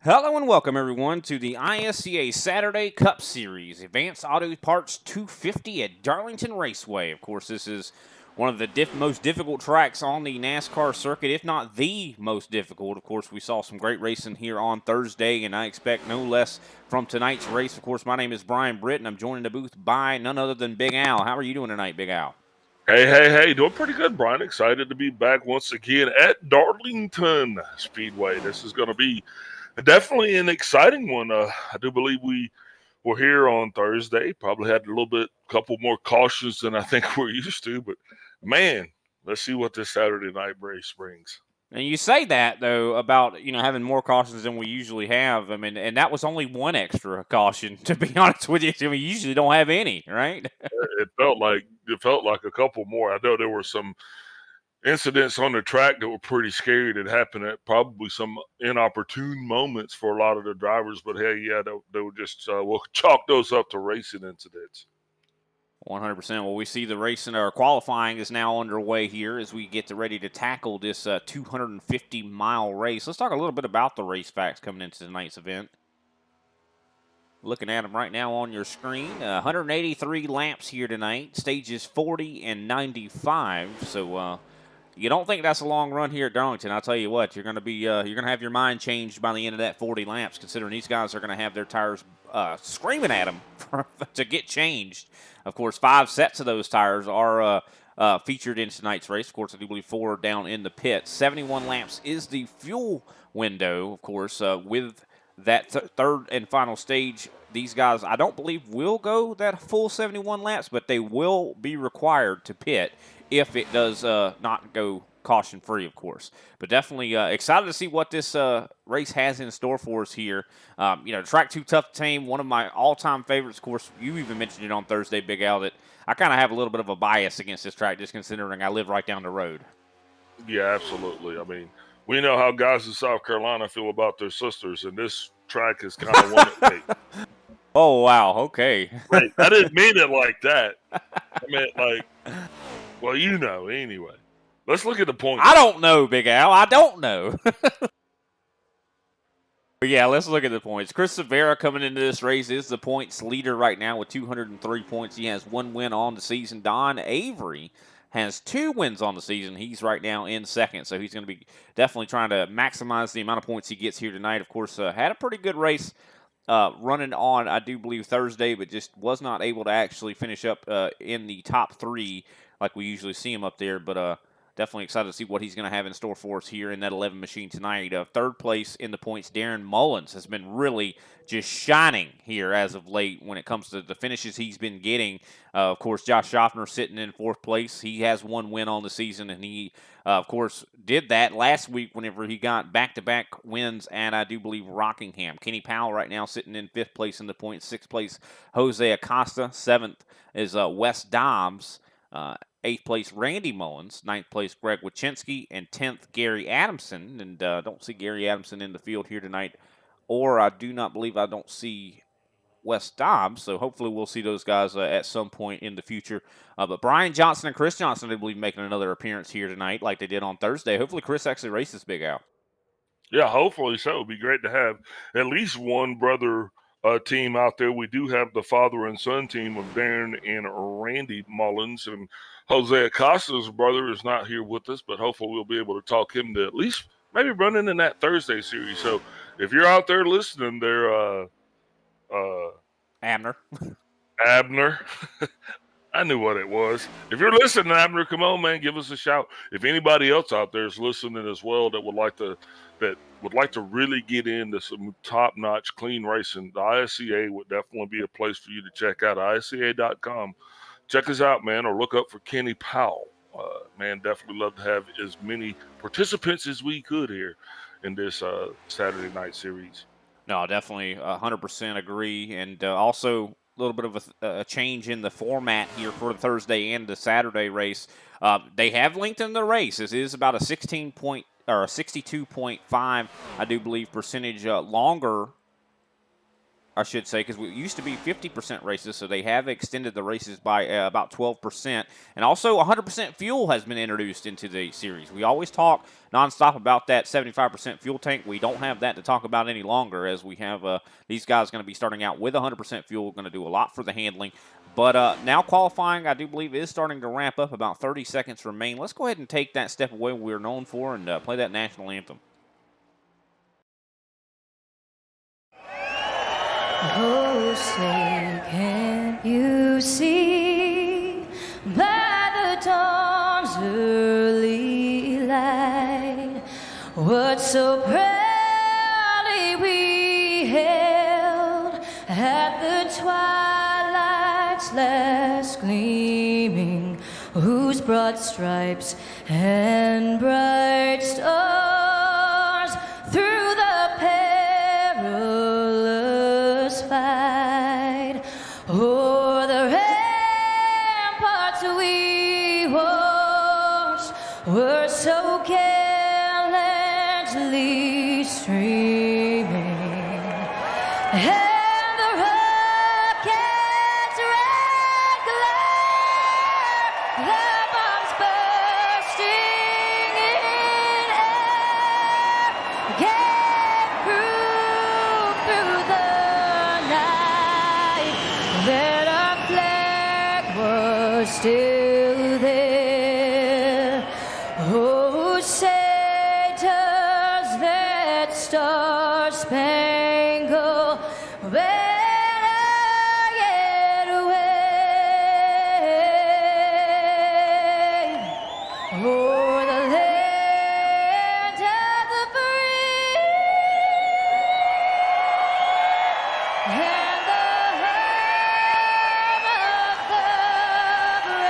Hello and welcome everyone to the ISCA Saturday Cup Series, Advanced Auto Parts 250 at Darlington Raceway. Of course, this is one of the most difficult tracks on the NASCAR circuit, if not the most difficult. Of course, we saw some great racing here on Thursday, and I expect no less from tonight's race. Of course, my name is Brian Britt, and I'm joined in the booth by none other than Big Al. How are you doing tonight, Big Al? Hey, doing pretty good, Brian. Excited to be back once again at Darlington Speedway. This is going to be definitely an exciting one. I do believe we were here on Thursday, probably had a couple more cautions than I think we're used to, but man, let's see what this Saturday night race brings. And you say that though about having more cautions than we usually have. I mean, and that was only one extra caution to be honest with you. I mean, we usually don't have any, right? It felt like a couple more. I know there were some incidents on the track that were pretty scary that happened at probably some inopportune moments for a lot of the drivers. But hey, yeah, they were just we'll chalk those up to racing incidents. 100%. Well, we see the racing or qualifying is now underway here as we get ready to tackle this 250-mile race. Let's talk a little bit about the race facts coming into tonight's event. Looking at them right now on your screen. 183 laps here tonight. Stages 40 and 95. So you don't think that's a long run here at Darlington? I'll tell you what, you're going to have your mind changed by the end of that 40 laps, considering these guys are going to have their tires screaming at them to get changed. Of course, 5 sets of those tires are featured in tonight's race. Of course, I do believe 4 down in the pit. 71 laps is the fuel window, of course, with that third and final stage. These guys, I don't believe, will go that full 71 laps, but they will be required to pit if it does not go caution-free, of course. But definitely excited to see what this race has in store for us here. Track 2 Tough to Tame, one of my all-time favorites. Of course, you even mentioned it on Thursday, Big Al, that I kind of have a little bit of a bias against this track just considering I live right down the road. Yeah, absolutely. I mean, we know how guys in South Carolina feel about their sisters, and this track is kind of one of hey, Oh, wow. Okay. wait, I didn't mean it like that. I meant like, well, anyway. Let's look at the points. I don't know, Big Al. I don't know. But yeah, let's look at the points. Chris Severa coming into this race is the points leader right now with 203 points. He has 1 win on the season. Don Avery has 2 wins on the season. He's right now in second, so he's going to be definitely trying to maximize the amount of points he gets here tonight. Of course, had a pretty good race running on, I do believe, Thursday, but just was not able to actually finish up in the top 3 like we usually see him up there. But definitely excited to see what he's going to have in store for us here in that 11 machine tonight. Third place in the points, Darren Mullins has been really just shining here as of late when it comes to the finishes he's been getting. Of course, Josh Schaffner sitting in 4th place. He has 1 win on the season, and he, of course, did that last week whenever he got back-to-back wins at, I do believe, Rockingham. Kenny Powell right now sitting in 5th place in the points. 6th place, Jose Acosta. 7th is Wes Dobbs. 8th place, Randy Mullins. 9th place, Greg Wachinski. And 10th, Gary Adamson. And don't see Gary Adamson in the field here tonight. Or I don't see Wes Dobbs. So hopefully we'll see those guys at some point in the future. But Brian Johnson and Chris Johnson, I believe, making another appearance here tonight like they did on Thursday. Hopefully Chris actually races Big Al. Yeah, hopefully so. It'd be great to have at least one brother team out there. We do have the father and son team of Darren and Randy Mullins, and Jose Acosta's brother is not here with us, but hopefully we'll be able to talk him to at least maybe running in that Thursday series. So if you're out there listening, there, Abner. Abner. I knew what it was. If you're listening, Abner, come on, man, give us a shout. If anybody else out there is listening as well that would like to really get into some top-notch clean racing, the ISCA would definitely be a place for you to check out. ISCA.com. Check us out, man, or look up for Kenny Powell. Man, definitely love to have as many participants as we could here in this Saturday night series. No, definitely 100% agree. And also a little bit of a change in the format here for the Thursday and the Saturday race. They have lengthened the race. This is about a 16 point or a 62.5, I do believe, percentage longer I should say, because we used to be 50% races, so they have extended the races by about 12%. And also, 100% fuel has been introduced into the series. We always talk nonstop about that 75% fuel tank. We don't have that to talk about any longer, as we have these guys going to be starting out with 100% fuel, going to do a lot for the handling. But now qualifying, I do believe, is starting to ramp up. About 30 seconds remain. Let's go ahead and take that step away we're known for and play that national anthem. Oh, say, can't you see by the dawn's early light what so proudly we held at the twilight's last gleaming, whose broad stripes and bright stars through the perilous fight o'er the ramparts we watched were so gallantly streaming, and the rocket's red glare, the bombs bursting in air, gave proof through the night that our flag was still there. Oh, say does that star-spangled banner yet wave o'er the land of the free and the home of the brave.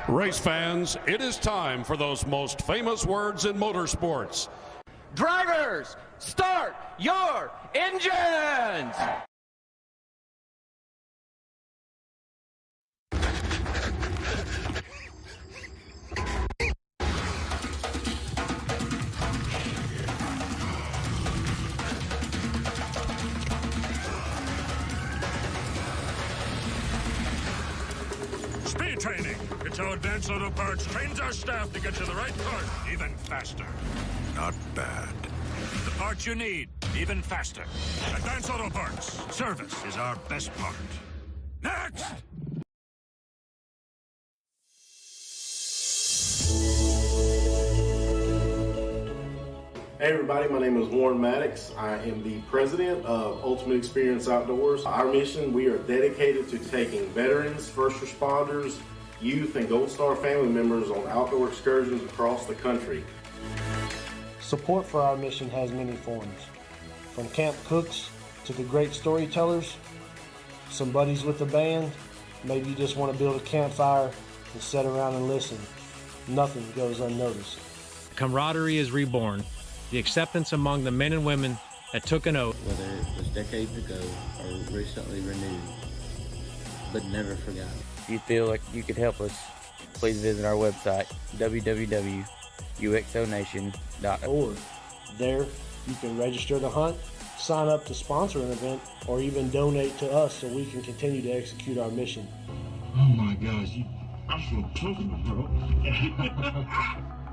Race fans, it is time for those most famous words in motorsports. Drivers, start your engines! Speed training. It's how Advanced Auto Parts trains our staff to get you the right part even faster. Not bad. The parts you need, even faster. Advanced Auto Parts. Service is our best part. Next! Hey everybody, my name is Warren Maddox. I am the president of Ultimate Experience Outdoors. Our mission, we are dedicated to taking veterans, first responders, youth, and Gold Star family members on outdoor excursions across the country. Support for our mission has many forms, from camp cooks to the great storytellers, some buddies with the band, maybe you just want to build a campfire and sit around and listen. Nothing goes unnoticed. Camaraderie is reborn. The acceptance among the men and women that took an oath. Whether it was decades ago or recently renewed, but never forgotten. If you feel like you could help us, please visit our website, www.uxonation.org. There, you can register to hunt, sign up to sponsor an event, or even donate to us so we can continue to execute our mission. Oh my gosh, I'm so comfortable, bro.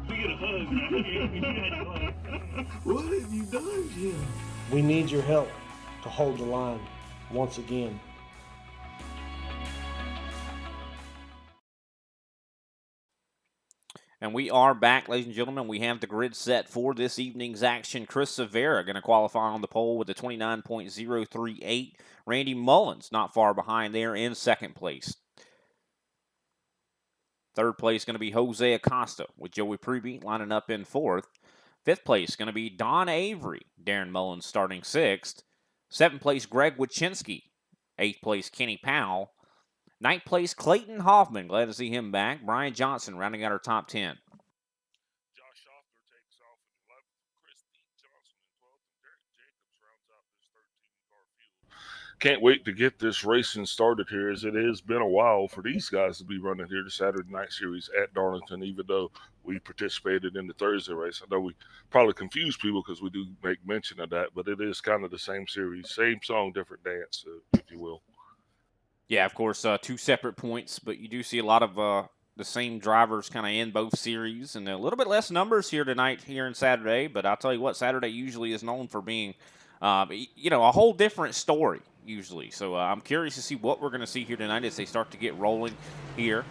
We get a hug, man. What have you done here? We need your help to hold the line once again. And we are back, ladies and gentlemen. We have the grid set for this evening's action. Chris Severa going to qualify on the pole with a 29.038. Randy Mullins not far behind there in second place. Third place going to be Jose Acosta with Joey Preby lining up in fourth. Fifth place going to be Don Avery. Darren Mullins starting sixth. Seventh place Greg Wachinski. Eighth place Kenny Powell. Ninth place Clayton Hoffman. Glad to see him back. Brian Johnson rounding out our top 10. Josh Hoffner takes off in 11th. Chris Johnson in 12th. And Derek Jacobs rounds out this 13-car field. can't wait to get this racing started here, as it has been a while for these guys to be running here the Saturday night series at Darlington, even though we participated in the Thursday race. I know we probably confuse people because we do make mention of that, but it is kind of the same series, same song, different dance, if you will. Yeah, of course, two separate points, but you do see a lot of the same drivers kind of in both series, and a little bit less numbers here tonight, here in Saturday. But I'll tell you what, Saturday usually is known for being, a whole different story usually. So I'm curious to see what we're going to see here tonight as they start to get rolling here.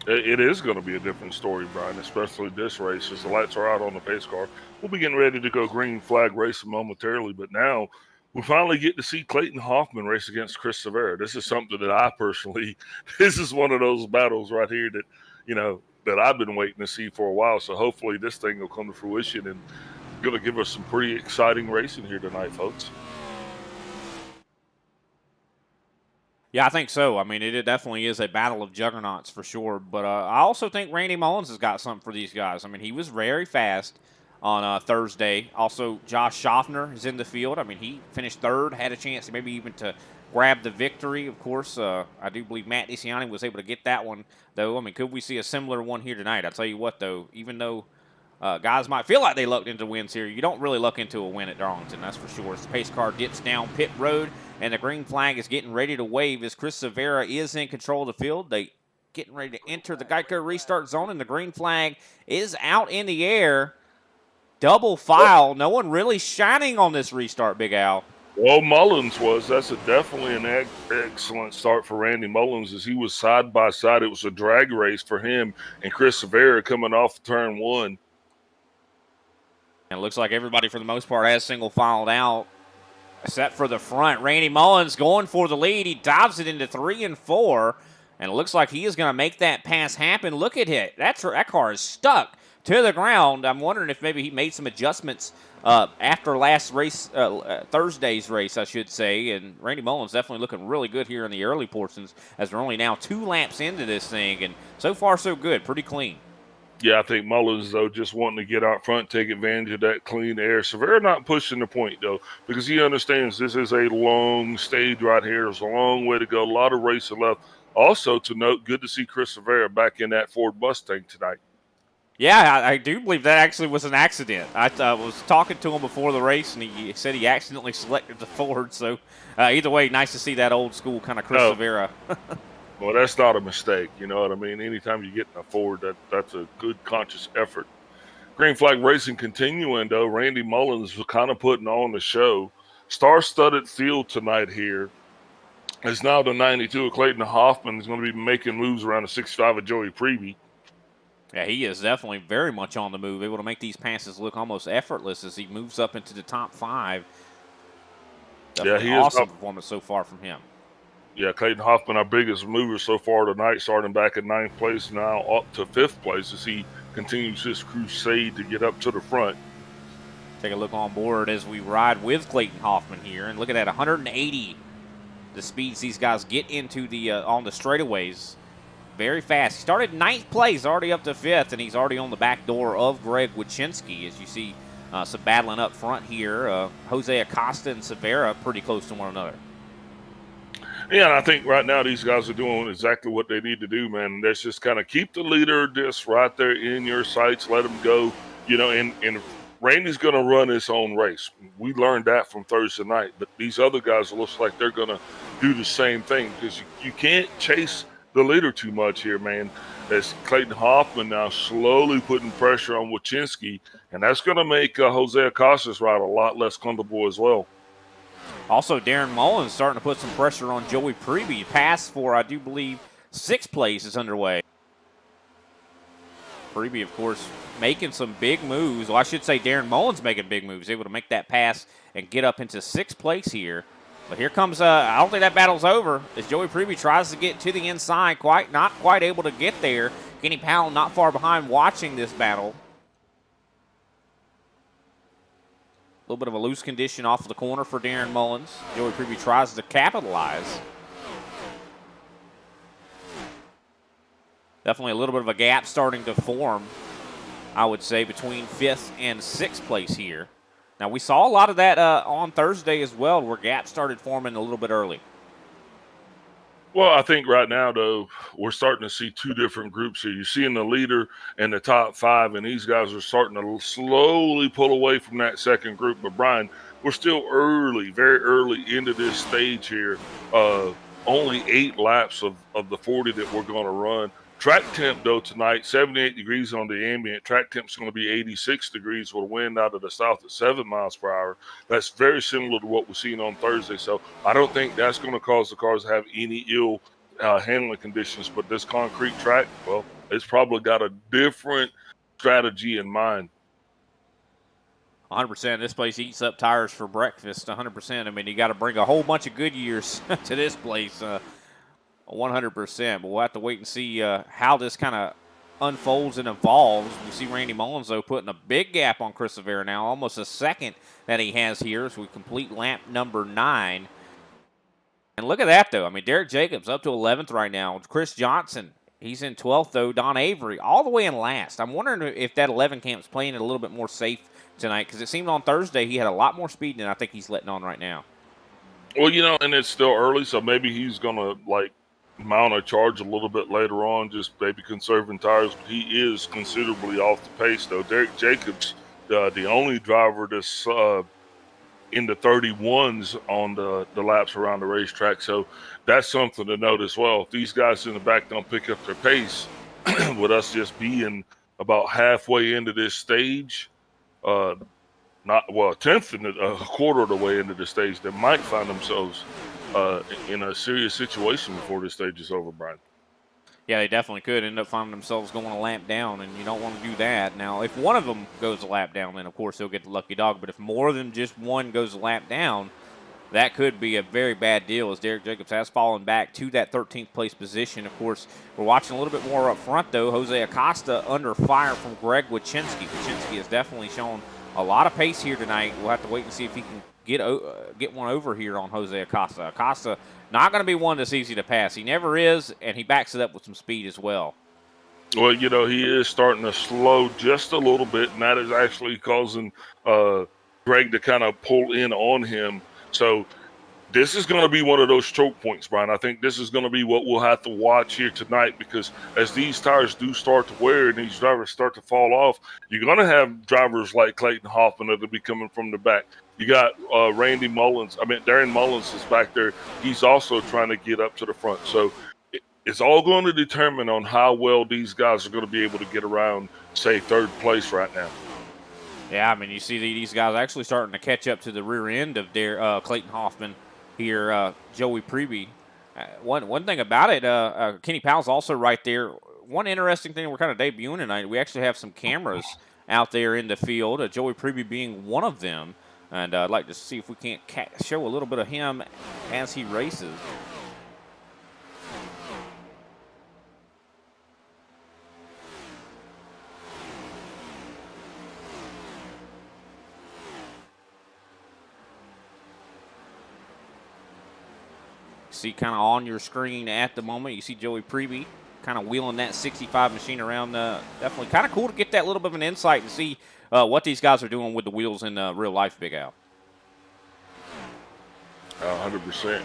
It is going to be a different story, Brian, especially this race as the lights are out on the pace car. We'll be getting ready to go green flag racing momentarily, but now we finally get to see Clayton Hoffman race against Chris Severa. This is something that I personally, this is one of those battles right here that, that I've been waiting to see for a while. So hopefully this thing will come to fruition and going to give us some pretty exciting racing here tonight, folks. Yeah, I think so. I mean, it definitely is a battle of juggernauts for sure. But I also think Randy Mullins has got something for these guys. I mean, he was very fast on Thursday. Also, Josh Schaffner is in the field. I mean, he finished third, had a chance maybe even to grab the victory. Of course, I do believe Matt DeCiani was able to get that one, though. I mean, could we see a similar one here tonight? I'll tell you what, though, even though guys might feel like they lucked into wins here, you don't really luck into a win at Darlington, that's for sure. As the pace car dips down pit road, and the green flag is getting ready to wave as Chris Severa is in control of the field. They getting ready to enter the Geico restart zone, and the green flag is out in the air. Double file. No one really shining on this restart, Big Al. Well, Mullins was. That's definitely an excellent start for Randy Mullins, as he was side by side. It was a drag race for him and Chris Severa coming off turn one. And it looks like everybody, for the most part, has single filed out, except for the front. Randy Mullins going for the lead. He dives it into 3 and 4, and it looks like he is going to make that pass happen. Look at it. That car is stuck to the ground. I'm wondering if maybe he made some adjustments after last race, Thursday's race, I should say. And Randy Mullins definitely looking really good here in the early portions, as we're only now 2 laps into this thing. And so far, so good. Pretty clean. Yeah, I think Mullins, though, just wanting to get out front, take advantage of that clean air. Severa not pushing the point, though, because he understands this is a long stage right here. There's a long way to go, a lot of racing left. Also, to note, good to see Chris Severa back in that Ford Mustang tonight. Yeah, I do believe that actually was an accident. I was talking to him before the race, and he said he accidentally selected the Ford. So either way, nice to see that old school kind of Chris Severa. Well, that's not a mistake. You know what I mean? Anytime you get in a Ford, that's a good conscious effort. Green flag racing continuing, though. Randy Mullins was kind of putting on the show. Star-studded field tonight here. It's now the 92 of Clayton Hoffman. Is going to be making moves around the 65 of Joey Preby. Yeah, he is definitely very much on the move, able to make these passes look almost effortless as he moves up into the top 5. Definitely yeah, he awesome is performance so far from him. Yeah, Clayton Hoffman, our biggest mover so far tonight, starting back at 9th place, now up to 5th place as he continues his crusade to get up to the front. Take a look on board as we ride with Clayton Hoffman here, and look at that, 180 the speeds these guys get into the on the straightaways. Very fast. He started 9th place, already up to 5th, and he's already on the back door of Greg Wychinski, as you see some battling up front here. Jose Acosta and Severa pretty close to one another. Yeah, and I think right now these guys are doing exactly what they need to do, man. Let's just kind of keep the leader just right there in your sights, let him go. And Randy's going to run his own race. We learned that from Thursday night. But these other guys, it looks like they're going to do the same thing, because you can't chase the leader too much here, man. As Clayton Hoffman now slowly putting pressure on Wychinski, and that's going to make Jose Acosta's ride a lot less comfortable as well. Also, Darren Mullins starting to put some pressure on Joey Preby. Pass for, I do believe, 6th place is underway. Preby, of course, making some big moves. Well, I should say Darren Mullins making big moves, able to make that pass and get up into 6th place here. But here comes, I don't think that battle's over, as Joey Preby tries to get to the inside, not quite able to get there. Kenny Powell not far behind watching this battle. A little bit of a loose condition off of the corner for Darren Mullins. Joey Preby tries to capitalize. Definitely a little bit of a gap starting to form, I would say, between 5th and 6th place here. Now, we saw a lot of that on Thursday as well, where gaps started forming a little bit early. Well, I think right now, though, we're starting to see two different groups here. You're seeing the leader and the top five, and these guys are starting to slowly pull away from that second group. But, Brian, we're still early, very early into this stage here. Only 8 laps of the 40 that we're going to run. Track temp, though, tonight, 78 degrees on the ambient. Track temp's going to be 86 degrees with a wind out of the south at 7 miles per hour. That's very similar to what we're seeing on Thursday. So I don't think that's going to cause the cars to have any ill handling conditions. But this concrete track, well, it's probably got a different strategy in mind. 100%. This place eats up tires for breakfast, 100%. I mean, you got to bring a whole bunch of Goodyears to this place. 100%, but we'll have to wait and see how this kind of unfolds and evolves. We see Randy Mullins, though, putting a big gap on Chris Rivera now, almost a second that he has here as we complete lap number 9. And look at that, though. I mean, Derek Jacobs up to 11th right now. Chris Johnson, he's in 12th, though. Don Avery all the way in last. I'm wondering if that 11 camp's playing it a little bit more safe tonight, because it seemed on Thursday he had a lot more speed than I think he's letting on right now. Well, and it's still early, so maybe he's going to, mount a charge a little bit later on, just maybe conserving tires. But he is considerably off the pace, though. Derek Jacobs, the only driver that's in the 31s on the laps around the racetrack. So that's something to note as well. If these guys in the back don't pick up their pace, with us just being about halfway into this stage, a tenth and a quarter of the way into the stage, they might find themselves in a serious situation before this stage is over, Brian. Yeah, they definitely could end up finding themselves going a lap down, and you don't want to do that. Now, if one of them goes a lap down, then, of course, they'll get the lucky dog. But if more than just one goes a lap down, that could be a very bad deal, as Derek Jacobs has fallen back to that 13th place position. Of course, we're watching a little bit more up front, though. Jose Acosta under fire from Greg Wychinski. Wychinski has definitely shown a lot of pace here tonight. We'll have to wait and see if he can get one over here on Jose Acosta. Acosta not going to be one that's easy to pass. He never is, and he backs it up with some speed as well. Well, he is starting to slow just a little bit, and that is actually causing Greg to kind of pull in on him. So this is going to be one of those choke points, Brian. I think this is going to be what we'll have to watch here tonight, because as these tires do start to wear and these drivers start to fall off, you're going to have drivers like Clayton Hoffman that'll be coming from the back. You got Darren Mullins is back there. He's also trying to get up to the front. So it's all going to determine on how well these guys are going to be able to get around, say, third place right now. Yeah, I mean, you see these guys actually starting to catch up to the rear end of Clayton Hoffman here, Joey Preby. One thing about it, Kenny Powell's also right there. One interesting thing we're kind of debuting tonight, we actually have some cameras out there in the field, Joey Preby being one of them. And I'd like to see if we can't show a little bit of him as he races. See kind of on your screen at the moment, you see Joey Preby kind of wheeling that 65 machine around. Definitely kind of cool to get that little bit of an insight and see what these guys are doing with the wheels in real life, Big Al. 100%.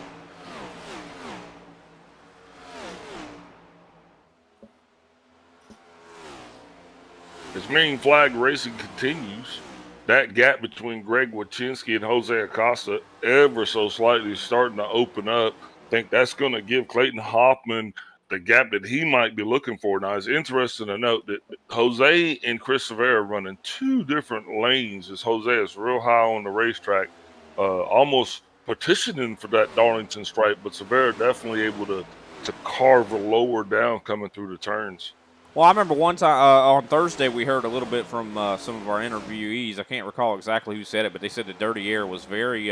As Marine Flag Racing continues, that gap between Greg Wychinski and Jose Acosta ever so slightly starting to open up. I think that's going to give Clayton Hoffman the gap that he might be looking for. Now, it's interesting to note that Jose and Chris Rivera run in two different lanes, as Jose is real high on the racetrack, almost petitioning for that Darlington stripe, but Rivera definitely able to carve a lower down coming through the turns. Well, I remember one time on Thursday we heard a little bit from some of our interviewees. I can't recall exactly who said it, but they said the dirty air was very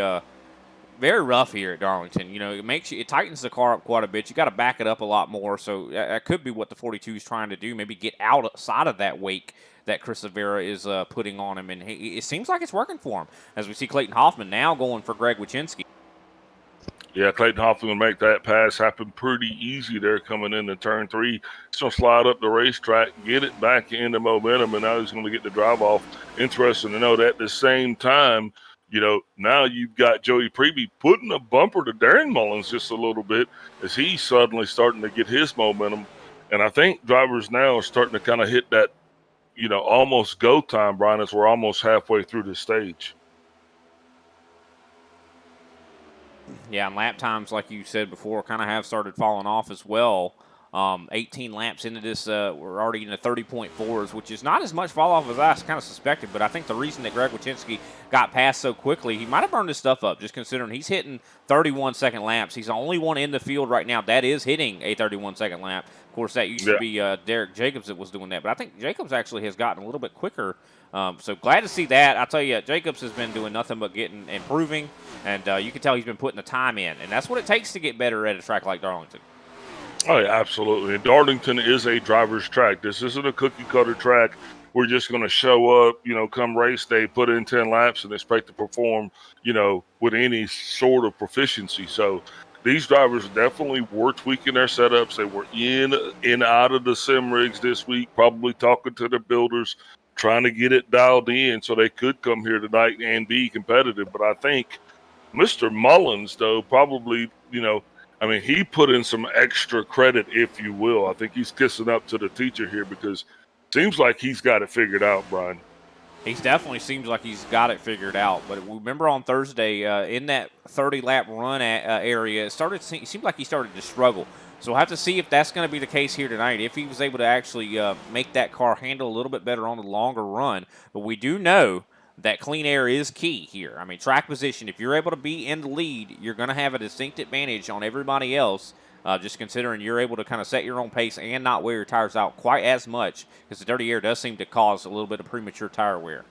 rough here at Darlington. It tightens the car up quite a bit. You got to back it up a lot more. So that could be what the 42 is trying to do. Maybe get outside of that wake that Chris Rivera is putting on him, and it seems like it's working for him. As we see Clayton Hoffman now going for Greg Wychinski. Yeah, Clayton Hoffman will make that pass happen pretty easy there coming into turn 3. He's going to slide up the racetrack, get it back into momentum, and now he's going to get the drive off. Interesting to note at the same time, now you've got Joey Preby putting a bumper to Darren Mullins just a little bit as he's suddenly starting to get his momentum. And I think drivers now are starting to kind of hit that, almost go time, Brian, as we're almost halfway through the stage. Yeah, and lap times, like you said before, kind of have started falling off as well. 18 laps into this, we're already in the 30.4s, which is not as much fall off as I kind of suspected. But I think the reason that Greg Wyszynski got past so quickly, he might have burned his stuff up, just considering he's hitting 31-second laps. He's the only one in the field right now that is hitting a 31-second lap. Of course, that used to be Derek Jacobs that was doing that. But I think Jacobs actually has gotten a little bit quicker. So glad to see that. I tell you, Jacobs has been doing nothing but improving, and you can tell he's been putting the time in. And that's what it takes to get better at a track like Darlington. Oh, yeah, absolutely. And Darlington is a driver's track. This isn't a cookie-cutter track. We're just going to show up, come race day, put in 10 laps, and expect to perform, with any sort of proficiency. So these drivers definitely were tweaking their setups. They were in and out of the sim rigs this week, probably talking to their builders, trying to get it dialed in so they could come here tonight and be competitive. But I think Mr. Mullins, though, probably, he put in some extra credit, if you will. I think he's kissing up to the teacher here because it seems like he's got it figured out, Brian. He definitely seems like he's got it figured out. But remember on Thursday, in that 30-lap run area, it seemed like he started to struggle. So we'll have to see if that's going to be the case here tonight, if he was able to actually make that car handle a little bit better on the longer run. But we do know that clean air is key here. I mean, track position, if you're able to be in the lead, you're going to have a distinct advantage on everybody else, just considering you're able to kind of set your own pace and not wear your tires out quite as much, because the dirty air does seem to cause a little bit of premature tire wear.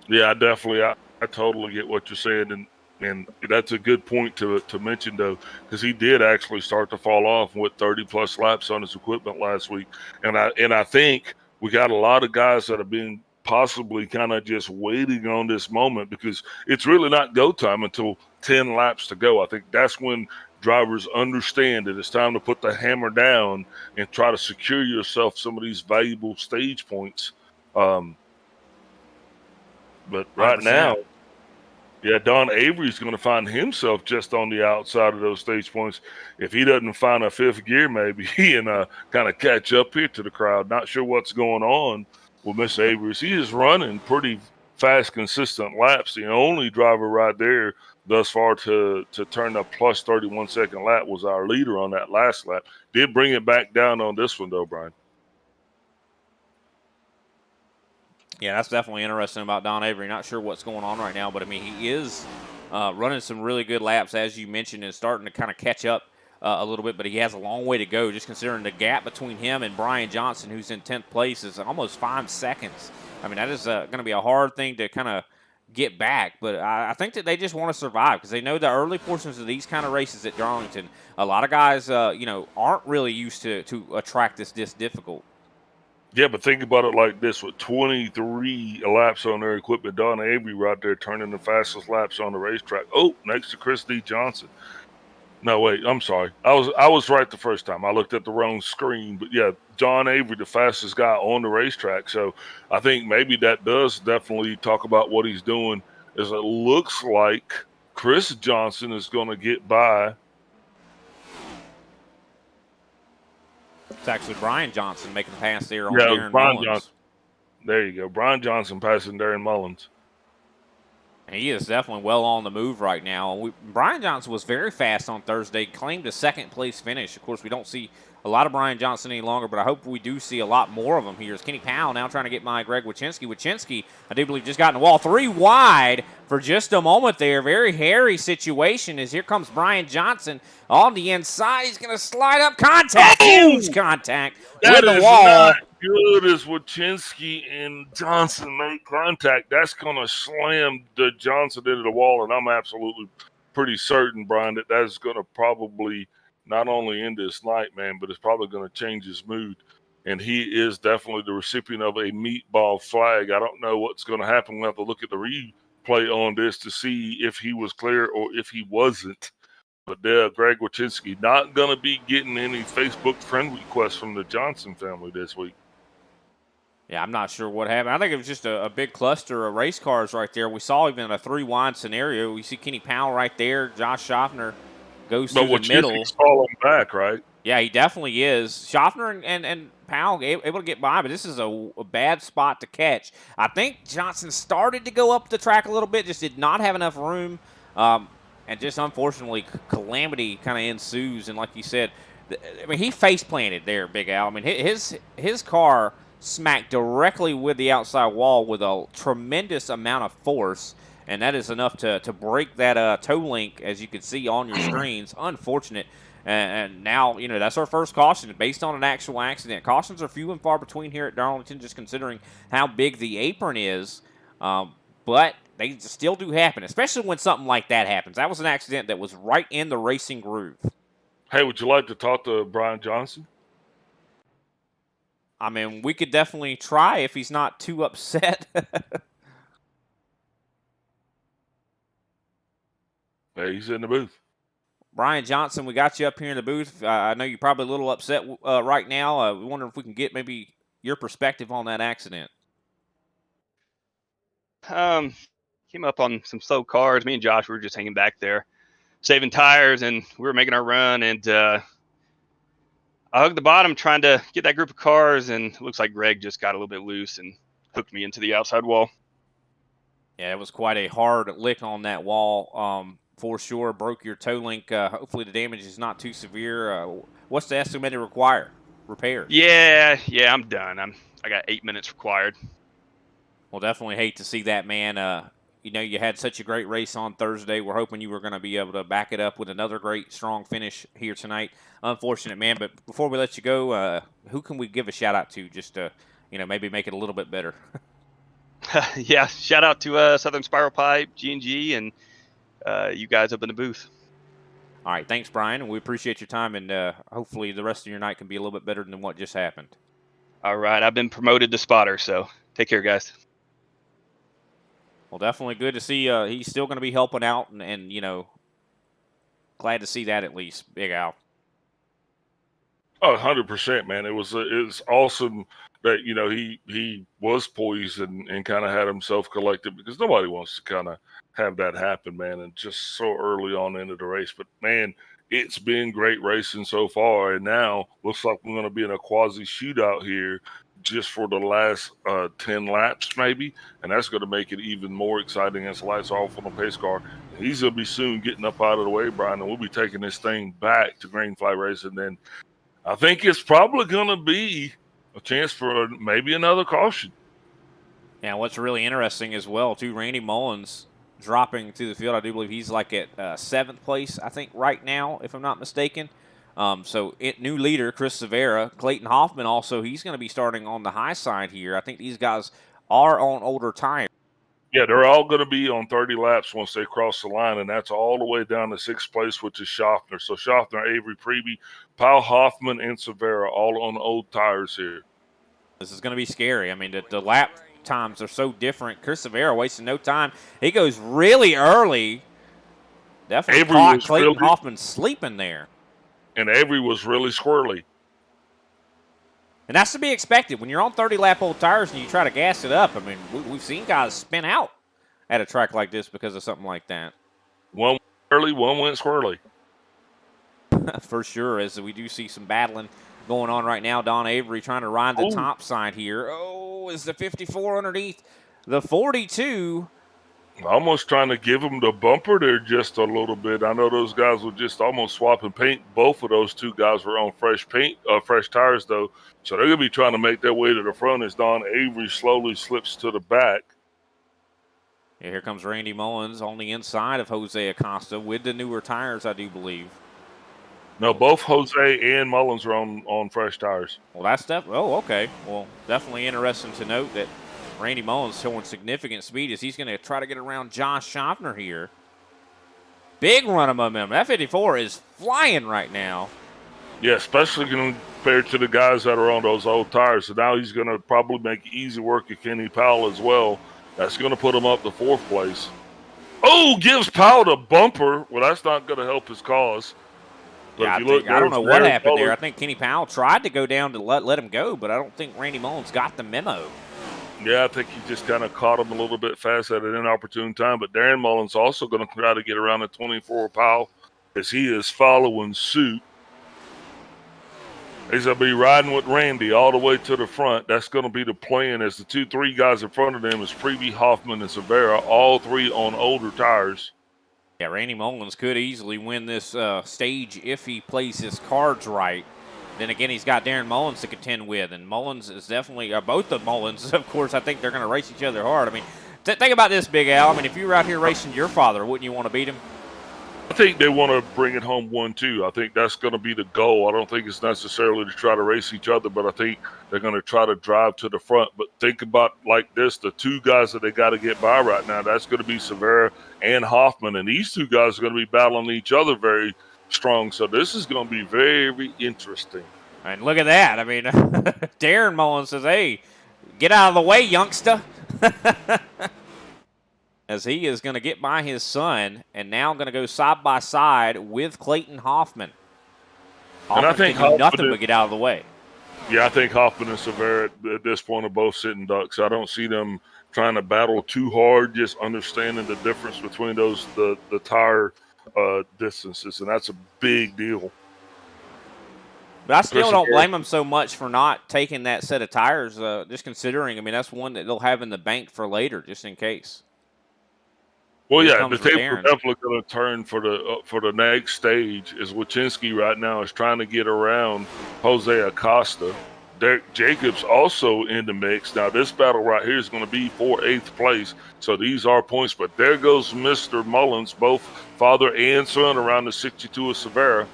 Yeah, definitely. I totally get what you're saying, and that's a good point to mention, though, because he did actually start to fall off with 30-plus laps on his equipment last week. And I think we got a lot of guys that have been possibly kind of just waiting on this moment, because it's really not go time until 10 laps to go. I think that's when drivers understand that it's time to put the hammer down and try to secure yourself some of these valuable stage points. But right 100%. Now, Don Avery's going to find himself just on the outside of those stage points. If he doesn't find a fifth gear, maybe he can kind of catch up here to the crowd. Not sure what's going on with Mr. Avery. He is running pretty fast, consistent laps. The only driver right there thus far to turn a plus 31-second lap was our leader on that last lap. Did bring it back down on this one, though, Brian. Yeah, that's definitely interesting about Don Avery. Not sure what's going on right now, but, he is running some really good laps, as you mentioned, and starting to kind of catch up a little bit, but he has a long way to go, just considering the gap between him and Brian Johnson, who's in 10th place, is almost 5 seconds. That is going to be a hard thing to kind of get back, but I think that they just want to survive, because they know the early portions of these kind of races at Darlington, a lot of guys, aren't really used to a track that's this difficult. Yeah, but think about it like this. With 23 laps on their equipment, Don Avery right there turning the fastest laps on the racetrack. Oh, next to Chris D. Johnson. No, wait, I'm sorry. I was right the first time. I looked at the wrong screen. But, yeah, Don Avery, the fastest guy on the racetrack. So I think maybe that does definitely talk about what he's doing, as it looks like Chris Johnson is going to get by. It's actually Brian Johnson making the pass there on Darren Mullins. Johnson. There you go. Brian Johnson passing Darren Mullins. And he is definitely well on the move right now. Brian Johnson was very fast on Thursday, claimed a second-place finish. Of course, we don't see a lot of Brian Johnson any longer, but I hope we do see a lot more of him here. As Kenny Powell now trying to get by Greg Wyszynski. Wyszynski, I do believe, just got in the wall. 3 wide for just a moment there. Very hairy situation as here comes Brian Johnson on the inside. He's going to slide up. Contact! Huge contact with the wall. Not good as Wyszynski and Johnson make contact. That's going to slam the Johnson into the wall, and I'm absolutely pretty certain, Brian, that is going to probably not only end this night, man, but it's probably going to change his mood. And he is definitely the recipient of a meatball flag. I don't know what's going to happen. We'll have to look at the replay on this to see if he was clear or if he wasn't. But Greg Wachinski not going to be getting any Facebook friend requests from the Johnson family this week. Yeah, I'm not sure what happened. I think it was just a big cluster of race cars right there. We saw even a 3-wide scenario. We see Kenny Powell right there. Josh Schaffner goes through the middle. Falling back, right? Yeah, he definitely is. Schaffner and Powell able to get by, but this is a bad spot to catch. I think Johnson started to go up the track a little bit, just did not have enough room. And just unfortunately, calamity kind of ensues. And like you said, I mean, he face planted there, Big Al. I mean, his car smacked directly with the outside wall with a tremendous amount of force, and that is enough to break that toe link, as you can see on your screens. Unfortunate. And now, that's our first caution based on an actual accident. Cautions are few and far between here at Darlington, just considering how big the apron is. But they still do happen, especially when something like that happens. That was an accident that was right in the racing groove. Hey, would you like to talk to Brian Johnson? I mean, we could definitely try if he's not too upset. Hey, he's in the booth. Brian Johnson, we got you up here in the booth. I know you're probably a little upset right now. We wonder if we can get maybe your perspective on that accident. Came up on some slow cars. Me and Josh were just hanging back there, saving tires, and we were making our run. And I hugged the bottom trying to get that group of cars, and it looks like Greg just got a little bit loose and hooked me into the outside wall. Yeah, it was quite a hard lick on that wall. For sure, broke your toe link. Hopefully the damage is not too severe. What's the estimated repair? Yeah, I'm done. I got 8 minutes required. Well, definitely hate to see that, man. You had such a great race on Thursday. We're hoping you were going to be able to back it up with another great, strong finish here tonight. Unfortunate, man. But before we let you go, who can we give a shout-out to just to, maybe make it a little bit better? Yeah, shout out to Southern Spiral Pipe, G&G, and you guys up in the booth. All right, thanks, Brian, and we appreciate your time, and hopefully the rest of your night can be a little bit better than what just happened. All right, I've been promoted to spotter, so take care, guys. Well, definitely good to see he's still going to be helping out, and glad to see that at least, Big Al. Oh, 100%, man. It was awesome that, he was poised and kind of had himself collected, because nobody wants to kind of have that happen, man, and just so early on into the race. But, man, it's been great racing so far, and now looks like we're going to be in a quasi shootout here just for the last 10 laps maybe, and that's going to make it even more exciting as the lights are off on the pace car. He's going to be soon getting up out of the way, Brian, and we'll be taking this thing back to green flag racing. Then I think it's probably going to be a chance for maybe another caution. Yeah, what's really interesting as well, too, Randy Mullins dropping to the field. I do believe he's like at 7th place, I think, right now, if I'm not mistaken. So new leader, Chris Severa. Clayton Hoffman also, he's going to be starting on the high side here. I think these guys are on older tires. Yeah, they're all going to be on 30 laps once they cross the line, and that's all the way down to 6th place, which is Schaffner. So Schaffner, Avery, Preby, Powell, Hoffman, and Severa all on old tires here. This is going to be scary. I mean, the lap times are so different. Chris Severa wasting no time. He goes really early. Definitely Avery caught Clayton Hoffman sleeping there. And Avery was really squirrely. And that's to be expected. When you're on 30-lap old tires and you try to gas it up, I mean, we've seen guys spin out at a track like this because of something like that. One went early, one went squirrely. For sure, as we do see some battling going on right now. Don Avery trying to ride the top side here. Oh, is the 54 underneath the 42. Almost trying to give them the bumper there just a little bit. I know those guys were just almost swapping paint. Both of those two guys were on fresh tires, though. So they're going to be trying to make their way to the front as Don Avery slowly slips to the back. Yeah, here comes Randy Mullins on the inside of Jose Acosta with the newer tires, I do believe. No, both Jose and Mullins are on fresh tires. Well, that's okay. Well, definitely interesting to note that Randy Mullins showing significant speed as he's going to try to get around Josh Schaffner here. Big run of momentum. That 54 is flying right now. Yeah, especially compared to the guys that are on those old tires. So now he's going to probably make easy work of Kenny Powell as well. That's going to put him up to 4th place. Oh, gives Powell the bumper. Well, that's not going to help his cause. But Yeah, if you look, I don't know what happened there. I Mullins. think Kenny Powell tried to go down to let him go, but I don't think Randy Mullins got the memo. Yeah, I think he just kind of caught him a little bit fast at an inopportune time. But Darren Mullins also going to try to get around the 24 Powell as he is following suit. He's going to be riding with Randy all the way to the front. That's going to be the plan as the 2-3 guys in front of them is Preeby, Hoffman, and Severa, all three on older tires. Yeah, Randy Mullins could easily win this stage if he plays his cards right. Then again, he's got Darren Mullins to contend with, and Mullins is definitely both of Mullins. Of course, I think they're going to race each other hard. I mean, think about this, Big Al. I mean, if you were out here racing your father, wouldn't you want to beat him? I think they want to bring it home 1-2. I think that's going to be the goal. I don't think it's necessarily to try to race each other, but I think they're going to try to drive to the front. But think about like this, the two guys that they got to get by right now, that's going to be Severa and Hoffman. And these two guys are going to be battling each other very strong. So this is going to be very interesting. And look at that. I mean, Darren Mullins says, hey, get out of the way, youngster. As he is going to get by his son and now going to go side by side with Clayton Hoffman. And I think can do nothing but get out of the way. Yeah, I think Hoffman and Severa at this point are both sitting ducks. I don't see them trying to battle too hard, just understanding the difference between those the tire distances, and that's a big deal. But I still don't blame them so much for not taking that set of tires, just considering, I mean, that's one that they'll have in the bank for later, just in case. Well, yeah, the tables are definitely going to turn for the next stage. Is Wachinski right now is trying to get around Jose Acosta. Derek Jacobs also in the mix. Now, this battle right here is going to be for 8th place. So these are points. But there goes Mr. Mullins, both father and son, around the 62 of Severa.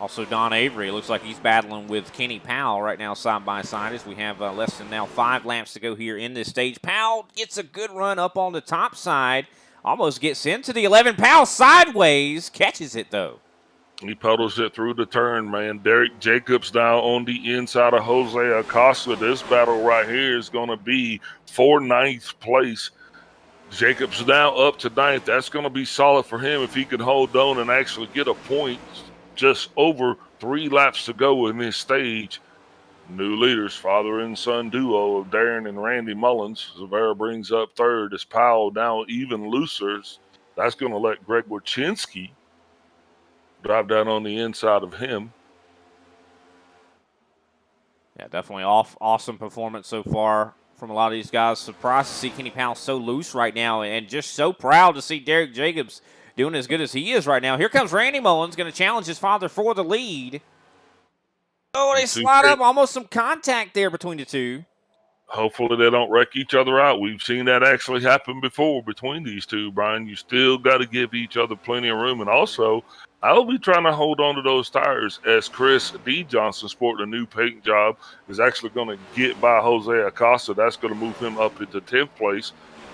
Also, Don Avery looks like he's battling with Kenny Powell right now side by side as we have less than now 5 laps to go here in this stage. Powell gets a good run up on the top side, almost gets into the 11. Powell sideways, catches it though. He pedals it through the turn, man. Derek Jacobs now on the inside of Jose Acosta. This battle right here is going to be for 9th place. Jacobs now up to 9th. That's going to be solid for him if he can hold on and actually get a point. Just over 3 laps to go in this stage. New leaders, father and son duo of Darren and Randy Mullins. Severa brings up 3rd as Powell now even looser. That's going to let Greg Wachinski drive down on the inside of him. Yeah, definitely awesome performance so far from a lot of these guys. Surprised to see Kenny Powell so loose right now and just so proud to see Derek Jacobs doing as good as he is right now. Here comes Randy Mullins, going to challenge his father for the lead. Oh, they slide up. Almost some contact there between the two. Hopefully they don't wreck each other out. We've seen that actually happen before between these two, Brian. You still got to give each other plenty of room. And also, I'll be trying to hold on to those tires as Chris D. Johnson, sporting a new paint job, is actually going to get by Jose Acosta. That's going to move him up into 10th place,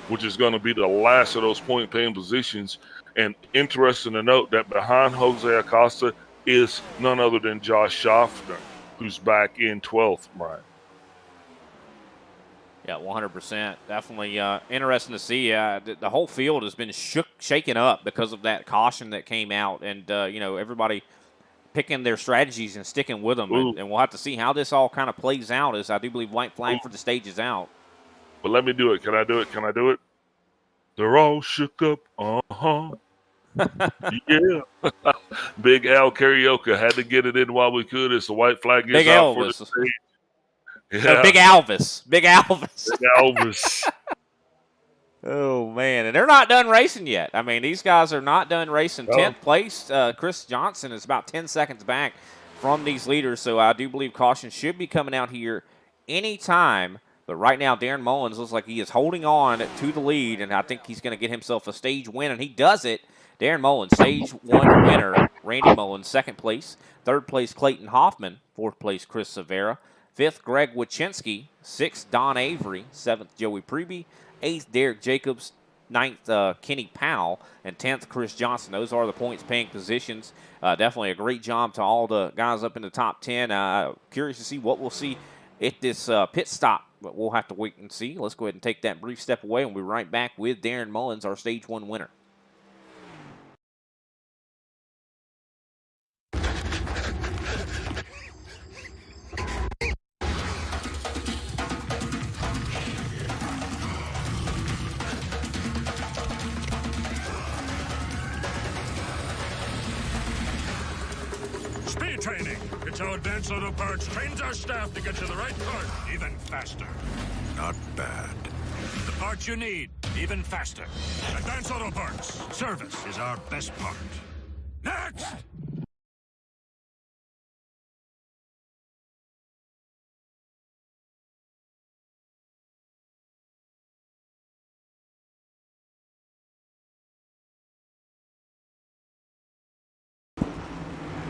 which is going to be the last of those point-paying positions. And interesting to note that behind Jose Acosta is none other than Josh Schaffner, who's back in 12th, Brian. Yeah, 100%. Definitely interesting to see. The whole field has been shaken up because of that caution that came out. And, everybody picking their strategies and sticking with them. And we'll have to see how this all kind of plays out, as I do believe white flag for the stage is out. But let me do it. Can I do it? They're all shook up. Uh-huh. Yeah. Big Al karaoke. Had to get it in while we could as the white flag is out for the stage. Yeah. No, Big Alvis. Big Alvis. Oh, man. And they're not done racing yet. I mean, these guys are not done racing. 10th place, Chris Johnson is about 10 seconds back from these leaders. So I do believe caution should be coming out here anytime. But right now, Darren Mullins looks like he is holding on to the lead, and I think he's going to get himself a stage win, and he does it. Darren Mullins, stage 1 winner. Randy Mullins, 2nd place. 3rd place, Clayton Hoffman. 4th place, Chris Severa. 5th, Greg Wachinski. 6th, Don Avery. 7th, Joey Preeby. 8th, Derek Jacobs. 9th, Kenny Powell. And 10th, Chris Johnson. Those are the points-paying positions. Definitely a great job to all the guys up in the top 10. Curious to see what we'll see at this pit stop but we'll have to wait and see. Let's go ahead and take that brief step away, and we'll be right back with Darren Mullins, our Stage 1 winner. Speed training. It's how Advanced Auto Parts trains our staff to get you the right part even faster. Not bad. The parts you need even faster. Advanced Auto Parts. Service is our best part. Next!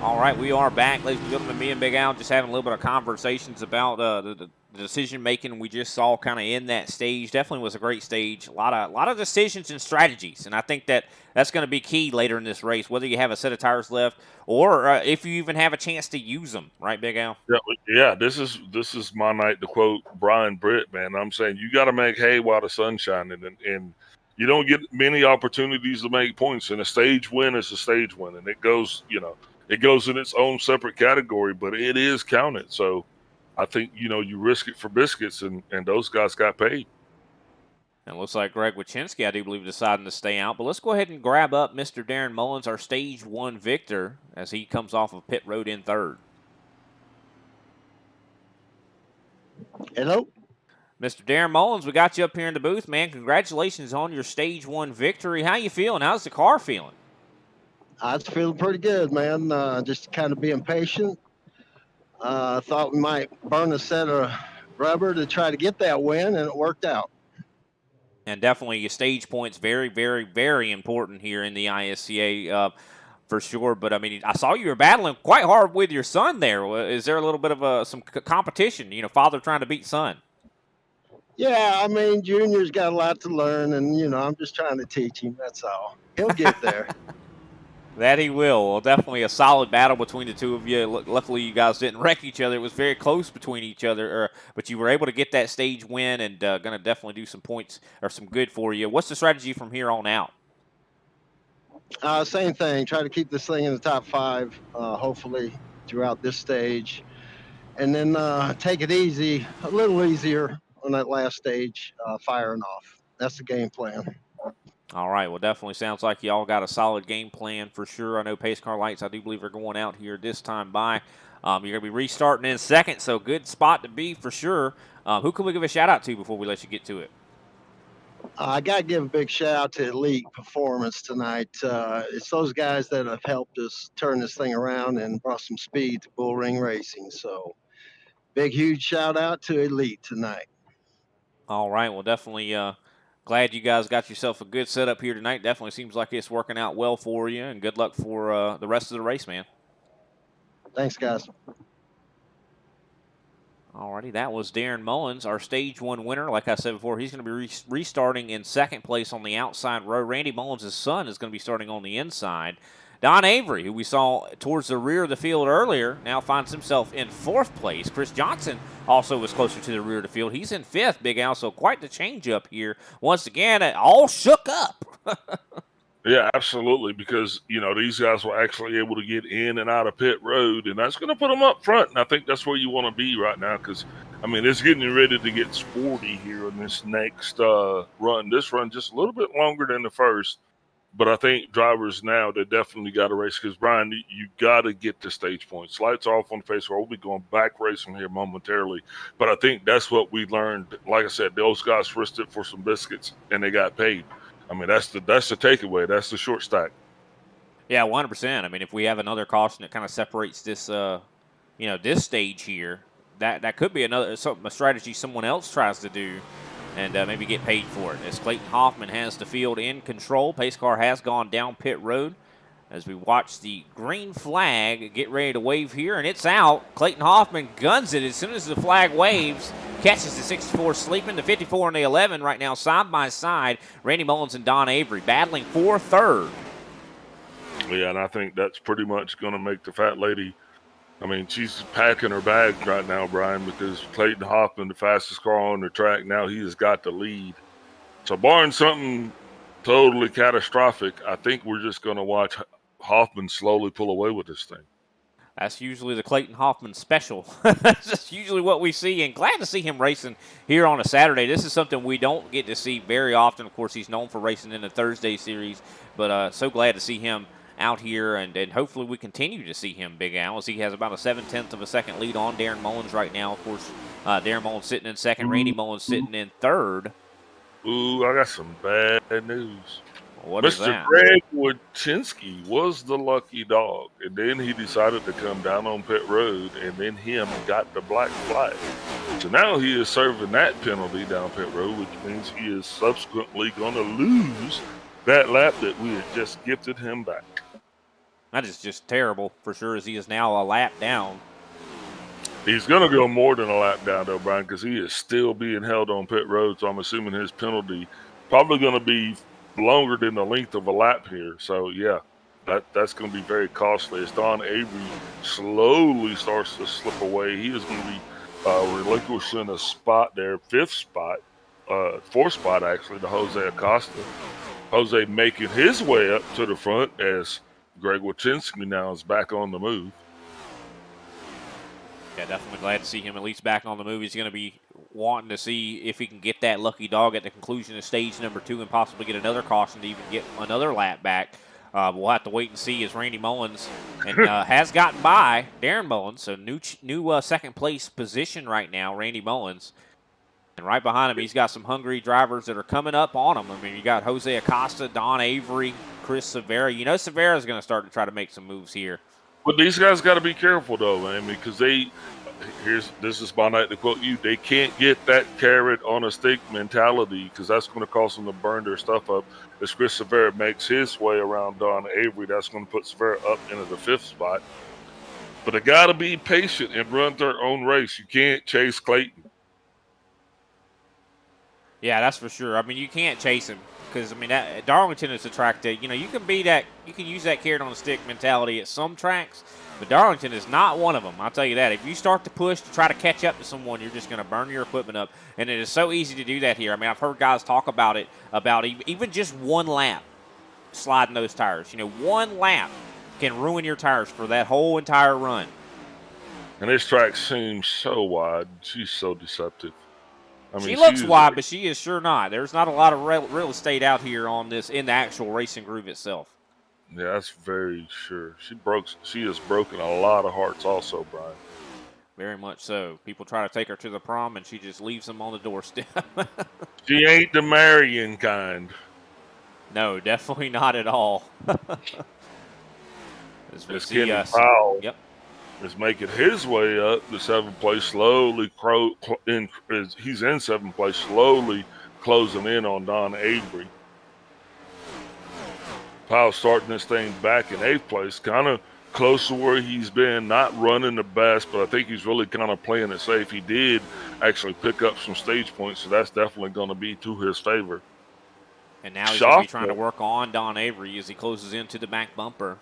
All right, we are back, ladies and gentlemen. Me and Big Al just having a little bit of conversations about the decision making we just saw kind of in that stage. Definitely was a great stage. A lot of decisions and strategies, and I think that's going to be key later in this race. Whether you have a set of tires left or if you even have a chance to use them, right, Big Al? Yeah. This is my night to quote Brian Britt, man. I'm saying you got to make hay while the sun's shining, and you don't get many opportunities to make points. And a stage win is a stage win, and it goes, it goes in its own separate category, but it is counted. So I think, you risk it for biscuits, and those guys got paid. And it looks like Greg Wachinski, I do believe, deciding to stay out. But let's go ahead and grab up Mr. Darren Mullins, our Stage 1 victor, as he comes off of pit road in third. Hello. Mr. Darren Mullins, we got you up here in the booth, man. Congratulations on your Stage 1 victory. How you feeling? How's the car feeling? I was feeling pretty good, man. Just kind of being patient. Thought we might burn a set of rubber to try to get that win, and it worked out. And definitely your stage points very, very, very important here in the ISCA for sure. But, I mean, I saw you were battling quite hard with your son there. Is there a little bit of some competition, father trying to beat son? Yeah, I mean, Junior's got a lot to learn, and, I'm just trying to teach him. That's all. He'll get there. That he will. Well, definitely a solid battle between the two of you. Luckily, you guys didn't wreck each other. It was very close between each other, but you were able to get that stage win and going to definitely do some points or some good for you. What's the strategy from here on out? Same thing. Try to keep this thing in the top 5, hopefully, throughout this stage. And then take it easy, a little easier on that last stage, firing off. That's the game plan. All right. Well, definitely sounds like you all got a solid game plan for sure. I know Pace Car Lights, I do believe, are going out here this time by. You're going to be restarting in second, so good spot to be for sure. Who can we give a shout-out to before we let you get to it? I got to give a big shout-out to Elite Performance tonight. It's those guys that have helped us turn this thing around and brought some speed to Bull Ring Racing. So big, huge shout-out to Elite tonight. All right. Well, definitely glad you guys got yourself a good setup here tonight. Definitely seems like it's working out well for you, and good luck for the rest of the race, man. Thanks, guys. Alrighty, that was Darren Mullins, our Stage 1 winner. Like I said before, he's going to be restarting in second place on the outside row. Randy Mullins' son is going to be starting on the inside. Don Avery, who we saw towards the rear of the field earlier, now finds himself in fourth place. Chris Johnson also was closer to the rear of the field. He's in fifth, Big Al, so quite the change up here. Once again, it all shook up. Yeah, absolutely, because, these guys were actually able to get in and out of pit road, and that's going to put them up front, and I think that's where you want to be right now because, it's getting ready to get sporty here in this next run. This run just a little bit longer than the first, but I think drivers now, they definitely got to race because, Brian, you got to get the stage points. Lights off on the face. We'll be going back racing here momentarily, but I think that's what we learned. Like I said, those guys risked it for some biscuits, and they got paid. That's the takeaway. That's the short stack. Yeah, 100%. If we have another caution that kind of separates this, this stage here, that could be a strategy someone else tries to do and maybe get paid for it. As Clayton Hoffman has the field in control, pace car has gone down pit road. As we watch the green flag get ready to wave here, and it's out. Clayton Hoffman guns it as soon as the flag waves. Catches the 64 sleeping, the 54 and the 11 right now side by side. Randy Mullins and Don Avery battling for third. Yeah, and I think that's pretty much going to make the fat lady I mean, she's packing her bags right now, Brian, because Clayton Hoffman, the fastest car on the track, now he has got the lead. So barring something totally catastrophic, I think we're just going to watch Hoffman slowly pull away with this thing. That's usually the Clayton Hoffman special. That's usually what we see, and glad to see him racing here on a Saturday. This is something we don't get to see very often. Of course, he's known for racing in the Thursday series, but so glad to see him out here, and hopefully we continue to see him, Big Al, as he has about a 7/10 of a second lead on Darren Mullins right now. Of course, Darren Mullins sitting in second, Randy Mullins sitting in third. Ooh, I got some bad news. What is Mr. that? Greg Wojcinski was the lucky dog, and then he decided to come down on pit road, and then him got the black flag. So now he is serving that penalty down pit road, which means he is subsequently going to lose that lap that we had just gifted him back. That is just terrible for sure, as he is now a lap down. He's going to go more than a lap down, though, Brian, because he is still being held on pit road, so I'm assuming his penalty probably going to be longer than the length of a lap here. So, yeah, that's going to be very costly. As Don Avery slowly starts to slip away, he is going to be relinquishing a spot there, fourth spot, actually, to Jose Acosta. Jose making his way up to the front as Greg Wojcinski now is back on the move. Yeah, definitely glad to see him at least back on the move. He's going to be wanting to see if he can get that lucky dog at the conclusion of stage number 2 and possibly get another caution to even get another lap back. We'll have to wait and see as Randy Mullins and has gotten by Darren Mullins. So new second place position right now, Randy Mullins. And right behind him, he's got some hungry drivers that are coming up on him. I mean, you got Jose Acosta, Don Avery, Chris Severa. You know Severa's going to start to try to make some moves here. But these guys got to be careful, though, man, because this is my night to quote you, they can't get that carrot on a stick mentality, because that's going to cause them to burn their stuff up. As Chris Severa makes his way around Don Avery, that's going to put Severa up into the 5th spot. But they got to be patient and run their own race. You can't chase Clayton. Yeah, that's for sure. I mean, you can't chase him because, I mean, Darlington is a track that, you know, you can use that carrot on a stick mentality at some tracks, but Darlington is not one of them. I'll tell you that. If you start to push to try to catch up to someone, you're just going to burn your equipment up, and it is so easy to do that here. I mean, I've heard guys talk about it, about even just one lap sliding those tires. You know, one lap can ruin your tires for that whole entire run. And this track seems so wide. She's so deceptive. I mean, she looks wide, but she is sure not. There's not a lot of real estate out here on this in the actual racing groove itself. Yeah, that's very sure. She has broken a lot of hearts also, Brian. Very much so. People try to take her to the prom, and she just leaves them on the doorstep. She ain't the marrying kind. No, definitely not at all. As Kenny Powell is making his way up to 7th place, slowly he's in 7th place, slowly closing in on Don Avery. Powell starting this thing back in 8th place, kind of close to where he's been, not running the best, but I think he's really kind of playing it safe. He did actually pick up some stage points, so that's definitely going to be to his favor. And now he's going to be trying to work on Don Avery as he closes into the back bumper.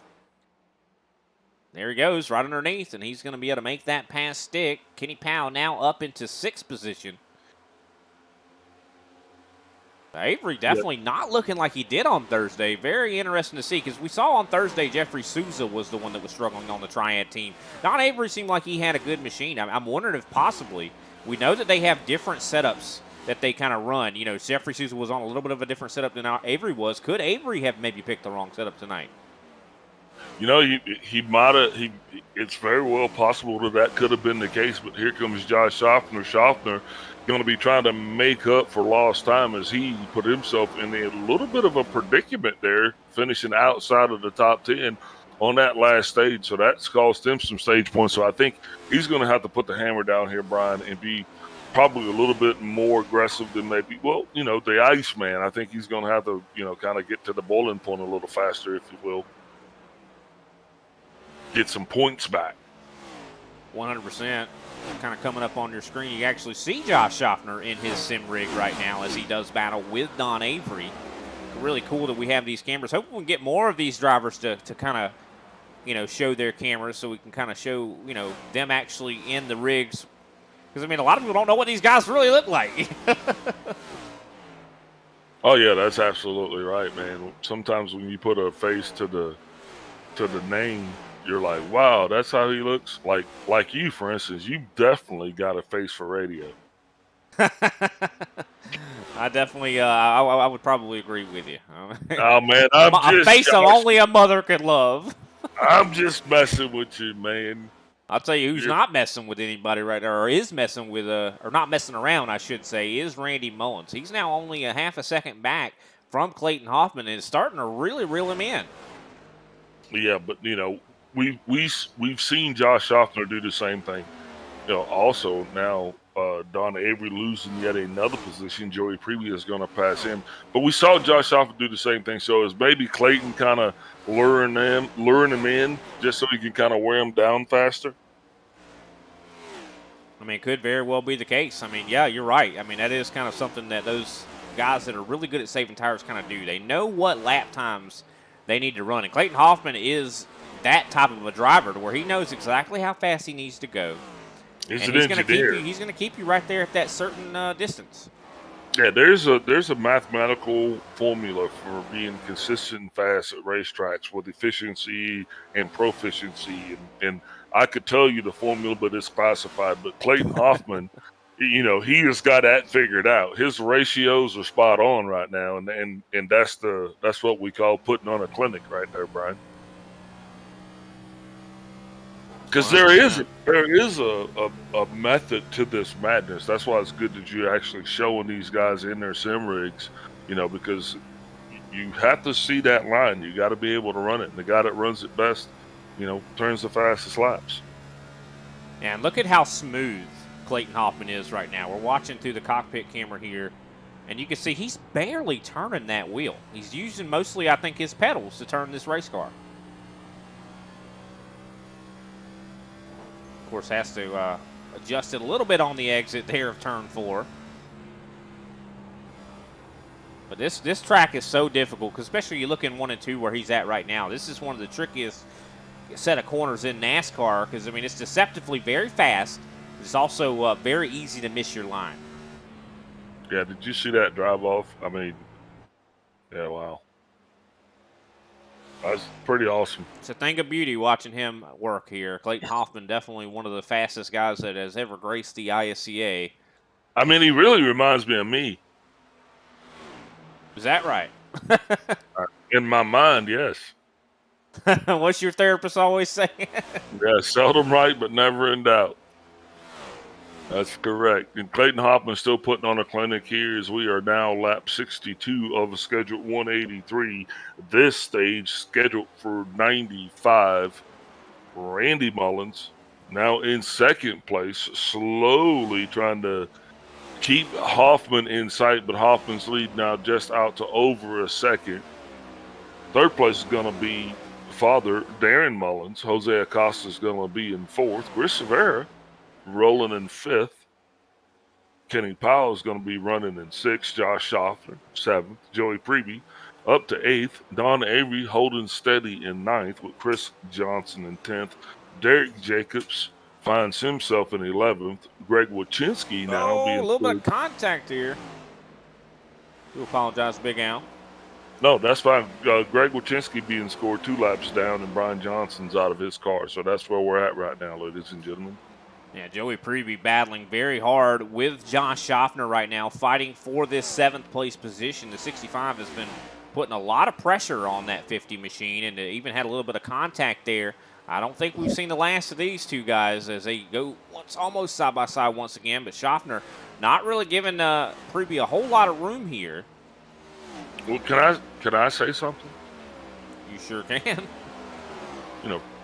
There he goes, right underneath, and he's going to be able to make that pass stick. Kenny Powell now up into 6th position. Avery definitely not looking like he did on Thursday. Very interesting to see, because we saw on Thursday Jeffrey Souza was the one that was struggling on the Triad team. Don Avery seemed like he had a good machine. I'm wondering if possibly, we know that they have different setups that they kind of run. You know, Jeffrey Souza was on a little bit of a different setup than Avery was. Could Avery have maybe picked the wrong setup tonight? You know, he might have. It's very well possible that could have been the case. But here comes Josh Schaffner. Schaffner going to be trying to make up for lost time as he put himself in a little bit of a predicament there, finishing outside of the top 10 on that last stage. So that's cost him some stage points. So I think he's going to have to put the hammer down here, Brian, and be probably a little bit more aggressive than maybe, well, you know, the Iceman. I think he's going to have to, you know, kind of get to the boiling point a little faster, if you will. Get some points back. 100%. Kind of coming up on your screen, you actually see Josh Schaffner in his sim rig right now as he does battle with Don Avery. Really cool that we have these cameras. Hope we can get more of these drivers to kind of show their cameras so we can kind of show, them actually in the rigs. Because, I mean, a lot of people don't know what these guys really look like. Oh yeah, that's absolutely right, man. Sometimes when you put a face to the name, you're like, wow, that's how he looks. Like you, for instance, you definitely got a face for radio. I definitely, I would probably agree with you. Oh man, a face only a mother could love. I'm just messing with you, man. I'll tell you who's not messing with anybody right now, or is messing with, or not messing around, I should say, is Randy Mullins. He's now only a half a second back from Clayton Hoffman and is starting to really reel him in. Yeah, but we've seen Josh Schaffner do the same thing. Also now Don Avery losing yet another position. Joey Prevey is going to pass him, but we saw Josh Schaffner do the same thing. So is maybe Clayton kind of luring him in just so he can kind of wear him down faster? I mean, it could very well be the case. I mean, yeah, you're right. I mean, that is kind of something that those guys that are really good at saving tires kind of do. They know what lap times they need to run, and Clayton Hoffman is that type of a driver to where he knows exactly how fast he needs to go. He's going to keep you right there at that certain distance. Yeah, there's a mathematical formula for being consistent and fast at racetracks with efficiency and proficiency, and I could tell you the formula, but it's classified. But Clayton Hoffman, he has got that figured out. His ratios are spot on right now, and that's what we call putting on a clinic right there, Brian. Because there is a method to this madness. That's why it's good that you're actually showing these guys in their sim rigs, because you have to see that line. You got to be able to run it. And the guy that runs it best, turns the fastest laps. And look at how smooth Clayton Hoffman is right now. We're watching through the cockpit camera here, and you can see he's barely turning that wheel. He's using mostly, I think, his pedals to turn this race car. Of course, has to adjust it a little bit on the exit there of turn 4. But this track is so difficult, because especially you look in 1 and 2 where he's at right now. This is one of the trickiest set of corners in NASCAR, because, I mean, it's deceptively very fast. It's also very easy to miss your line. Yeah, did you see that drive off? I mean, yeah, wow. That's pretty awesome. It's a thing of beauty watching him work here. Clayton Hoffman, definitely one of the fastest guys that has ever graced the ISCA. I mean, he really reminds me of me. Is that right? In my mind, yes. What's your therapist always say? Yeah, seldom right, but never in doubt. That's correct. And Clayton Hoffman still putting on a clinic here as we are now lap 62 of scheduled 183. This stage scheduled for 95. Randy Mullins now in second place, slowly trying to keep Hoffman in sight, but Hoffman's lead now just out to over a second. Third place is going to be father Darren Mullins. Jose Acosta is going to be in fourth. Chris Severa rolling in fifth. Kenny Powell is going to be running in sixth. Josh Schaffner, seventh. Joey Prevey up to eighth. Don Avery holding steady in ninth with Chris Johnson in 10th. Derek Jacobs finds himself in 11th. Greg Wachinski now being a little bit of contact here. Do apologize, Big Al. No, that's fine. Greg Wachinski being scored 2 laps down, and Brian Johnson's out of his car. So that's where we're at right now, ladies and gentlemen. Yeah, Joey Prevey battling very hard with Josh Schaffner right now, fighting for this 7th place position. The 65 has been putting a lot of pressure on that 50 machine, and even had a little bit of contact there. I don't think we've seen the last of these two guys as they go almost side by side once again. But Schaffner not really giving Prevey a whole lot of room here. Well, can I say something? You sure can.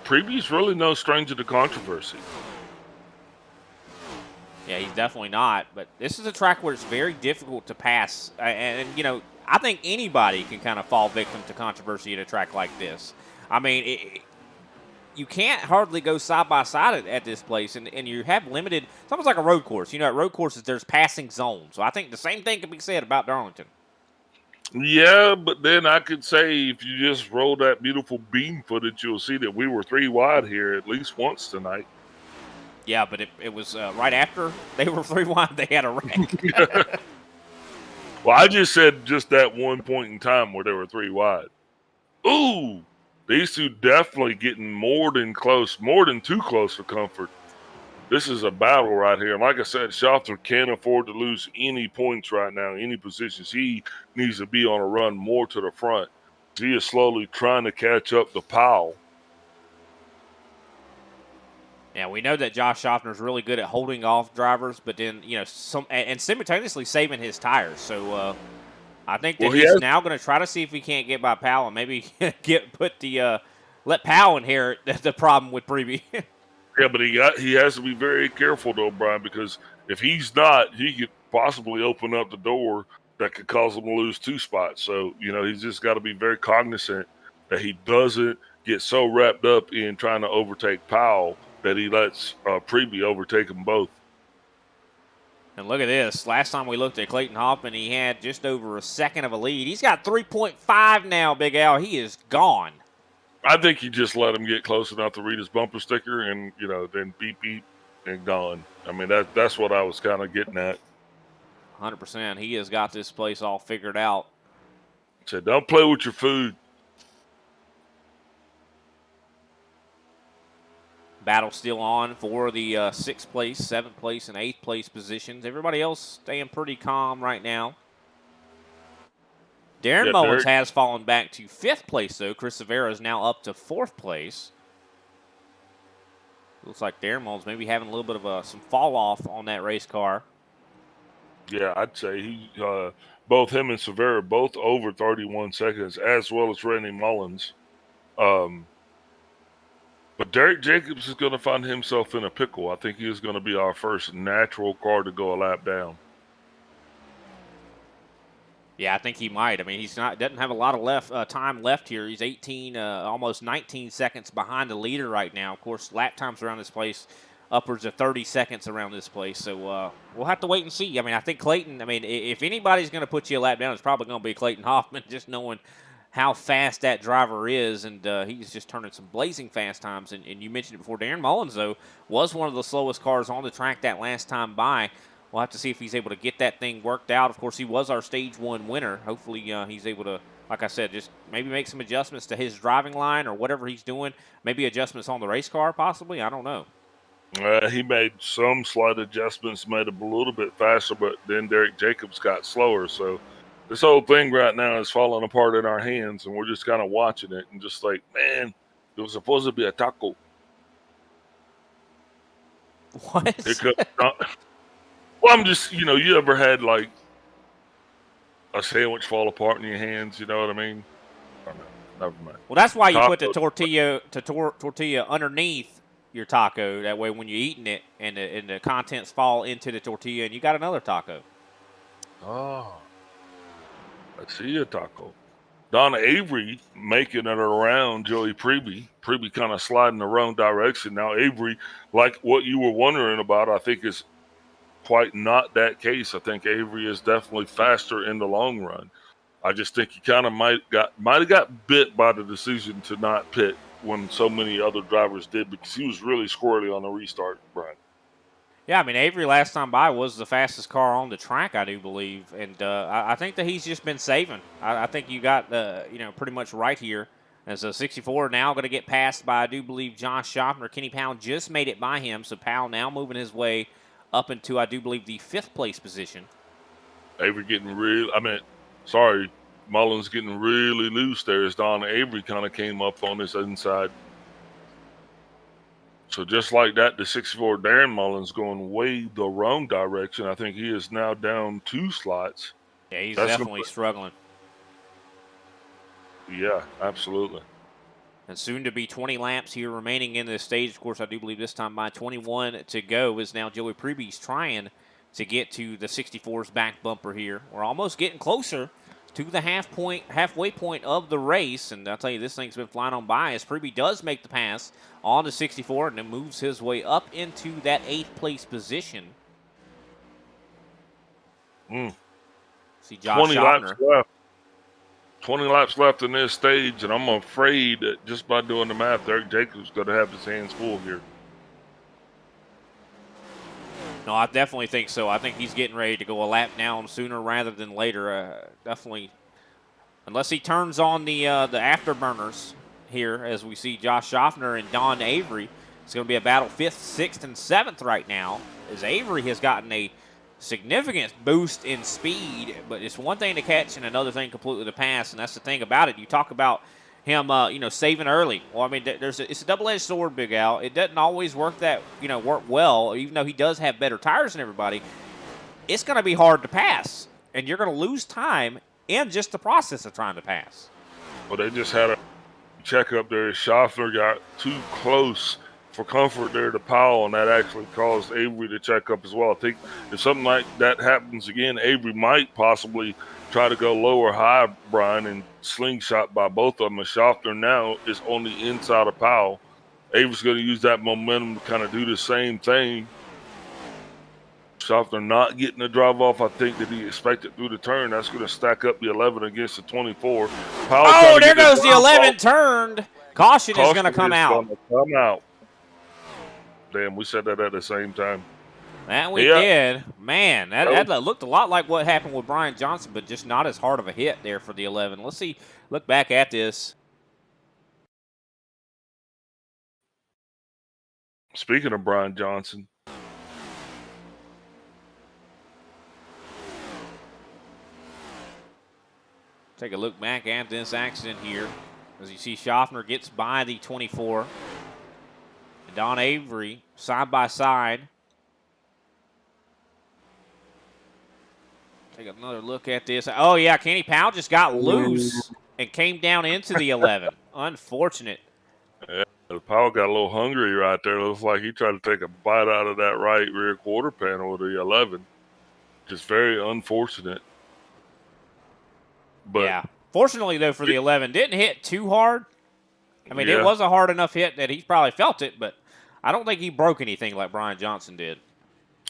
Prevey's really no stranger to controversy. Yeah, he's definitely not. But this is a track where it's very difficult to pass. And I think anybody can kind of fall victim to controversy at a track like this. I mean, you can't hardly go side by side at this place, and you have limited. It's almost like a road course. At road courses, there's passing zones. So I think the same thing can be said about Darlington. Yeah, but then I could say if you just roll that beautiful beam footage, you'll see that we were 3 wide here at least once tonight. Yeah, but it was right after they were 3 wide, they had a wreck. Well, I just said just that one point in time where they were 3 wide. Ooh, these two definitely getting more than too close for comfort. This is a battle right here. And like I said, Schaffner can't afford to lose any points right now, any positions. He needs to be on a run more to the front. He is slowly trying to catch up to Powell. Yeah, we know that Josh Schaffner is really good at holding off drivers, but then, and simultaneously saving his tires. So I think that he's now going to try to see if he can't get by Powell and maybe let Powell inherit the problem with Preby. Yeah, but he has to be very careful though, Brian, because if he's not, he could possibly open up the door that could cause him to lose 2 spots. So, he's just got to be very cognizant that he doesn't get so wrapped up in trying to overtake Powell that he lets Preby overtake them both. And look at this. Last time we looked at Clayton Hoffman, he had just over a second of a lead. He's got 3.5 now, Big Al. He is gone. I think you just let him get close enough to read his bumper sticker and, then beep, beep, and gone. I mean, that's what I was kind of getting at. 100%. He has got this place all figured out. Said, don't play with your food. Battle still on for the 6th place, 7th place, and 8th place positions. Everybody else staying pretty calm right now. Darren Mullins has fallen back to 5th place, though. Chris Severa is now up to 4th place. Looks like Darren Mullins maybe having a little bit of some fall off on that race car. Yeah, I'd say both him and Severa both over 31 seconds, as well as Randy Mullins. But Derek Jacobs is going to find himself in a pickle. I think he is going to be our first natural car to go a lap down. Yeah, I think he might. I mean, doesn't have a lot of time left here. He's 18, almost 19 seconds behind the leader right now. Of course, lap times around this place upwards of 30 seconds around this place. So we'll have to wait and see. I mean, I think Clayton. I mean, if anybody's going to put you a lap down, it's probably going to be Clayton Hoffman. Just knowing how fast that driver is, and he's just turning some blazing fast times. And you mentioned it before, Darren Mullins, though, was one of the slowest cars on the track that last time by. We'll have to see if he's able to get that thing worked out. Of course, he was our Stage 1 winner. Hopefully he's able to, like I said, just maybe make some adjustments to his driving line or whatever he's doing. Maybe adjustments on the race car, possibly. I don't know. He made some slight adjustments, made it a little bit faster, but then Derek Jacobs got slower, so this whole thing right now is falling apart in our hands, and we're just kind of watching it and just like, man, it was supposed to be a taco. What? Well, I'm just, you ever had like a sandwich fall apart in your hands? You know what I mean? Oh, no, never mind. Well, that's why you put the tortilla underneath your taco. That way, when you're eating it and the contents fall into the tortilla, and you got another taco. Oh. I see a taco. Donna Avery making it around Joey Preby. Preby kind of sliding the wrong direction. Now Avery, like what you were wondering about, I think is quite not that case. I think Avery is definitely faster in the long run. I just think he kind of might have got bit by the decision to not pit when so many other drivers did, because he was really squirrely on the restart, Brian. Yeah, I mean, Avery last time by was the fastest car on the track, I do believe. And I think that he's just been saving. I think you got, pretty much right here. As a 64 now going to get passed by, I do believe, Josh Schaffner. Kenny Powell just made it by him. So Powell now moving his way up into, I do believe, the 5th place position. Avery getting Mullins getting really loose there as Don Avery kind of came up on this inside. So just like that, the 64 Darren Mullins going way the wrong direction. I think he is now down 2 slots. Yeah, he's definitely struggling. Yeah, absolutely. And soon to be 20 laps here remaining in this stage. Of course, I do believe this time by 21 to go is now Joey Preby's trying to get to the 64's back bumper here. We're almost getting closer to the halfway point of the race. And I'll tell you, this thing's been flying on by as Preby does make the pass on the 64 and then moves his way up into that 8th place position. See Josh 20 Schaffner. laps left. 20 laps left in this stage, and I'm afraid that just by doing the math, Eric Jacobs is going to have his hands full here. No, I definitely think so. I think he's getting ready to go a lap down sooner rather than later. Definitely, unless he turns on the afterburners here, as we see Josh Schaffner and Don Avery. It's going to be a battle 5th, 6th, and 7th right now, as Avery has gotten a significant boost in speed, but it's one thing to catch and another thing completely to pass, and that's the thing about it. You talk about him, saving early. Well, I mean, it's a double-edged sword, Big Al. It doesn't always work well, even though he does have better tires than everybody. It's going to be hard to pass, and you're going to lose time in just the process of trying to pass. Well, they just had a checkup there. Schaffner got too close for comfort there to Powell, and that actually caused Avery to check up as well. I think if something like that happens again, Avery might possibly try to go low or high, Brian, and slingshot by both of them. And Schaffner now is on the inside of Powell. Avery's going to use that momentum to kind of do the same thing. Schaffner not getting the drive off, I think, that he expected through the turn. That's going to stack up the 11 against the 24. Powell there goes the 11 turned. Caution is going to come out. Damn, we said that at the same time. That we did. Man, that looked a lot like what happened with Brian Johnson, but just not as hard of a hit there for the 11. Let's see, look back at this. Speaking of Brian Johnson. Take a look back at this accident here. As you see, Schaffner gets by the 24. And Don Avery, side by side. Take another look at this. Oh, yeah, Kenny Powell just got loose and came down into the 11. Unfortunate. Yeah, Powell got a little hungry right there. Looks like he tried to take a bite out of that right rear quarter panel of the 11. Just very unfortunate. But yeah. Fortunately, though, for the 11, didn't hit too hard. I mean, it was a hard enough hit that he probably felt it, but I don't think he broke anything like Brian Johnson did.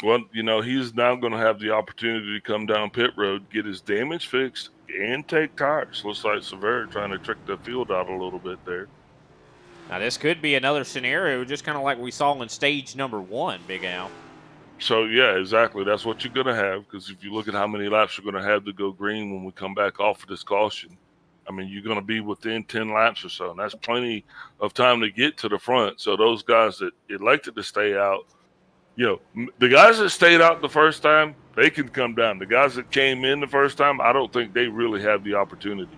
Well, he's now going to have the opportunity to come down pit road, get his damage fixed, and take tires. Looks like Severa trying to trick the field out a little bit there. Now, this could be another scenario, just kind of like we saw in stage number 1, Big Al. So, yeah, exactly. That's what you're going to have, because if you look at how many laps you're going to have to go green when we come back off of this caution, I mean, you're going to be within 10 laps or so, and that's plenty of time to get to the front. So those guys that elected to stay out, the guys that stayed out the first time, they can come down. The guys that came in the first time, I don't think they really have the opportunity.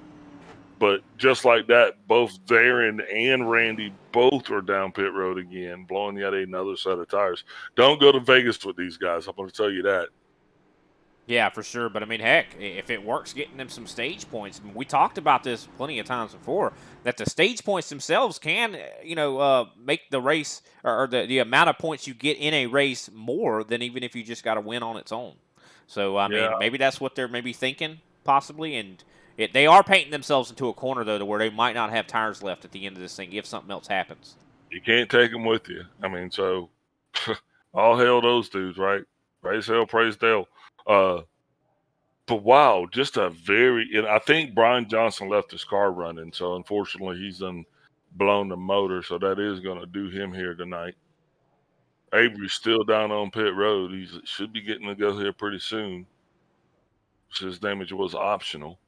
But just like that, both Darren and Randy both are down pit road again, blowing yet another set of tires. Don't go to Vegas with these guys. I'm going to tell you that. Yeah, for sure. But, I mean, heck, if it works getting them some stage points, I mean, we talked about this plenty of times before, that the stage points themselves can, make the race or the amount of points you get in a race more than even if you just got to win on its own. So, I mean, maybe that's what they're maybe thinking possibly. And they are painting themselves into a corner, though, to where they might not have tires left at the end of this thing if something else happens. You can't take them with you. I mean, so all hail those dudes, right? Praise hell, praise Dale. But wow, just and I think Brian Johnson left his car running, so unfortunately he's done blown the motor, so that is going to do him here tonight. Avery's still down on pit road. He should be getting to go here pretty soon. So his damage was optional.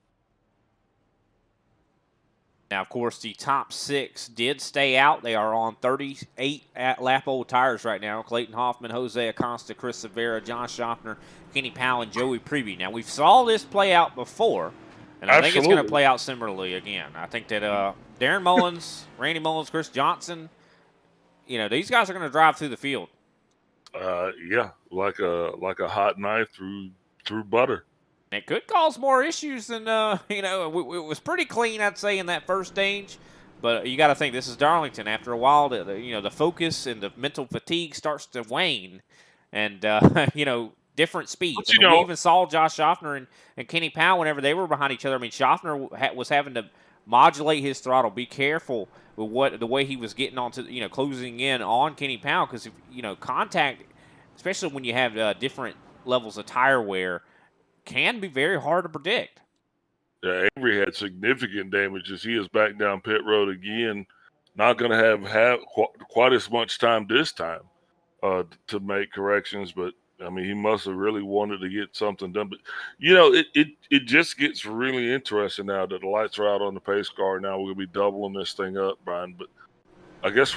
Now, of course, the top 6 did stay out. They are on 38 lap-old tires right now. Clayton Hoffman, Jose Acosta, Chris Severa, Josh Schaffner, Kenny Powell, and Joey Prevey. Now, we've saw this play out before, and I think it's going to play out similarly again. I think that Darren Mullins, Randy Mullins, Chris Johnson, these guys are going to drive through the field. Yeah, like a hot knife through butter. It could cause more issues than, it was pretty clean, I'd say, in that first stage. But you got to think, this is Darlington. After a while, the focus and the mental fatigue starts to wane. And, different speeds. We even saw Josh Schaffner and Kenny Powell whenever they were behind each other. I mean, Schaffner was having to modulate his throttle, be careful with the way he was getting onto, closing in on Kenny Powell. Because, contact, especially when you have different levels of tire wear, can be very hard to predict. Yeah, Avery had significant damages. He is back down pit road again. Not going to have quite as much time this time to make corrections, but I mean, he must have really wanted to get something done. But it just gets really interesting now that the lights are out on the pace car. Now we'll be doubling this thing up, Brian. But I guess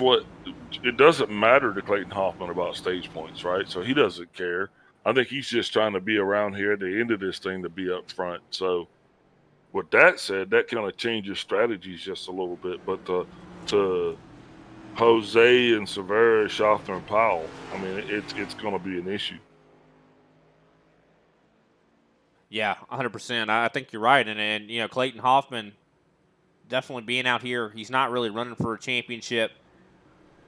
it doesn't matter to Clayton Hoffman about stage points, right? So he doesn't care. I think he's just trying to be around here at the end of this thing to be up front. So with that said, that kind of changes strategies just a little bit. But to Jose and Severa, Schaffner, and Powell, I mean, it's going to be an issue. Yeah, 100%. I think you're right. And Clayton Hoffman definitely being out here, he's not really running for a championship.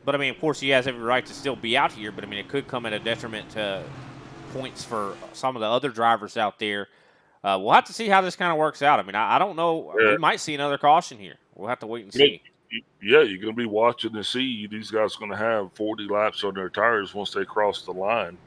But, I mean, of course, he has every right to still be out here. But, I mean, it could come at a detriment to points for some of the other drivers out there. We'll have to see how this kind of works out. I mean, I don't know. Yeah. We might see another caution here. We'll have to wait and see. Yeah, you're going to be watching to see. These guys are going to have 40 laps on their tires once they cross the line.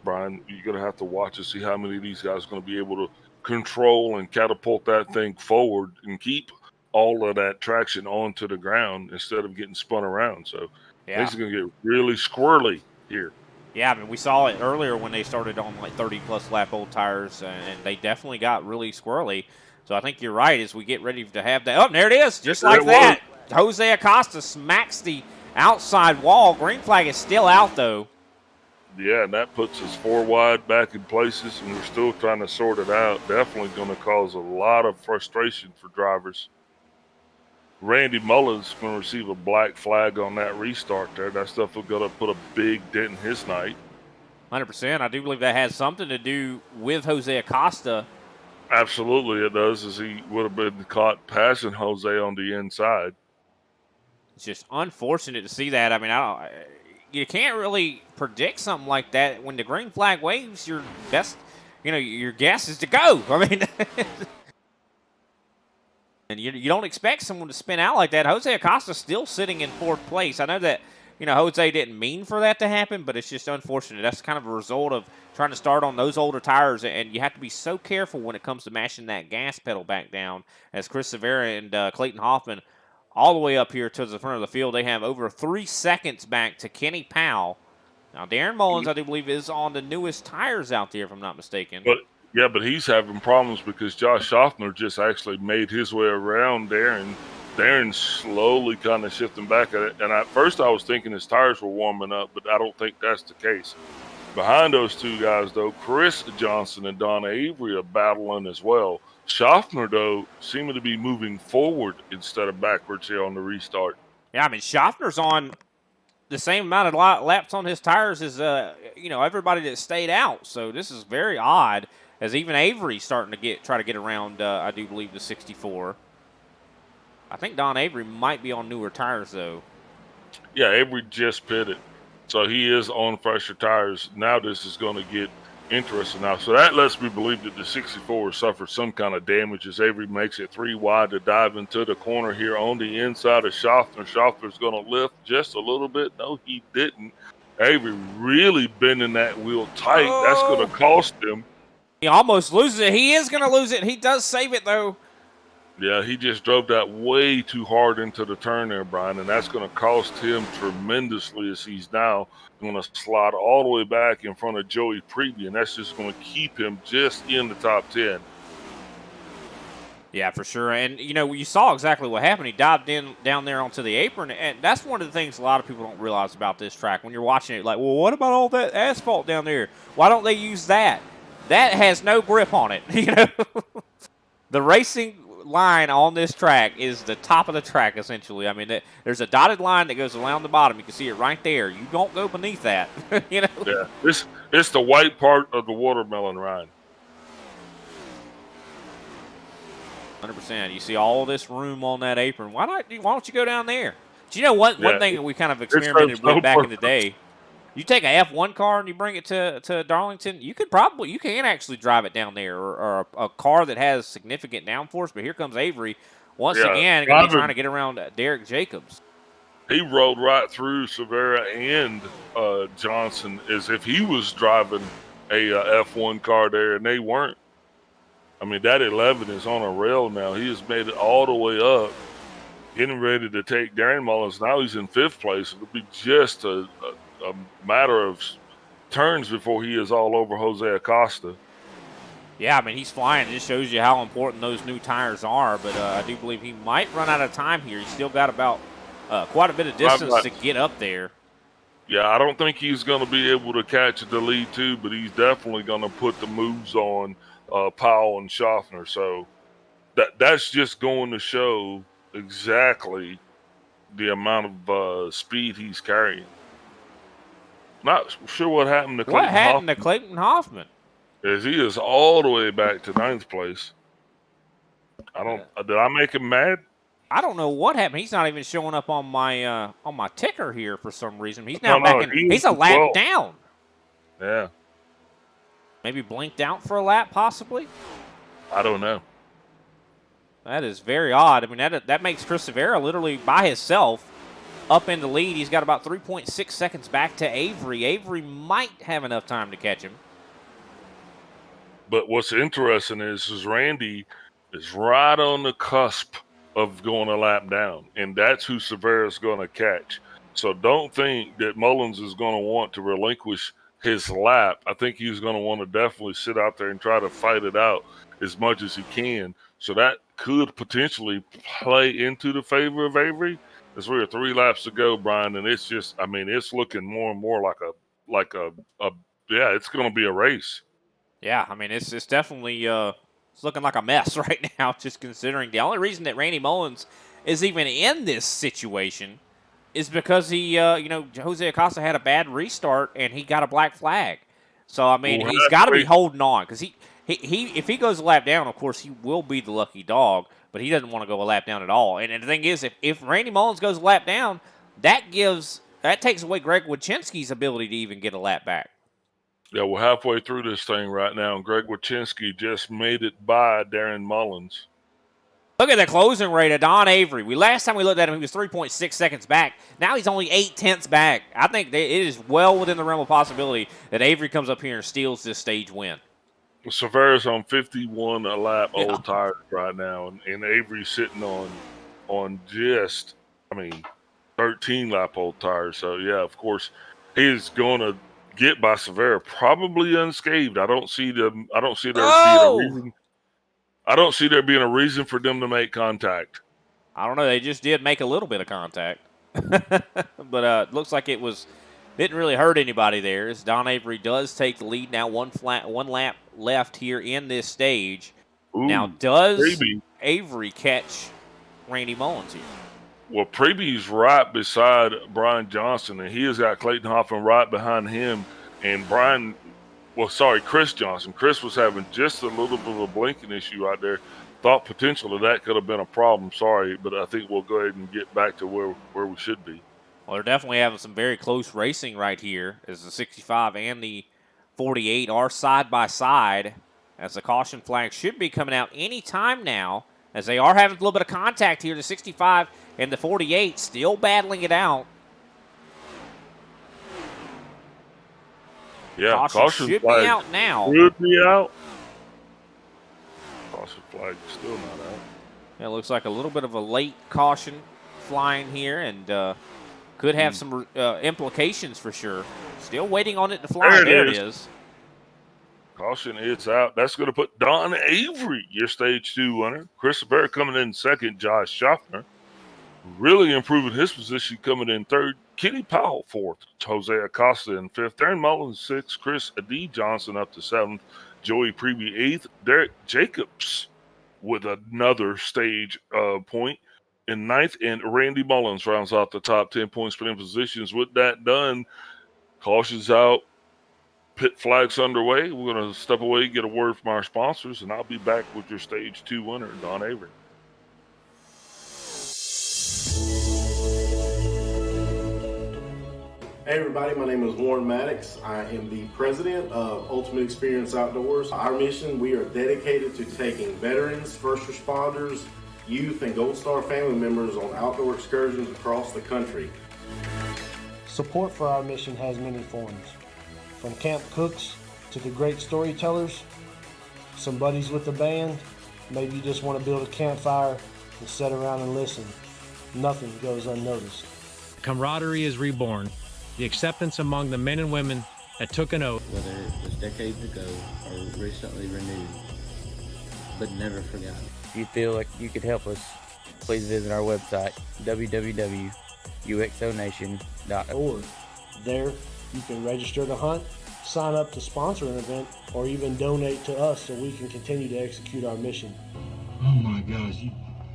Brian, you're going to have to watch to see how many of these guys are going to be able to control and catapult that thing forward and keep all of that traction onto the ground instead of getting spun around. So things are going to get really squirrely here. Yeah, I mean, we saw it earlier when they started on like 30-plus lap old tires, and they definitely got really squirrely. So I think you're right as we get ready to have that. Oh, there it is, just like that. Jose Acosta smacks the outside wall. Green flag is still out, though. Yeah, and that puts us 4 wide back in places, and we're still trying to sort it out. Definitely going to cause a lot of frustration for drivers. Randy Mullen's going to receive a black flag on that restart there. That stuff will going to put a big dent in his night. 100%. I do believe that has something to do with Jose Acosta. Absolutely it does, as he would have been caught passing Jose on the inside. It's just unfortunate to see that. I mean, you can't really predict something like that. When the green flag waves, your best, your guess is to go. I mean, and you don't expect someone to spin out like that. Jose Acosta's still sitting in 4th place. I know that, Jose didn't mean for that to happen, but it's just unfortunate. That's kind of a result of trying to start on those older tires, and you have to be so careful when it comes to mashing that gas pedal back down. As Chris Severa and Clayton Hoffman, all the way up here to the front of the field, they have over 3 seconds back to Kenny Powell. Now, Darren Mullins, I do believe, is on the newest tires out there, if I'm not mistaken. But he's having problems because Josh Schaffner just actually made his way around Darren. Darren's slowly kind of shifting back at it. And at first I was thinking his tires were warming up, but I don't think that's the case. Behind those two guys, though, Chris Johnson and Don Avery are battling as well. Schaffner, though, seeming to be moving forward instead of backwards here on the restart. Yeah, I mean, Schaffner's on the same amount of laps on his tires as, everybody that stayed out. So this is very odd, as even Avery's starting to try to get around, I do believe, the 64. I think Don Avery might be on newer tires, though. Yeah, Avery just pitted. So he is on fresher tires. Now this is going to get interesting now. So that lets me believe that the 64 suffered some kind of damage as Avery makes it 3 wide to dive into the corner here on the inside of Schaffner. Schaffner's going to lift just a little bit. No, he didn't. Avery really bending that wheel tight. Oh. That's going to cost him. He almost loses it. He is going to lose it. He does save it, though. Yeah, he just drove that way too hard into the turn there, Brian, and that's going to cost him tremendously as he's now going to slide all the way back in front of Joey Prevey, and that's just going to keep him just in the top 10. Yeah, for sure. And, you saw exactly what happened. He dived down there onto the apron, and that's one of the things a lot of people don't realize about this track. When you're watching it, like, well, what about all that asphalt down there? Why don't they use that? That has no grip on it, The racing line on this track is the top of the track, essentially. I mean, there's a dotted line that goes around the bottom. You can see it right there. You don't go beneath that, Yeah, it's the white part of the watermelon rind. 100%. You see all this room on that apron. Why don't you go down there? Do you know one thing that we kind of experimented with back in the day? You take a F1 car and you bring it to Darlington, you can actually drive it down there, or a car that has significant downforce. But here comes Avery once again, going to be trying to get around Derek Jacobs. He rolled right through Severa and Johnson as if he was driving a F1 car there, and they weren't. I mean, that 11 is on a rail now. He has made it all the way up, getting ready to take Darren Mullins. Now he's in 5th place. It'll be just a matter of turns before he is all over Jose Acosta. Yeah, I mean, he's flying. It just shows you how important those new tires are. But I do believe he might run out of time here. He's still got about quite a bit of distance to get up there. Yeah, I don't think he's going to be able to catch the lead too, but he's definitely going to put the moves on Powell and Schaffner. So that's just going to show exactly the amount of speed he's carrying. Not sure what happened to Clayton Hoffman. What happened to Clayton Hoffman? As he is all the way back to 9th place. Did I make him mad? I don't know what happened. He's not even showing up on my ticker here for some reason. He's now back in. He's a lap down. Yeah. Maybe blinked out for a lap, possibly. I don't know. That is very odd. I mean, that makes Chris Rivera literally by himself up in the lead. He's got about 3.6 seconds back to Avery. Avery might have enough time to catch him. But what's interesting is Randy is right on the cusp of going a lap down, and that's who Severa's going to catch. So don't think that Mullins is going to want to relinquish his lap. I think he's going to want to definitely sit out there and try to fight it out as much as he can. So that could potentially play into the favor of Avery. As we are 3 laps to go, Brian, and it's just, I mean, it's looking more and more like it's going to be a race. Yeah, I mean, it's definitely it's looking like a mess right now, just considering the only reason that Randy Mullins is even in this situation is because he, Jose Acosta had a bad restart and he got a black flag. So, I mean, he's got to be holding on because he if he goes a lap down, of course, he will be the lucky dog, but he doesn't want to go a lap down at all. And the thing is, if Randy Mullins goes a lap down, that takes away Greg Wyszynski's ability to even get a lap back. Yeah, we're halfway through this thing right now, and Greg Wyszynski just made it by Darren Mullins. Look at the closing rate of Don Avery. Last time we looked at him, he was 3.6 seconds back. Now he's only 0.8 back. I think it is well within the realm of possibility that Avery comes up here and steals this stage win. Severa's on 51 a lap old tires right now, and Avery's sitting on just, 13 lap old tires. So yeah, of course, he's going to get by Severa probably unscathed. I don't see there being a reason. I don't see there being a reason for them to make contact. I don't know. They just did make a little bit of contact, but looks like didn't really hurt anybody there. As Don Avery does take the lead now, one lap left here in this stage. Ooh, now, does Avery catch Randy Mullins here? Well, Preby's right beside Brian Johnson, and he has got Clayton Hoffman right behind him. And Chris Johnson. Chris was having just a little bit of a blinking issue out there. Thought potentially that could have been a problem. Sorry, but I think we'll go ahead and get back to where we should be. Well, they're definitely having some very close racing right here as the 65 and the 48 are side by side, as the caution flag should be coming out any time now, as they are having a little bit of contact here. The 65 and the 48 still battling it out. Yeah, caution should flag be out now. Should be out. Caution flag still not out. It looks like a little bit of a late caution flying here, and could have some implications for sure. Still waiting on it to fly. There it is. Caution, it's out. That's going to put Don Avery, your stage 2 winner. Chris Rivera coming in second. Josh Schaffner really improving his position, coming in third. Kenny Powell fourth. Jose Acosta in fifth. Darren Mullins sixth. Chris D. Johnson up to seventh. Joey Preby eighth. Derek Jacobs with another stage point in ninth. And Randy Mullins rounds out the top 10 point spinning positions. With that done, caution's out. Pit flags underway. We're going to step away, get a word from our sponsors, and I'll be back with your stage 2 winner, Don Avery. Hey everybody, my name is Warren Maddox. I am the president of Ultimate Experience Outdoors. Our mission, we are dedicated to taking veterans, first responders, youth, and Gold Star family members on outdoor excursions across the country. Support for our mission has many forms. From camp cooks to the great storytellers, some buddies with the band. Maybe you just want to build a campfire and sit around and listen. Nothing goes unnoticed. Camaraderie is reborn. The acceptance among the men and women that took an oath. Whether it was decades ago or recently renewed, but never forgotten. If you feel like you could help us, please visit our website, www.uxonation.org. There, you can register to hunt, sign up to sponsor an event, or even donate to us so we can continue to execute our mission. Oh my gosh,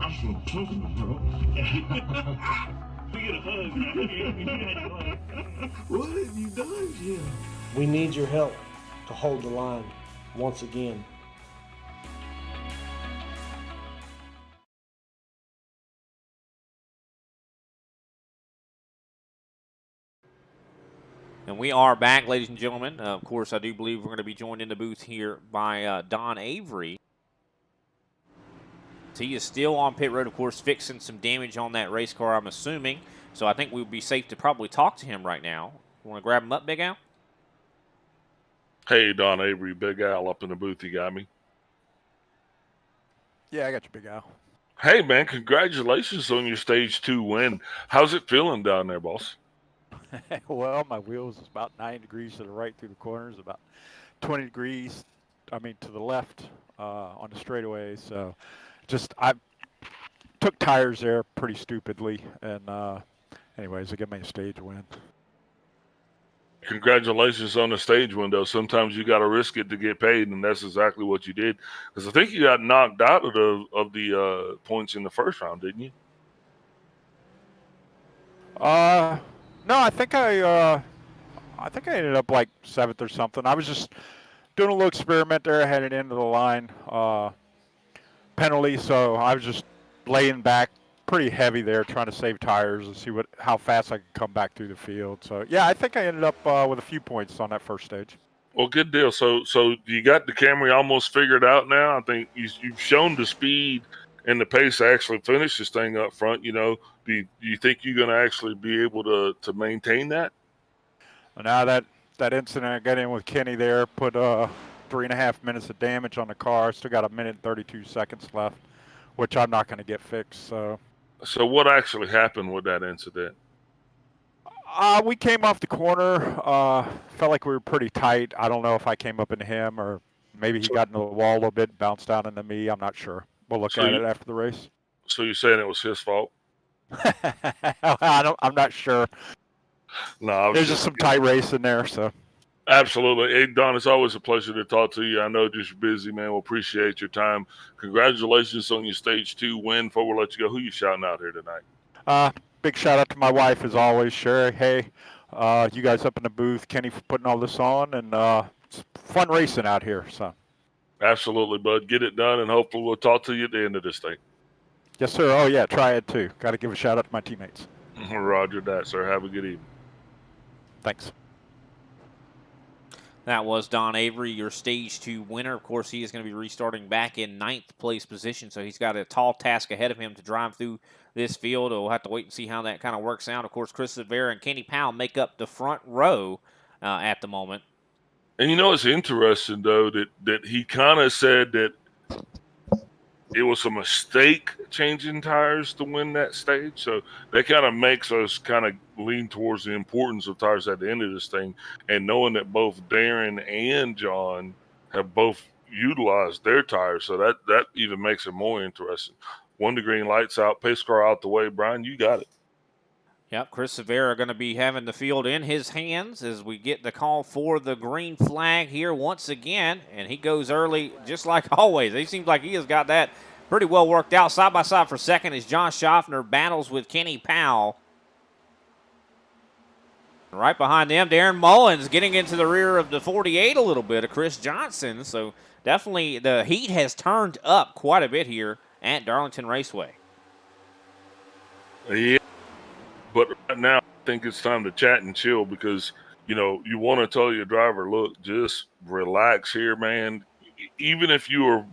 I'm so comfortable, bro. We get a hug, right? What have you done, Jim? We need your help to hold the line once again. And we are back, ladies and gentlemen. Of course, I do believe we're going to be joined in the booth here by Don Avery. He is still on pit road, of course, fixing some damage on that race car, I'm assuming. So I think we would be safe to probably talk to him right now. You want to grab him up, Big Al? Hey, Don Avery, Big Al up in the booth. You got me? Yeah, I got you, Big Al. Hey, man, congratulations on your Stage 2 win. How's it feeling down there, boss? Well, my wheels is about 9 degrees to the right through the corners, about 20 degrees, to the left on the straightaway. So I took tires there pretty stupidly. And anyways, I get my stage win. Congratulations on the stage window. Sometimes you got to risk it to get paid, and that's exactly what you did. Because I think you got knocked out of the points in the first round, didn't you? No, I think I ended up like 7th or something. I was just doing a little experiment there. I had it into the line penalty, so I was just laying back pretty heavy there, trying to save tires and see how fast I could come back through the field. So yeah, I think I ended up with a few points on that first stage. Well, good deal. So you got the Camry almost figured out now. I think you've shown the speed and the pace to actually finish this thing up front. You know, do you think you're going to actually be able to maintain that? Now that incident I got in with Kenny there put 3.5 minutes of damage on the car. Still got 1 minute and 32 seconds left, which I'm not going to get fixed. So what actually happened with that incident? We came off the corner. Felt like we were pretty tight. I don't know if I came up into him or maybe he got into the wall a little bit and bounced down into me. I'm not sure. We'll look at it after the race. So you're saying it was his fault? I'm not sure. No, there's just some tight race in there. So absolutely. Hey, Don, it's always a pleasure to talk to you. I know just busy, man. We'll appreciate your time. Congratulations on your Stage 2 win. Before we let you go, who you shouting out here tonight? Big shout out to my wife as always, Sherry. Hey, you guys up in the booth, Kenny for putting all this on, and it's fun racing out here. So absolutely, bud. Get it done, and hopefully we'll talk to you at the end of this thing. Yes, sir. Oh, yeah, try it too. Got to give a shout out to my teammates. Roger that, sir. Have a good evening. Thanks. That was Don Avery, your Stage 2 winner. Of course, he is going to be restarting back in 9th place position, so he's got a tall task ahead of him to drive through this field. We'll have to wait and see how that kind of works out. Of course, Chris Rivera and Kenny Powell make up the front row at the moment. And you know, it's interesting, though, that he kind of said that it was a mistake changing tires to win that stage. So that kind of makes us kind of lean towards the importance of tires at the end of this thing. And knowing that both Darren and John have both utilized their tires. So that even makes it more interesting. 1 to green, lights out, pace car out the way. Brian, you got it. Yep, Chris Rivera going to be having the field in his hands as we get the call for the green flag here once again. And he goes early just like always. He seems like he has got that pretty well worked out. Side by side for second as John Schaffner battles with Kenny Powell. Right behind them, Darren Mullins getting into the rear of the 48 a little bit of Chris Johnson. So definitely the heat has turned up quite a bit here at Darlington Raceway. Yeah, but right now I think it's time to chat and chill because, you know, you want to tell your driver, look, just relax here, man. Even if you are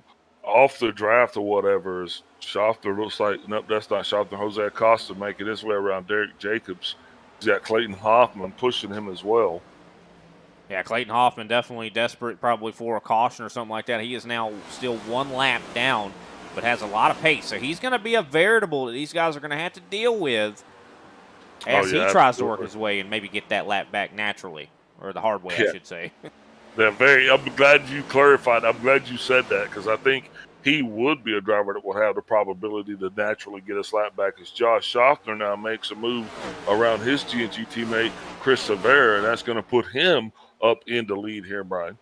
off the draft or whatever, is Schaffner looks like, nope, that's not Schaffner. Jose Acosta making his way around Derek Jacobs. He's got Clayton Hoffman pushing him as well. Yeah, Clayton Hoffman definitely desperate probably for a caution or something like that. He is now still 1 lap down, but has a lot of pace. So he's going to be a veritable that these guys are going to have to deal with as he tries to work his way and maybe get that lap back naturally, or the hard way, I should say. I'm glad you clarified. I'm glad you said that, because I think he would be a driver that will have the probability to naturally get a slap back, as Josh Schaffner now makes a move around his G&G teammate, Chris Severa, and that's going to put him up in the lead here, Brian.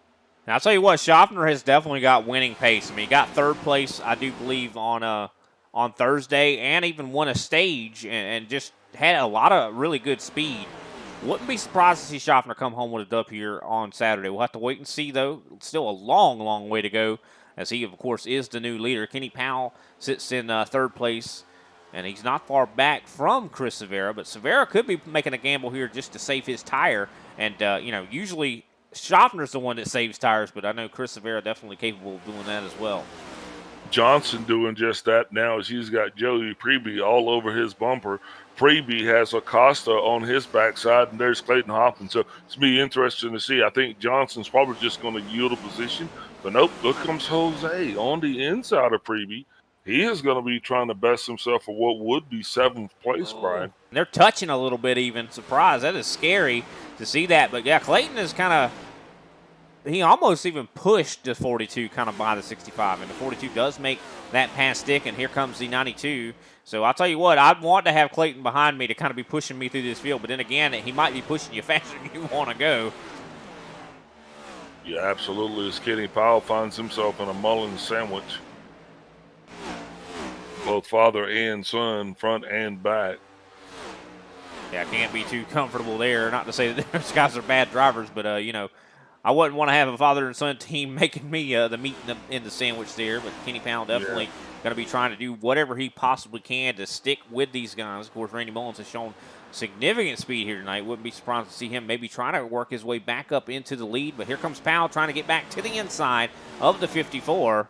Now, I'll tell you what, Schaffner has definitely got winning pace. I mean, he got 3rd place, I do believe, on Thursday, and even won a stage and just had a lot of really good speed. Wouldn't be surprised to see Schaffner come home with a dub here on Saturday. We'll have to wait and see, though. Still a long, long way to go, as he, of course, is the new leader. Kenny Powell sits in 3rd place, and he's not far back from Chris Severa, but Severa could be making a gamble here just to save his tire. And, usually Schaffner's the one that saves tires, but I know Chris Severa definitely capable of doing that as well. Johnson doing just that now, as he's got Joey Preby all over his bumper. Preby has Acosta on his backside, and there's Clayton Hoffman. So it's going to be interesting to see. I think Johnson's probably just going to yield a position. But nope, look comes Jose on the inside of Preby. He is going to be trying to best himself for what would be 7th place, Brian. They're touching a little bit even. Surprise. That is scary to see that. But, yeah, Clayton is kind of – he almost even pushed the 42 kind of by the 65. And the 42 does make that pass stick, and here comes the 92. So I'll tell you what, I'd want to have Clayton behind me to kind of be pushing me through this field. But then again, he might be pushing you faster than you want to go. Yeah, absolutely. As Kenny Powell finds himself in a Mullins sandwich. Both father and son, front and back. Yeah, I can't be too comfortable there. Not to say that those guys are bad drivers, but, I wouldn't want to have a father and son team making me the meat in the sandwich there. But Kenny Powell definitely going to be trying to do whatever he possibly can to stick with these guys. Of course, Randy Mullins has shown significant speed here tonight. Wouldn't be surprised to see him maybe trying to work his way back up into the lead. But here comes Powell trying to get back to the inside of the 54.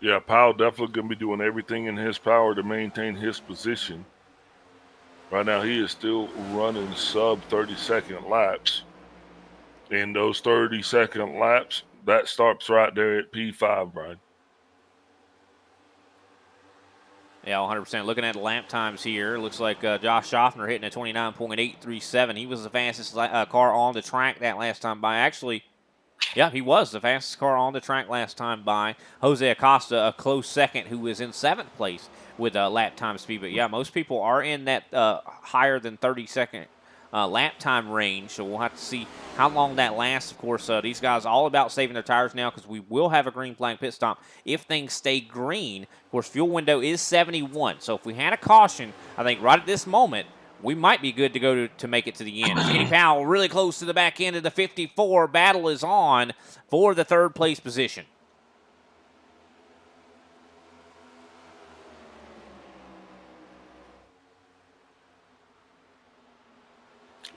Yeah, Powell definitely going to be doing everything in his power to maintain his position. Right now, he is still running sub 30-second laps. In those 30-second laps, that starts right there at P5, Brian. Yeah, 100%. Looking at lap times here, looks like Josh Schaffner hitting a 29.837. He was the fastest car on the track that last time by. Actually, yeah, he was the fastest car on the track last time by. Jose Acosta, a close second, who was in 7th place with lap time speed. But, yeah, most people are in that higher than 30-second lap time range, so we'll have to see how long that lasts. Of course, these guys are all about saving their tires now, because we will have a green flag pit stop if things stay green. Of course, fuel window is 71, so if we had a caution, I think right at this moment, we might be good to go to make it to the end. Kenny Powell really close to the back end of the 54. Battle is on for the 3rd place position.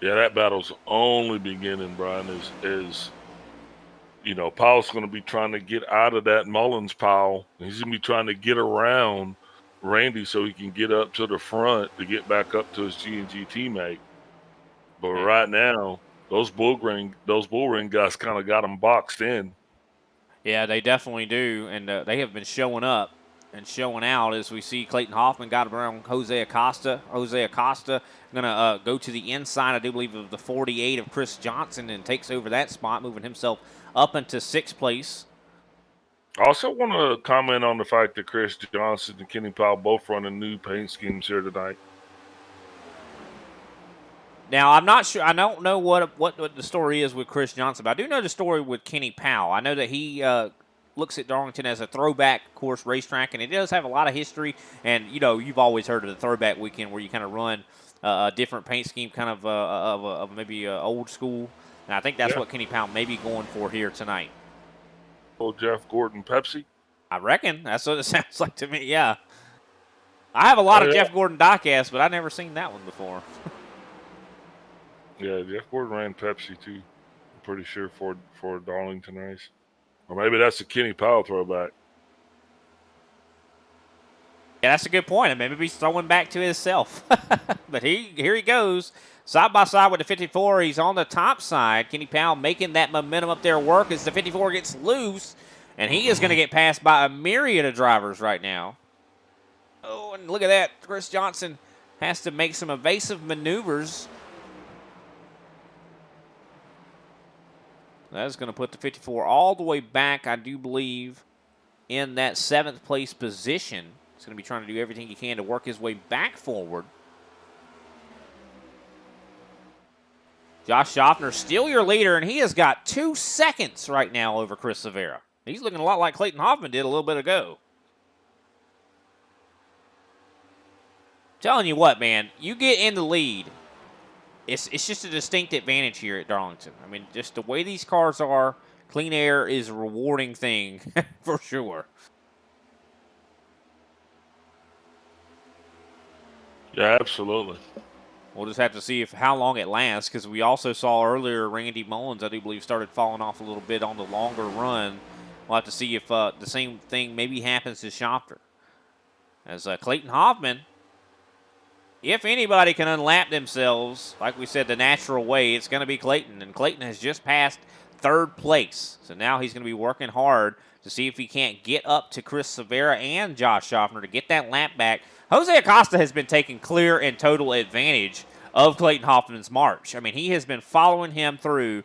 Yeah, that battle's only beginning, Brian, is Powell's going to be trying to get out of that Mullins pile. He's going to be trying to get around Randy so he can get up to the front to get back up to his G&G teammate. But right now, those bull ring guys kind of got him boxed in. Yeah, they definitely do, and they have been showing up and showing out as we see Clayton Hoffman got around Jose Acosta. Jose Acosta going to go to the inside, I do believe, of the 48 of Chris Johnson, and takes over that spot, moving himself up into 6th place. I also want to comment on the fact that Chris Johnson and Kenny Powell both running new paint schemes here tonight. Now, I'm not sure. I don't know what the story is with Chris Johnson, but I do know the story with Kenny Powell. I know that he looks at Darlington as a throwback course racetrack, and it does have a lot of history. And, you've always heard of the throwback weekend where you kind of run a different paint scheme, kind of maybe old school. And I think that's what Kenny Powell may be going for here tonight. Oh, Jeff Gordon Pepsi? I reckon. That's what it sounds like to me, yeah. I have a lot of Jeff Gordon diecasts, but I've never seen that one before. Yeah, Jeff Gordon ran Pepsi, too. I'm pretty sure for Darlington race. Or maybe that's a Kenny Powell throwback. that's a good point. I mean, maybe he's throwing back to himself. But here he goes. Side by side with the 54. He's on the top side. Kenny Powell making that momentum up there work as the 54 gets loose. And he is going to get passed by a myriad of drivers right now. Oh, and look at that. Chris Johnson has to make some evasive maneuvers. That is going to put the 54 all the way back, I do believe, in that 7th place position. He's going to be trying to do everything he can to work his way back forward. Josh Schaffner still your leader, and he has got 2 seconds right now over Chris Severa. He's looking a lot like Clayton Hoffman did a little bit ago. Telling you what, man, you get in the lead. It's just a distinct advantage here at Darlington. I mean, just the way these cars are, clean air is a rewarding thing for sure. Yeah, absolutely. We'll just have to see how long it lasts, because we also saw earlier Randy Mullins, I do believe, started falling off a little bit on the longer run. We'll have to see if the same thing maybe happens to Schaffner. As Clayton Hoffman, if anybody can unlap themselves, like we said, the natural way, it's going to be Clayton. And Clayton has just passed 3rd place. So now he's going to be working hard to see if he can't get up to Chris Severa and Josh Schaffner to get that lap back. Jose Acosta has been taking clear and total advantage of Clayton Hoffman's march. I mean, he has been following him through.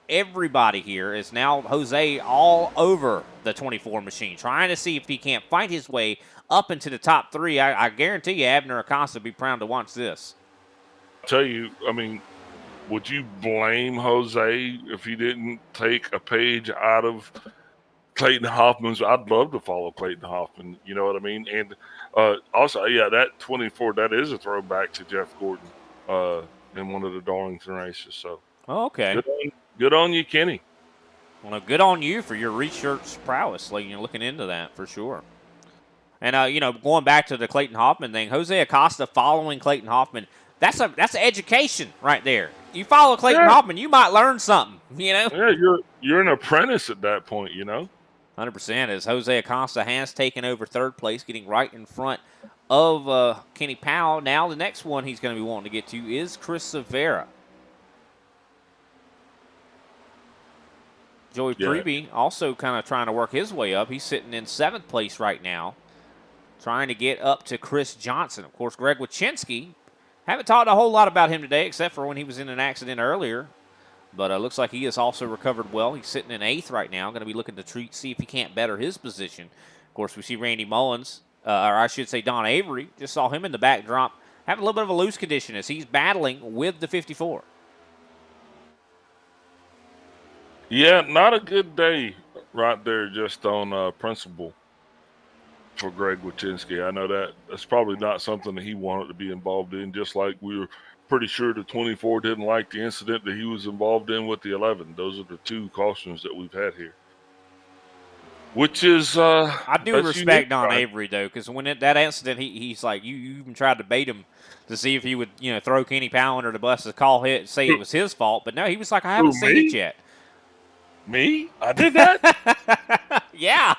Everybody here is now Jose all over the 24 machine, trying to see if he can't fight his way up into the top 3. I guarantee you Abner Acosta would be proud to watch this. I'll tell you, I mean, would you blame Jose if he didn't take a page out of Clayton Hoffman's? I'd love to follow Clayton Hoffman, you know what I mean? And also, yeah, that 24, that is a throwback to Jeff Gordon in one of the Darlington races. So, okay. Good on you, Kenny. Well, good on you for your research prowess. Like, you're looking into that for sure. And, going back to the Clayton Hoffman thing, Jose Acosta following Clayton Hoffman, that's education right there. You follow Clayton Hoffman, you might learn something, you know? Yeah, you're an apprentice at that point, you know? 100%, as Jose Acosta has taken over 3rd place, getting right in front of Kenny Powell. Now the next one he's going to be wanting to get to is Chris Severa. Joey Preby also kind of trying to work his way up. He's sitting in 7th place right now, trying to get up to Chris Johnson. Of course, Greg Wychinski, haven't talked a whole lot about him today, except for when he was in an accident earlier. But looks like he has also recovered well. He's sitting in 8th right now. Going to be looking to see if he can't better his position. Of course, we see Randy Mullins, or I should say Don Avery. Just saw him in the backdrop, having a little bit of a loose condition as he's battling with the 54. Yeah, not a good day right there just on principle for Greg Wychinski. I know that's probably not something that he wanted to be involved in, just like we were pretty sure the 24 didn't like the incident that he was involved in with the 11. Those are the 2 cautions that we've had here. Which is I do respect Don Avery, though, because when that incident, he's like, you even tried to bait him to see if he would, throw Kenny Powell under the bus to call hit, say it was his fault. But no, he was like, I haven't seen it yet. Me? I did that? Yeah.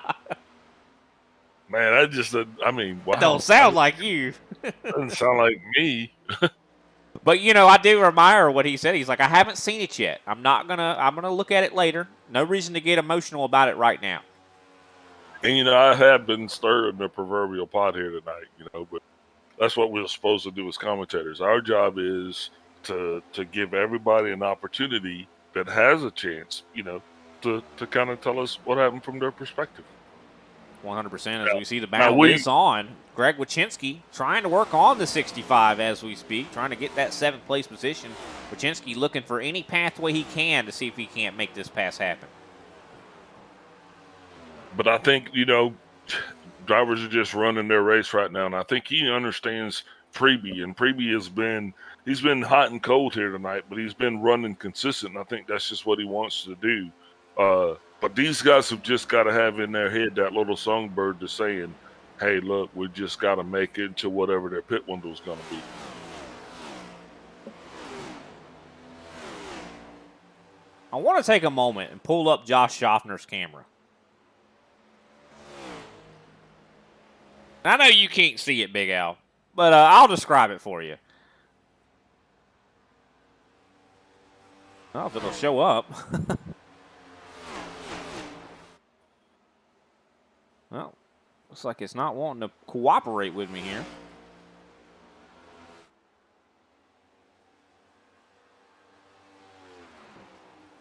Man, wow. That don't sound like you. Doesn't sound like me. But, I do admire what he said. He's like, I haven't seen it yet. I'm going to look at it later. No reason to get emotional about it right now. And, I have been stirring the proverbial pot here tonight, but that's what we're supposed to do as commentators. Our job is to give everybody an opportunity that has a chance, to kind of tell us what happened from their perspective. 100%. As we see the battle is on. Greg Wychinski trying to work on the 65 as we speak, trying to get that 7th place position. Wychinski looking for any pathway he can to see if he can't make this pass happen. But I think, drivers are just running their race right now, and I think he understands Preby, and Preby he's been hot and cold here tonight, but he's been running consistent, and I think that's just what he wants to do. But these guys have just got to have in their head that little songbird that's saying, hey, look, we just got to make it to whatever their pit window is going to be. I want to take a moment and pull up Josh Schaffner's camera. I know you can't see it, Big Al, but I'll describe it for you. Oh, if it'll show up. Well, looks like it's not wanting to cooperate with me here.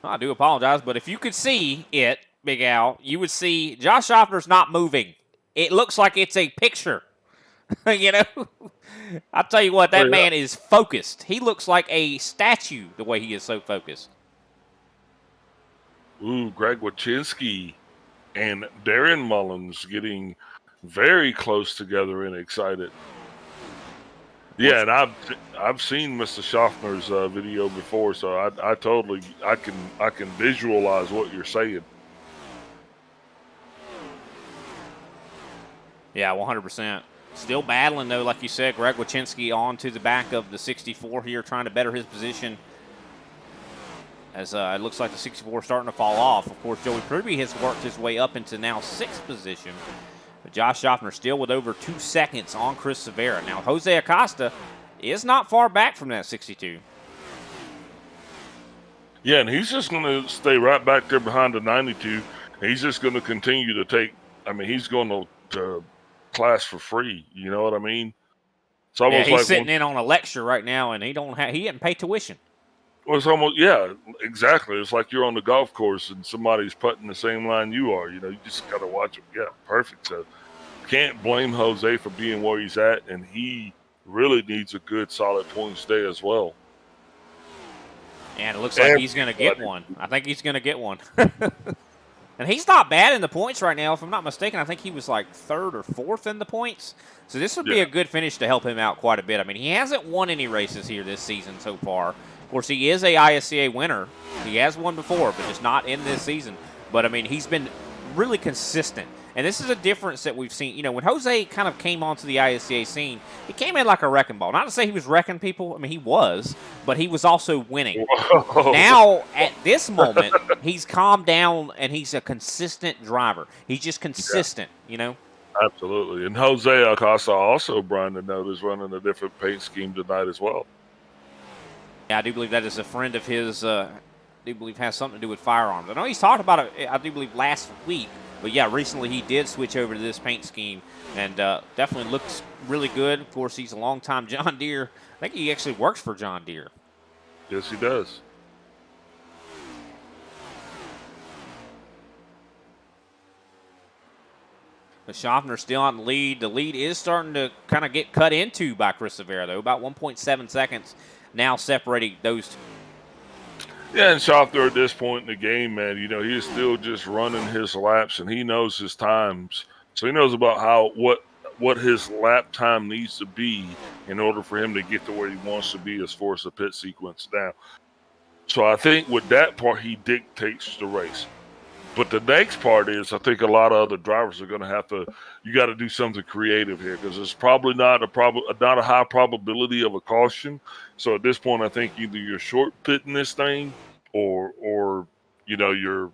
I do apologize, but if you could see it, Big Al, you would see Josh Schaffner's not moving. It looks like it's a picture. You know? I'll tell you what, that man is focused. He looks like a statue the way he is so focused. Ooh, Greg Wachinski and Darren Mullins getting very close together and excited. Yeah, and I've seen Mr. Schaffner's video before, so I totally can visualize what you're saying. Yeah, 100%. Still battling though, like you said, Greg Wachinski on to the back of the 64 here, trying to better his position. As it looks like the 64 is starting to fall off. Of course, Joey Pruby has worked his way up into now 6th position. But Josh Schaffner still with over 2 seconds on Chris Severa. Now, Jose Acosta is not far back from that 62. Yeah, and he's just going to stay right back there behind the 92. He's just going to continue to take, he's going to class for free. You know what I mean? It's almost he's like sitting in on a lecture right now, and he didn't pay tuition. Well, it's almost, yeah, exactly. It's like you're on the golf course and somebody's putting the same line you are. You know, you just got to watch them. Yeah, perfect. So can't blame Jose for being where he's at, and he really needs a good, solid points day as well. And it looks like he's going to get one. I think he's going to get one. And he's not bad in the points right now. If I'm not mistaken, I think he was like 3rd or 4th in the points. So this would be a good finish to help him out quite a bit. I mean, he hasn't won any races here this season so far. Of course, he is a ISCA winner. He has won before, but just not in this season. But, I mean, he's been really consistent. And this is a difference that we've seen. You know, when Jose kind of came onto the ISCA scene, he came in like a wrecking ball. Not to say he was wrecking people. I mean, he was. But he was also winning. Whoa. Now, at this moment, he's calmed down, and he's a consistent driver. He's just consistent, you know? Absolutely. And Jose Acosta also, Brian, to note, is running a different paint scheme tonight as well. Yeah, I do believe that is a friend of his. I do believe has something to do with firearms. I know he's talked about it, I do believe, last week. But, yeah, recently he did switch over to this paint scheme and definitely looks really good. Of course, he's a longtime John Deere. I think he actually works for John Deere. Yes, he does. But Schaffner's still on the lead. The lead is starting to kind of get cut into by Chris Severa, though. About 1.7 seconds now separating those two. Yeah, and Schaffner at this point in the game, man, you know, he's still just running his laps, and he knows his times. So he knows about what his lap time needs to be in order for him to get to where he wants to be as far as the pit sequence now. So I think with that part, he dictates the race. But the next part is, I think a lot of other drivers are going to have to. You got to do something creative here because it's probably not a high probability of a caution. So at this point, I think either you're short pitting this thing, or you know you're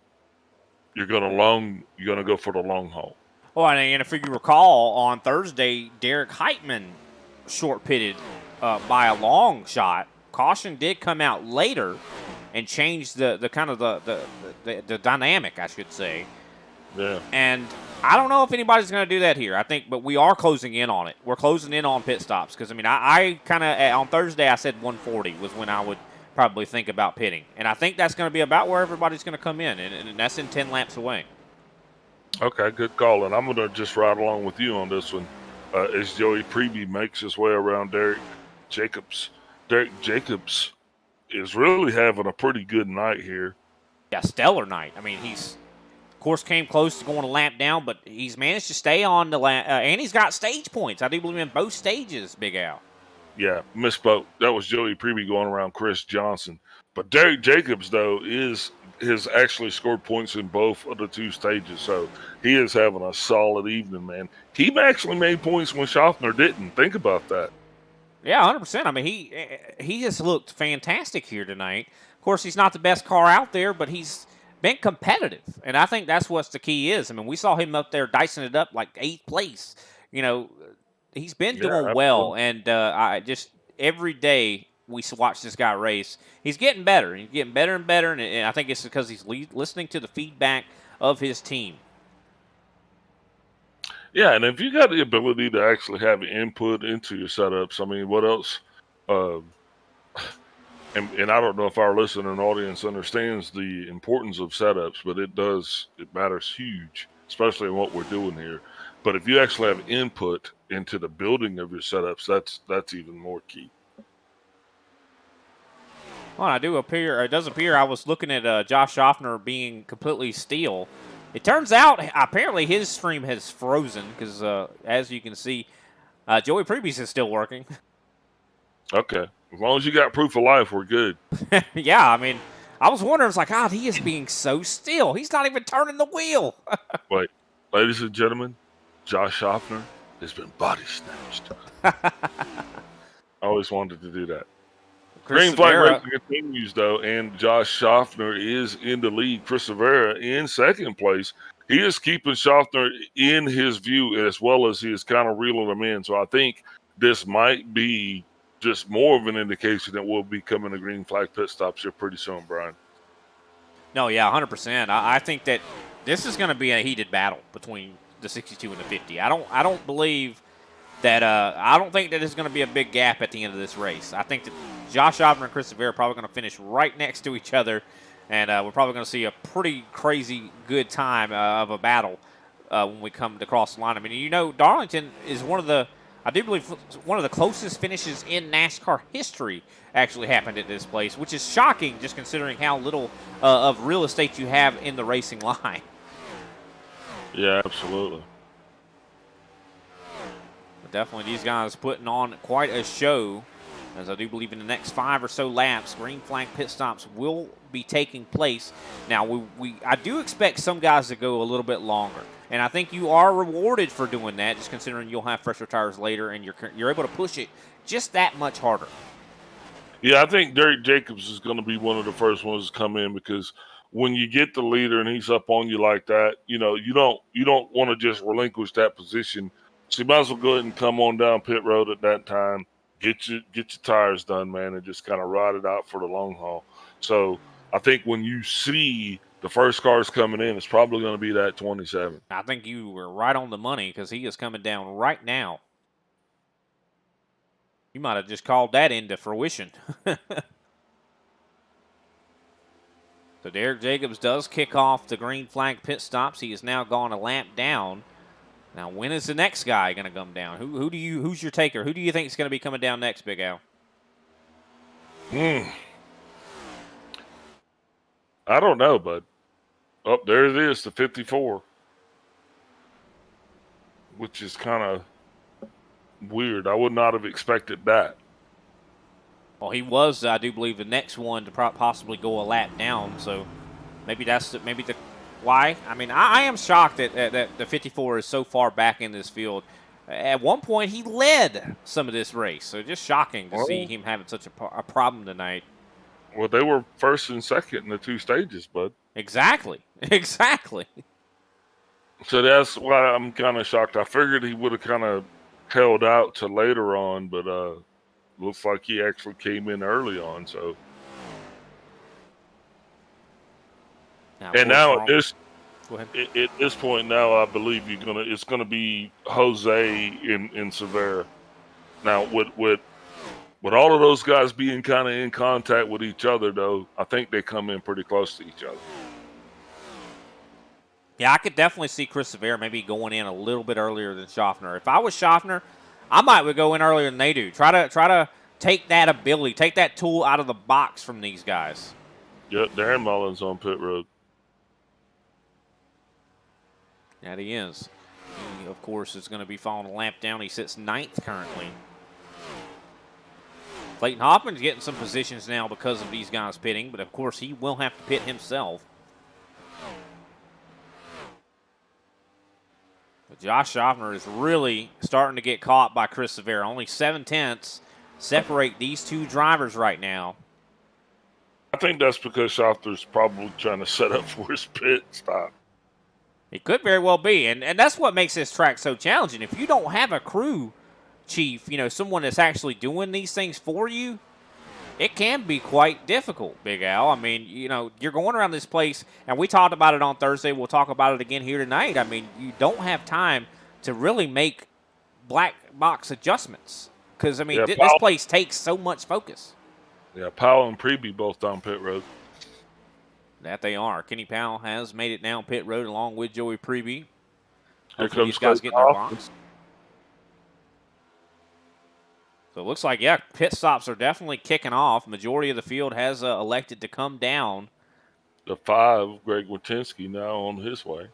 going to go for the long haul. Well, and if you recall, on Thursday, Derek Heitman short pitted by a long shot. Caution did come out later and change the kind of the dynamic, I should say. Yeah. And I don't know if anybody's going to do that here. But we are closing in on it. We're closing in on pit stops because, I mean, I kind of, on Thursday, I said 140 was when I would probably think about pitting. And I think that's going to be about where everybody's going to come in, and that's in 10 laps away. Okay, good call. And I'm going to just ride along with you on this one as Joey Preby makes his way around Derek Jacobs. Derek Jacobs is really having a pretty good night here. Yeah, stellar night. I mean, he's, of course, came close to going a lap down, but he's managed to stay on the lap, and he's got stage points. I do believe in both stages, Big Al. Yeah, misspoke. That was Joey Preby going around Chris Johnson. But Derek Jacobs, though, has actually scored points in both of the two stages, so he is having a solid evening, man. He actually made points when Schaffner didn't. Think about that. Yeah, 100%. I mean, he just looked fantastic here tonight. Of course, he's not the best car out there, but he's been competitive, and I think that's what the key is. I mean, we saw him up there dicing it up like 8th place, you know, he's been Yeah, doing well, and I just every day we watch this guy race, he's getting better. He's getting better and better, and I think it's because he's listening to the feedback of his team. Yeah, and if you got the ability to actually have input into your setups, I mean, what else? And I don't know if our listening audience understands the importance of setups, but it matters huge, especially in what we're doing here. But if you actually have input into the building of your setups, that's even more key. Well, it does appear I was looking at Josh Schaffner being completely steel. It turns out, apparently, his stream has frozen because, as you can see, Joey Previous is still working. Okay. As long as you got proof of life, we're good. Yeah, I mean, I was wondering, it's like, God, he is being so still. He's not even turning the wheel. Wait, ladies and gentlemen, Josh Schaffner has been body snatched. I always wanted to do that. Green flag racing continues, though, and Josh Schaffner is in the lead. Chris Rivera in second place. He is keeping Schaffner in his view as well as he is kind of reeling him in. So I think this might be just more of an indication that we'll be coming to green flag pit stops here pretty soon, Brian. No, yeah, 100%. I think that this is going to be a heated battle between the 62 and the 50. I don't believe that. I don't think that there's going to be a big gap at the end of this race. I think that Josh Schaffner and Chris Rivera are probably going to finish right next to each other, and we're probably going to see a pretty crazy good time of a battle when we come to cross the line. I mean, Darlington is I do believe one of the closest finishes in NASCAR history actually happened at this place, which is shocking just considering how little of real estate you have in the racing line. Yeah, absolutely. But definitely these guys putting on quite a show, as I do believe in the next 5 or so laps, green flag pit stops will be taking place. Now, I do expect some guys to go a little bit longer. And I think you are rewarded for doing that, just considering you'll have fresher tires later and you're able to push it just that much harder. Yeah, I think Derek Jacobs is going to be one of the first ones to come in because when you get the leader and he's up on you like that, you don't want to just relinquish that position. So you might as well go ahead and come on down pit road at that time, get your tires done, man, and just kind of ride it out for the long haul. So I think when you see the first cars coming in, it's probably going to be that 27. I think you were right on the money because he is coming down right now. You might have just called that into fruition. So Derek Jacobs does kick off the green flag pit stops. He has now gone a lap down. Now, when is the next guy going to come down? Who's your taker? Who do you think is going to be coming down next, Big Al? I don't know, bud. Oh, there it is, the 54. Which is kind of weird. I would not have expected that. Well, he was, I do believe, the next one to possibly go a lap down. So maybe that's the why. I mean, I am shocked that the 54 is so far back in this field. At one point, he led some of this race. So just shocking to see him having such a problem tonight. Well, they were first and second in the 2 stages, bud. Exactly. So that's why I'm kind of shocked. I figured he would have kind of held out to later on, but looks like he actually came in early on. So, now at this point, now I believe it's gonna be Jose in Severa. Now with all of those guys being kind of in contact with each other, though, I think they come in pretty close to each other. Yeah, I could definitely see Chris Rivera maybe going in a little bit earlier than Schaffner. If I was Schaffner, I might would go in earlier than they do. Try to take that ability, take that tool out of the box from these guys. Yep, Darren Mullins on pit road. That he is. He, of course, is going to be following a lap down. He sits 9th currently. Clayton Hoffman's getting some positions now because of these guys pitting, but of course he will have to pit himself. But Josh Schaffner is really starting to get caught by Chris Rivera. Only 7/10 separate these two drivers right now. I think that's because Schaffner's probably trying to set up for his pit stop. It could very well be, and that's what makes this track so challenging. If you don't have a crew chief, someone that's actually doing these things for you, it can be quite difficult, Big Al. I mean, you're going around this place, and we talked about it on Thursday. We'll talk about it again here tonight. I mean, you don't have time to really make black box adjustments because, this place takes so much focus. Yeah, Powell and Preby both down pit road. That they are. Kenny Powell has made it down pit road along with Joey Preby. Here Hopefully these guys get in their box. So it looks like, pit stops are definitely kicking off. Majority of the field has elected to come down. The 5, Greg Watinsky, now on his way.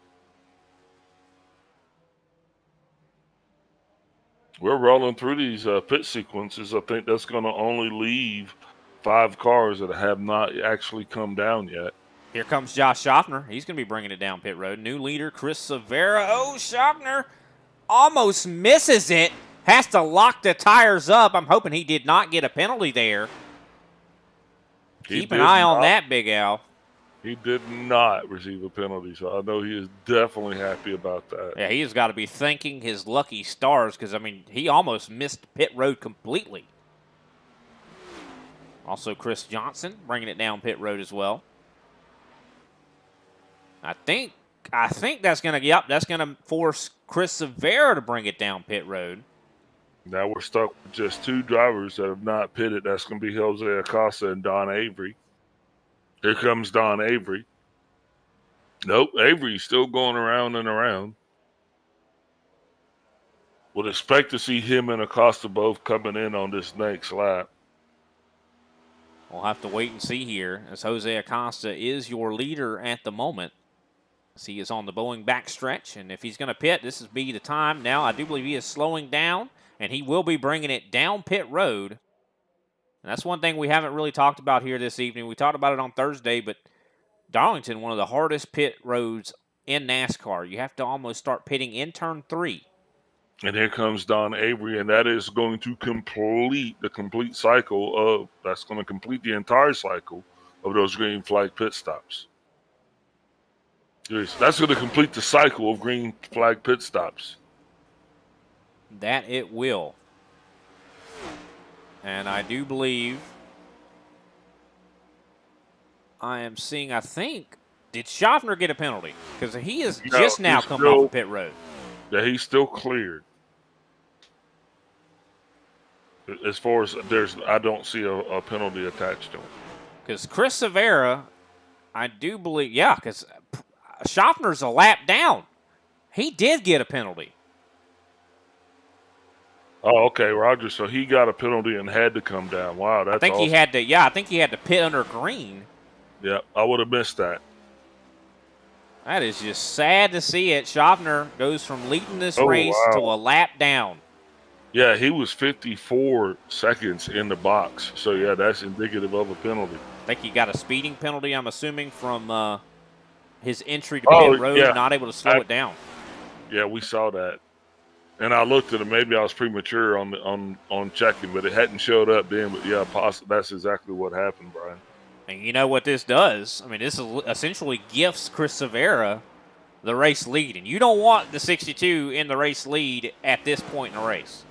We're rolling through these pit sequences. I think that's going to only leave 5 cars that have not actually come down yet. Here comes Josh Schaffner. He's going to be bringing it down pit road. New leader, Chris Severa. Oh, Schaffner almost misses it. Has to lock the tires up. I'm hoping he did not get a penalty there. Keep an eye on that, Big Al. He did not receive a penalty, so I know he is definitely happy about that. Yeah, he has got to be thanking his lucky stars because, he almost missed pit road completely. Also, Chris Johnson bringing it down pit road as well. I think that's gonna force Chris Severa to bring it down pit road. Now we're stuck with just 2 drivers that have not pitted. That's going to be Jose Acosta and Don Avery. Here comes Don Avery. Nope, Avery's still going around and around. Would expect to see him and Acosta both coming in on this next lap. We'll have to wait and see here as Jose Acosta is your leader at the moment. He is on the Boeing backstretch, and if he's going to pit, this would be the time. Now, I do believe he is slowing down, and he will be bringing it down pit road. And that's one thing we haven't really talked about here this evening. We talked about it on Thursday, but Darlington, one of the hardest pit roads in NASCAR. You have to almost start pitting in turn 3. And here comes Don Avery, and that is going to complete the complete cycle that's going to complete the entire cycle of those green flag pit stops. That's going to complete the cycle of green flag pit stops. That it will. And I do believe I am seeing, did Schaffner get a penalty? Because he is just now coming off of pit road. Yeah, he's still cleared. As far as I don't see a penalty attached to him. Because Chris Severa, I do believe, because Schaffner's a lap down. He did get a penalty. Oh, okay, Roger. So he got a penalty and had to come down. Wow, that's awesome. He had to. Yeah, I think he had to pit under green. Yeah, I would have missed that. That is just sad to see it. Schaffner goes from leading this race to a lap down. Yeah, he was 54 seconds in the box. So, yeah, that's indicative of a penalty. I think he got a speeding penalty, I'm assuming, from his entry to pit road, not able to slow it down. Yeah, we saw that. And I looked at it. Maybe I was premature on checking, but it hadn't showed up then. But, yeah, that's exactly what happened, Brian. And you know what this does? This essentially gifts Chris Severa the race lead. And you don't want the 62 in the race lead at this point in the race.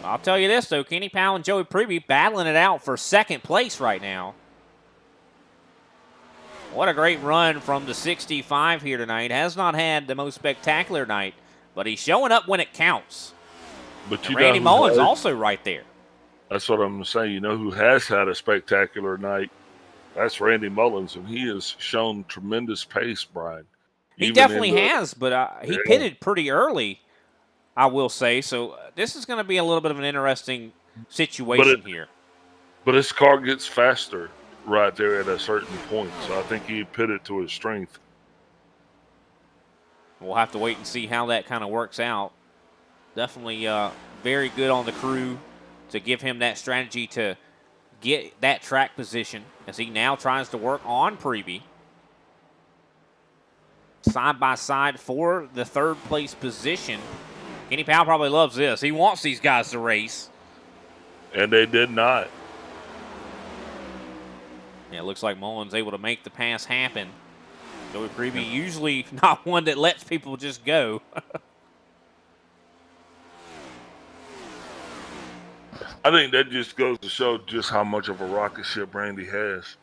I'll tell you this, though. Kenny Powell and Joey Preby battling it out for second place right now. What a great run from the 65 here tonight. Has not had the most spectacular night, but he's showing up when it counts. But Randy Mullins also right there. That's what I'm saying. You know who has had a spectacular night? That's Randy Mullins, and he has shown tremendous pace, Brian. He definitely has, but he pitted pretty early, I will say. So this is going to be a little bit of an interesting situation here. But his car gets faster right there at a certain point, so I think he pitted to his strength. We'll have to wait and see how that kind of works out. Definitely very good on the crew to give him that strategy to get that track position as he now tries to work on Preby. Side by side for the third place position. Kenny Powell probably loves this. He wants these guys to race. And they did not. Yeah, it looks like Mullins able to make the pass happen. Joey Preby usually not one that lets people just go. I think that just goes to show just how much of a rocket ship Randy has.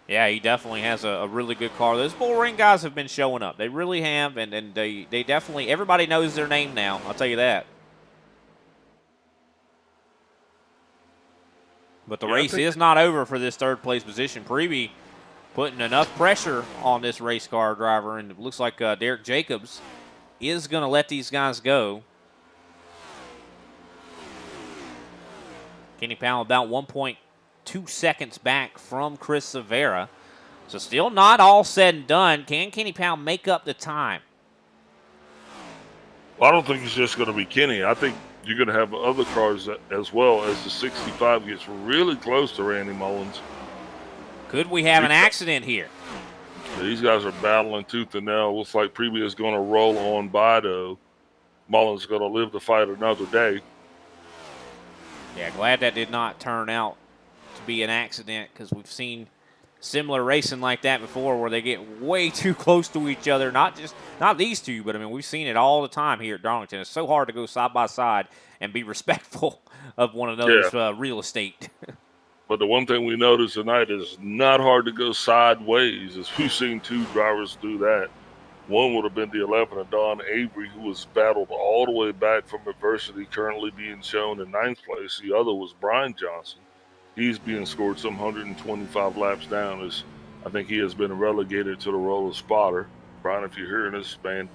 Yeah, he definitely has a really good car. Those bull ring guys have been showing up. They really have, and they definitely, everybody knows their name now. I'll tell you that. But the race is not over for this third place position. Preby putting enough pressure on this race car driver, and it looks like Derek Jacobs is going to let these guys go. Kenny Powell about 1.2 seconds back from Chris Severa. So still not all said and done. Can Kenny Powell make up the time? Well, I don't think it's just going to be Kenny. I think you're going to have other cars as well as the 65 gets really close to Randy Mullins. Could we have an accident here? These guys are battling tooth and nail. Looks like Preby is going to roll on by, though. Mullins is going to live to fight another day. Yeah, glad that did not turn out to be an accident, because we've seen similar racing like that before where they get way too close to each other. Not these two, but I mean, we've seen it all the time here at Darlington. It's so hard to go side by side and be respectful of one another's real estate. But the one thing we noticed tonight is not hard to go sideways, as we've seen two drivers do that. One would have been the 11 of Don Avery, who was battled all the way back from adversity, currently being shown in 9th place. The other was Brian Johnson. He's being scored some 125 laps down, as I think he has been relegated to the role of spotter. Brian, if you're hearing this, man,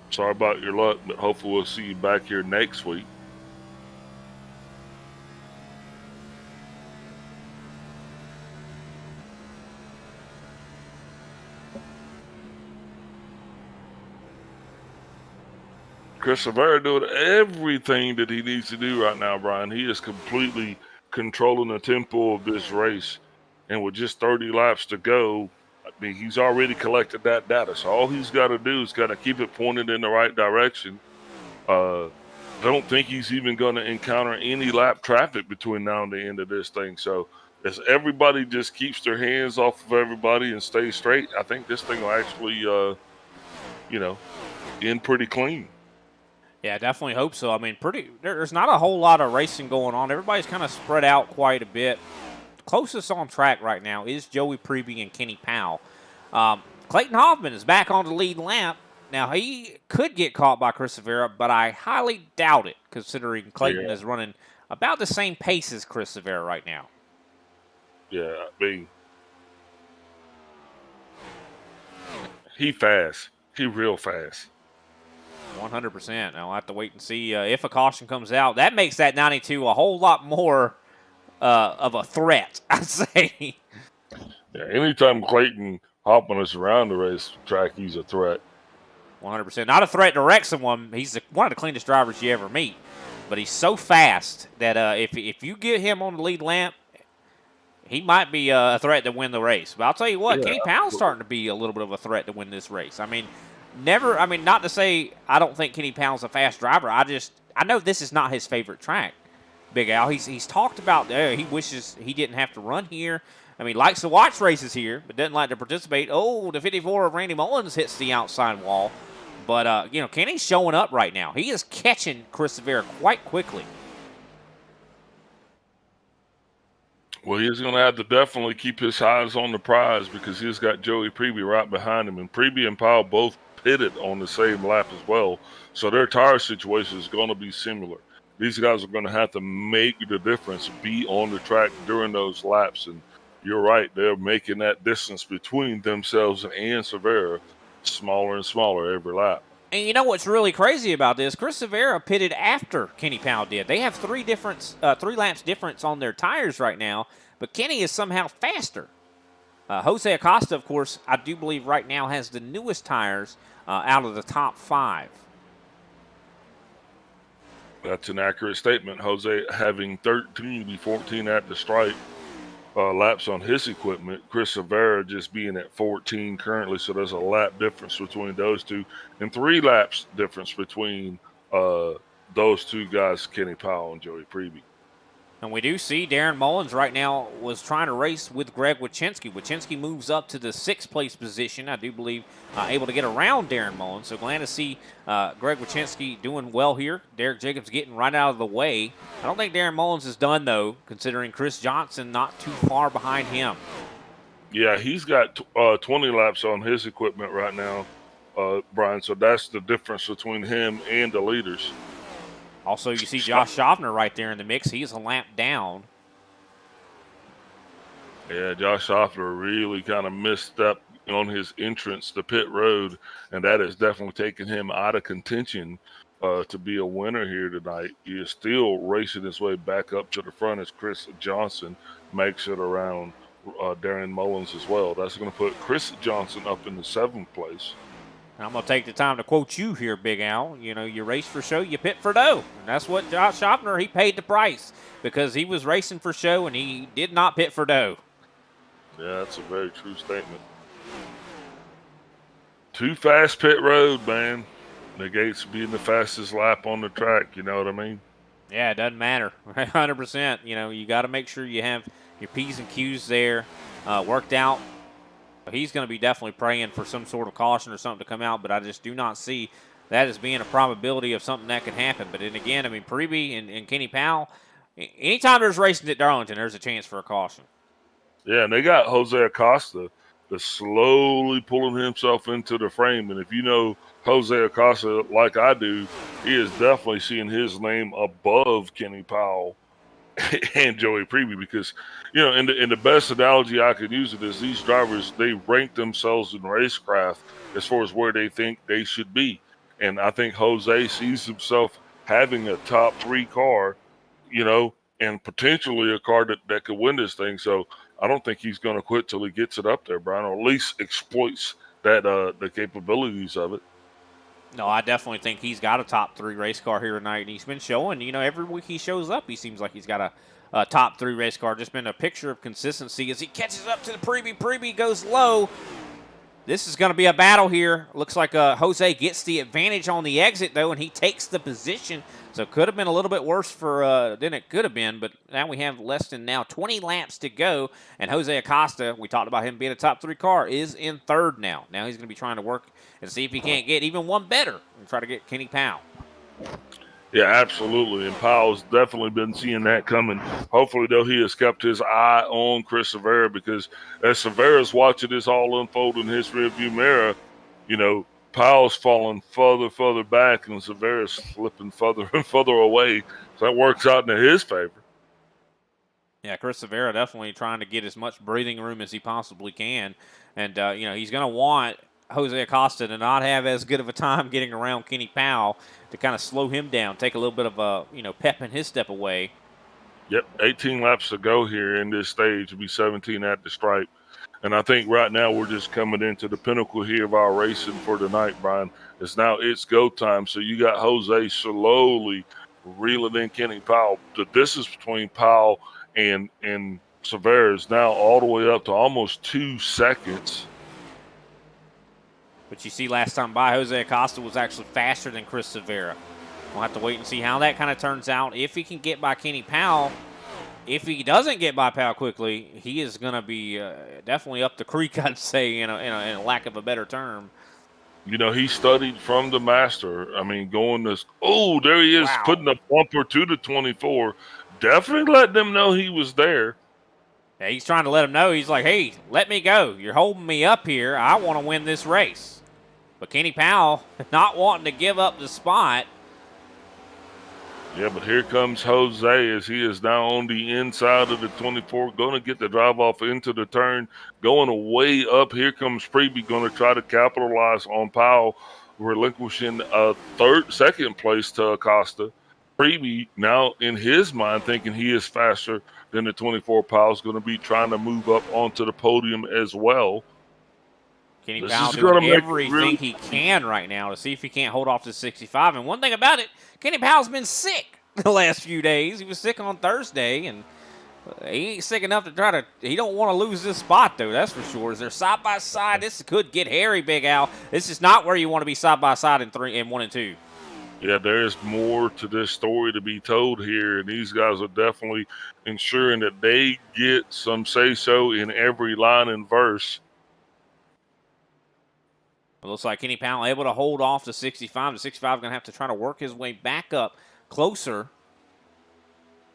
sorry about your luck, but hopefully we'll see you back here next week. Chris Severa doing everything that he needs to do right now, Brian. He is completely controlling the tempo of this race. And with just 30 laps to go, I mean, he's already collected that data. So all he's got to do is kind of keep it pointed in the right direction. I don't think he's even going to encounter any lap traffic between now and the end of this thing. So as everybody just keeps their hands off of everybody and stays straight, I think this thing will actually, end pretty clean. Yeah, definitely hope so. I mean, there's not a whole lot of racing going on. Everybody's kind of spread out quite a bit. Closest on track right now is Joey Preby and Kenny Powell. Clayton Hoffman is back on the lead lap. Now, he could get caught by Chris Severa, but I highly doubt it, considering Clayton is running about the same pace as Chris Severa right now. Yeah, I mean, he fast. He real fast. 100%. I'll have to wait and see if a caution comes out. That makes that 92 a whole lot more of a threat, I'd say. Yeah, anytime Clayton Hoffman is around the racetrack, he's a threat. 100%. Not a threat to wreck someone. He's one of the cleanest drivers you ever meet. But he's so fast that if you get him on the lead lap, he might be a threat to win the race. But I'll tell you what, Kenny Powell's starting to be a little bit of a threat to win this race. I mean, not to say I don't think Kenny Powell's a fast driver. I know this is not his favorite track, Big Al. He's talked about he wishes he didn't have to run here. I mean, likes to watch races here, but doesn't like to participate. Oh, the 54 of Randy Mullins hits the outside wall. But, Kenny's showing up right now. He is catching Chris Severa quite quickly. Well, he's going to have to definitely keep his eyes on the prize, because he's got Joey Preby right behind him. And Preby and Powell both pitted on the same lap as well. So their tire situation is going to be similar. These guys are going to have to make the difference, be on the track during those laps. And you're right, they're making that distance between themselves and Severa smaller and smaller every lap. And you know what's really crazy about this? Chris Severa pitted after Kenny Powell did. They have 3 laps difference on their tires right now, but Kenny is somehow faster. Jose Acosta, of course, I do believe right now has the newest tires out of the top 5. That's an accurate statement. Jose having 13 to 14 at the stripe laps on his equipment. Chris Severa just being at 14 currently, so there's a lap difference between those two, and 3 laps difference between those two guys, Kenny Powell and Joey Preby. And we do see Darren Mullins right now was trying to race with Greg Wachinski. Wachinski moves up to the 6th place position, I do believe, able to get around Darren Mullins. So glad to see Greg Wachinski doing well here. Derek Jacobs getting right out of the way. I don't think Darren Mullins is done, though, considering Chris Johnson not too far behind him. Yeah, he's got 20 laps on his equipment right now, Brian. So that's the difference between him and the leaders. Also, you see Josh Schaffner right there in the mix. He's a lap down. Yeah, Josh Schaffner really kind of missed up on his entrance to pit road, and that has definitely taken him out of contention to be a winner here tonight. He is still racing his way back up to the front as Chris Johnson makes it around Darren Mullins as well. That's going to put Chris Johnson up in the 7th place. I'm going to take the time to quote you here, Big Al. You know, you race for show, you pit for dough. And that's what Josh Schaffner, he paid the price because he was racing for show and he did not pit for dough. Yeah, that's a very true statement. Too fast pit road, man. Negates being the fastest lap on the track, you know what I mean? Yeah, it doesn't matter. 100%. You know, you got to make sure you have your P's and Q's there worked out. He's going to be definitely praying for some sort of caution or something to come out, but I just do not see that as being a probability of something that can happen. But then again, I mean, Preby and Kenny Powell, anytime there's racing at Darlington, there's a chance for a caution. Yeah, and they got Jose Acosta that's slowly pulling himself into the frame. And if you know Jose Acosta like I do, he is definitely seeing his name above Kenny Powell and Joey Preby because, you know, in the best analogy I could use it is these drivers, they rank themselves in racecraft as far as where they think they should be. And I think Jose sees himself having a top 3 car, you know, and potentially a car that could win this thing. So I don't think he's going to quit till he gets it up there, Brian, or at least exploits that the capabilities of it. No, I definitely think he's got a top 3 race car here tonight, and he's been showing, you know, every week he shows up, he seems like he's got a top 3 race car. Just been a picture of consistency as he catches up to the Preby. Preby goes low. This is going to be a battle here. Looks like Jose gets the advantage on the exit, though, and he takes the position. So it could have been a little bit worse than it could have been, but now we have less than 20 laps to go, and Jose Acosta, we talked about him being a top 3 car, is in 3rd now. Now he's going to be trying to work and see if he can't get even one better and try to get Kenny Powell. Yeah, absolutely. And Powell's definitely been seeing that coming. Hopefully, though, he has kept his eye on Chris Severa because as Severa's watching this all unfold in his rearview mirror, you know, Powell's falling further back and Severa's slipping further and further away. So that works out in his favor. Yeah, Chris Severa definitely trying to get as much breathing room as he possibly can. And, you know, he's going to want Jose Acosta to not have as good of a time getting around Kenny Powell to kind of slow him down, take a little bit of a, you know, pep in his step away. Yep, 18 laps to go here in this stage. It'll be 17 at the stripe. And I think right now we're just coming into the pinnacle here of our racing for tonight, Brian. It's go time. So you got Jose slowly reeling in Kenny Powell. The distance between Powell and Severa is now all the way up to almost 2 seconds. But you see last time by, Jose Acosta was actually faster than Chris Severa. We'll have to wait and see how that kind of turns out. If he can get by Kenny Powell, if he doesn't get by Powell quickly, he is going to be definitely up the creek, I'd say, in a lack of a better term. You know, he studied from the master. I mean, going this, oh, there he is, wow, putting a bumper to the 24. Definitely let them know he was there. Yeah, he's trying to let them know. He's like, hey, let me go. You're holding me up here. I want to win this race. But Kenny Powell not wanting to give up the spot. Yeah, but here comes Jose as he is now on the inside of the 24, going to get the drive off into the turn, going way up. Here comes Preby, going to try to capitalize on Powell, relinquishing second place to Acosta. Preby now in his mind thinking he is faster than the 24. Powell's going to be trying to move up onto the podium as well. Kenny Powell doing everything he can right now to see if he can't hold off to 65. And one thing about it, Kenny Powell's been sick the last few days. He was sick on Thursday, and he ain't sick enough to try to – he don't want to lose this spot, though, that's for sure. Is there side-by-side? This could get hairy, Big Al. This is not where you want to be side-by-side in 1 and 2. Yeah, there's more to this story to be told here, and these guys are definitely ensuring that they get some say-so in every line and verse. It looks like Kenny Powell able to hold off to 65. The 65 going to have to try to work his way back up closer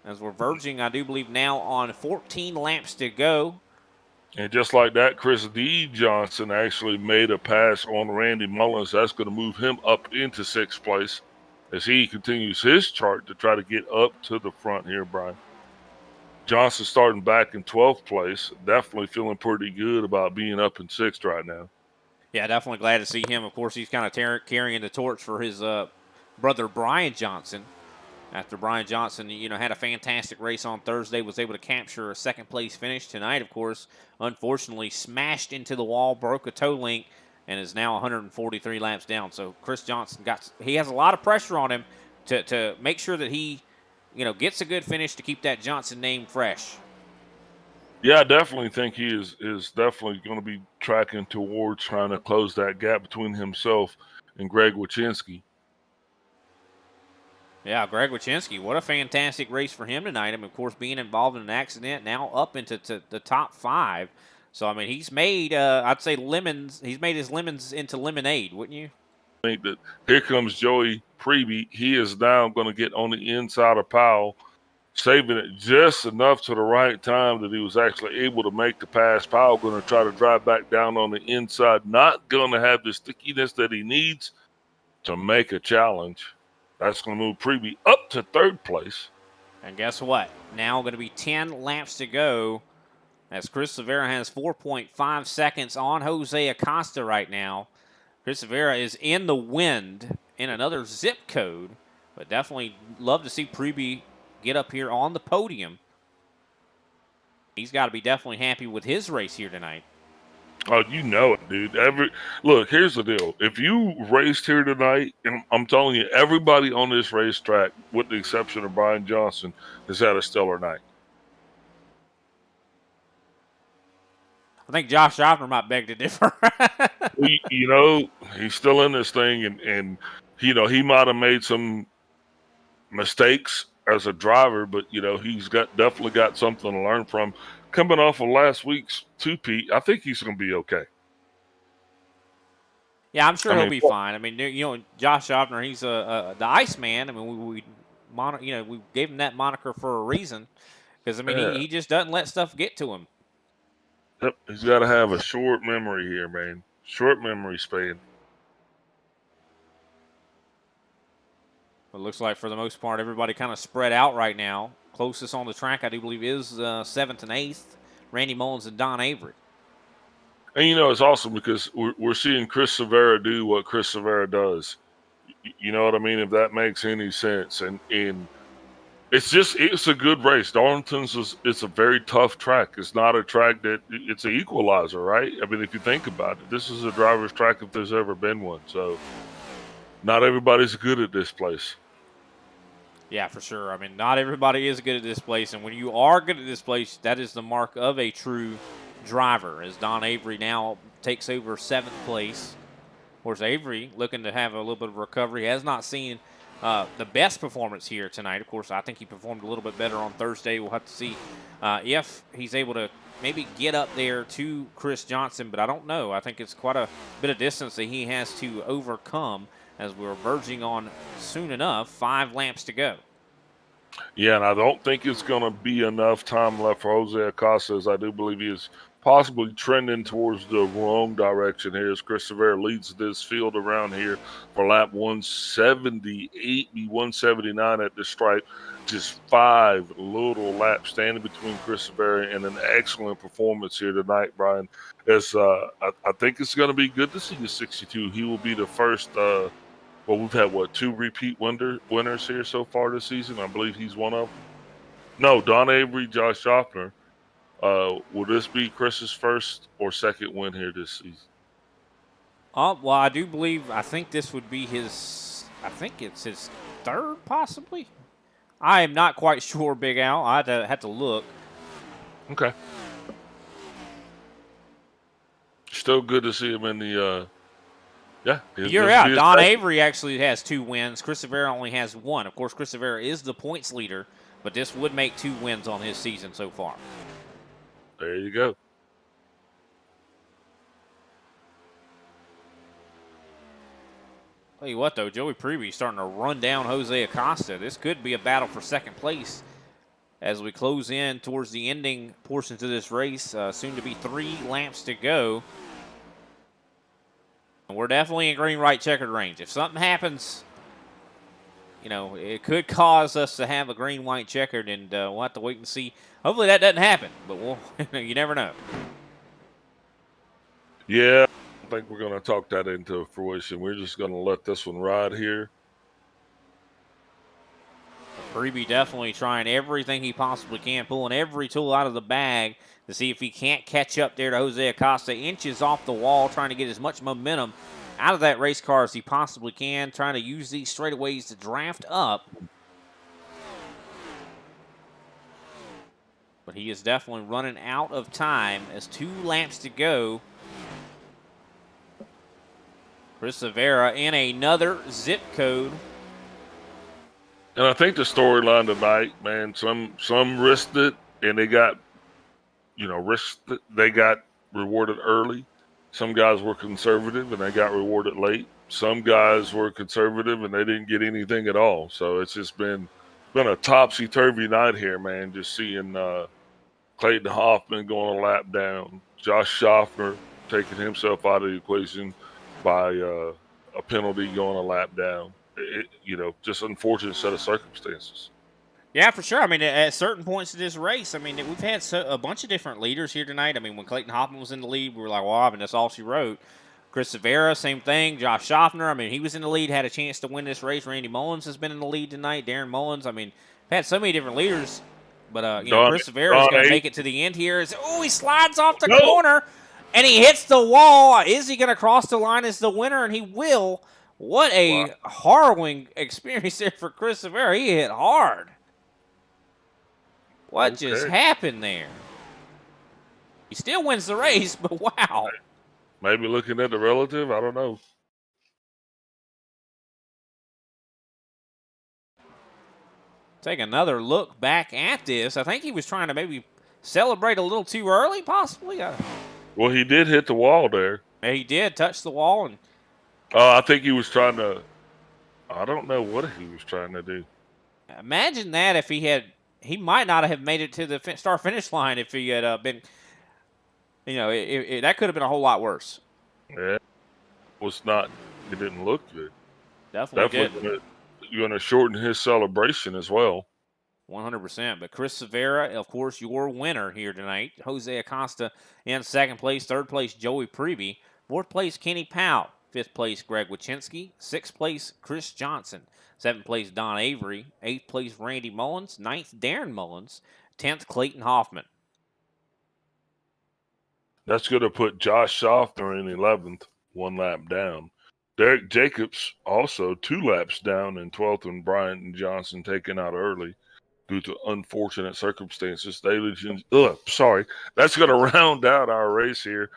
as we're verging, I do believe, now on 14 laps to go. And just like that, Chris D. Johnson actually made a pass on Randy Mullins. That's going to move him up into 6th place as he continues his chart to try to get up to the front here, Brian. Johnson starting back in 12th place. Definitely feeling pretty good about being up in 6th right now. Yeah, definitely glad to see him. Of course, he's kind of carrying the torch for his brother Brian Johnson. After Brian Johnson, had a fantastic race on Thursday, was able to capture a 2nd place finish tonight. Of course, unfortunately, smashed into the wall, broke a toe link, and is now 143 laps down. So Chris Johnson he has a lot of pressure on him to make sure that he, gets a good finish to keep that Johnson name fresh. Yeah, I definitely think he is definitely going to be tracking towards trying to close that gap between himself and Greg Wyszynski. Yeah, Greg Wyszynski, what a fantastic race for him tonight. Of course, being involved in an accident, now up into the top 5. So, he's made, I'd say, lemons. He's made his lemons into lemonade, wouldn't you? I think that here comes Joey Preby. He is now going to get on the inside of Powell, saving it just enough to the right time that he was actually able to make the pass. Powell going to try to drive back down on the inside, not going to have the stickiness that he needs to make a challenge. That's going to move Preby up to 3rd place. And guess what? Now going to be 10 laps to go as Chris Silvera has 4.5 seconds on Jose Acosta right now. Chris Silvera is in the wind in another zip code, but definitely love to see Preby get up here on the podium. He's got to be definitely happy with his race here tonight. Oh, you know it, dude. Look, here's the deal. If you raced here tonight, and I'm telling you, everybody on this racetrack, with the exception of Brian Johnson, has had a stellar night. I think Josh Schaffner might beg to differ. He's still in this thing, and he might have made some mistakes as a driver, but he's definitely got something to learn from. Coming off of last week's two-peat, I think he's going to be okay. Yeah, I'm sure he'll be fine. Josh Schaffner, he's the Iceman. We gave him that moniker for a reason because he just doesn't let stuff get to him. Yep, he's got to have a short memory here, man. Short memory span. It looks like for the most part, everybody kind of spread out right now. Closest on the track, I do believe, is 7th and 8th, Randy Mullins and Don Avery. And it's awesome because we're seeing Chris Silvera do what Chris Silvera does. You know what I mean? If that makes any sense. And it's a good race. Darlington's it's a very tough track. It's not a track it's an equalizer, right? If you think about it, this is a driver's track if there's ever been one. So not everybody's good at this place. Yeah, for sure. Not everybody is good at this place. And when you are good at this place, that is the mark of a true driver, as Don Avery now takes over 7th place. Of course, Avery looking to have a little bit of recovery. Has not seen the best performance here tonight. Of course, I think he performed a little bit better on Thursday. We'll have to see if he's able to maybe get up there to Chris Johnson, but I don't know. I think it's quite a bit of distance that he has to overcome as we're verging on soon enough 5 laps to go. Yeah, and I don't think it's going to be enough time left for Jose Acosta, as I do believe he is possibly trending towards the wrong direction here as Chris Silvera leads this field around here for lap 178, 179 at the stripe. Just 5 little laps standing between Chris Silvera and an excellent performance here tonight, Brian. As I think it's going to be good to see the 62. He will be the first we've had, 2 repeat winners here so far this season? I believe he's one of them. No, Don Avery, Josh Schaffner. Will this be Chris's first or second win here this season? Well, I think this would be it's his 3rd, possibly. I am not quite sure, Big Al. I'd have to look. Okay. Still good to see him in Yeah. You're out. Don Avery actually has 2 wins. Chris Rivera only has 1. Of course, Chris Rivera is the points leader, but this would make 2 wins on his season so far. There you go. Tell you what, though, Joey Preby starting to run down Jose Acosta. This could be a battle for second place as we close in towards the ending portions of this race. Soon to be 3 laps to go. And we're definitely in green, white, checkered range. If something happens, you know, it could cause us to have a green, white, checkered, and we'll have to wait and see. Hopefully that doesn't happen, but you never know. Yeah. I think we're going to talk that into fruition. We're just going to let this one ride here. Preby definitely trying everything he possibly can, pulling every tool out of the bag to see if he can't catch up there to Jose Acosta. Inches off the wall, trying to get as much momentum out of that race car as he possibly can, trying to use these straightaways to draft up. But he is definitely running out of time as 2 laps to go. Chris Rivera in another zip code. And I think the storyline tonight, man, some risked it and they got, risked it. They got rewarded early. Some guys were conservative and they got rewarded late. Some guys were conservative and they didn't get anything at all. So it's just been a topsy-turvy night here, man. Just seeing Clayton Hoffman going a lap down, Josh Schaffner taking himself out of the equation by a penalty going a lap down. Just unfortunate set of circumstances. Yeah, for sure. I mean, at certain points of this race, I mean, we've had a bunch of different leaders here tonight. I mean, when Clayton Hoffman was in the lead, we were like, well, I mean, that's all she wrote. Chris Rivera, same thing. Josh Schaffner, I mean, he was in the lead, had a chance to win this race. Randy Mullins has been in the lead tonight. Darren Mullins, I mean, we've had so many different leaders. But, Chris Rivera is going to make it to the end here. He slides off the corner, and he hits the wall. Is he going to cross the line as the winner? And he will. What a harrowing experience there for Chris Rivera. He hit hard. What just happened there? He still wins the race, but wow. Maybe looking at the relative, I don't know. Take another look back at this. I think he was trying to maybe celebrate a little too early, possibly. Well, he did hit the wall there. Yeah, he did touch the wall. And I think he was trying to, I don't know what he was trying to do. Imagine that if he might not have made it to the start-finish line if he had been, that could have been a whole lot worse. Yeah, it didn't look good. Definitely going to shorten his celebration as well. 100%. But Chris Rivera, of course, your winner here tonight. Jose Acosta in second place. Third place, Joey Preby. Fourth place, Kenny Powell. Fifth place, Greg Wachinski. Sixth place, Chris Johnson. Seventh place, Don Avery. Eighth place, Randy Mullins. Ninth, Darren Mullins. 10th, Clayton Hoffman. That's going to put Josh Schaffner in 11th, 1 lap down. Derek Jacobs also 2 laps down in 12th, and Brian Johnson taken out early due to unfortunate circumstances. That's going to round out our race here.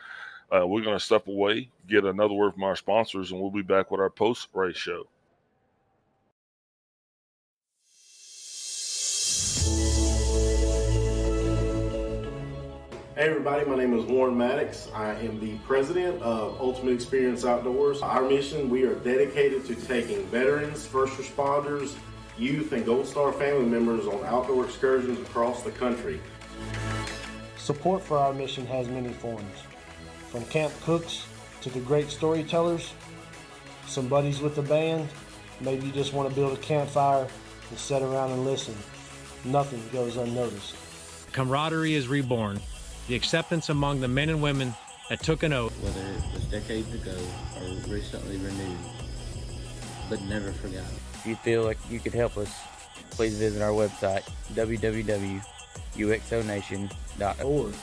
We're going to step away, get another word from our sponsors, and we'll be back with our post-race show. Hey everybody, my name is Warren Maddox. I am the president of Ultimate Experience Outdoors. Our mission, we are dedicated to taking veterans, first responders, youth, and Gold Star family members on outdoor excursions across the country. Support for our mission has many forms. From camp cooks to the great storytellers, some buddies with the band, maybe you just want to build a campfire and sit around and listen. Nothing goes unnoticed. Camaraderie is reborn. The acceptance among the men and women that took an oath. Whether it was decades ago or recently renewed, but never forgotten. If you feel like you could help us, please visit our website, www.uxonation.org.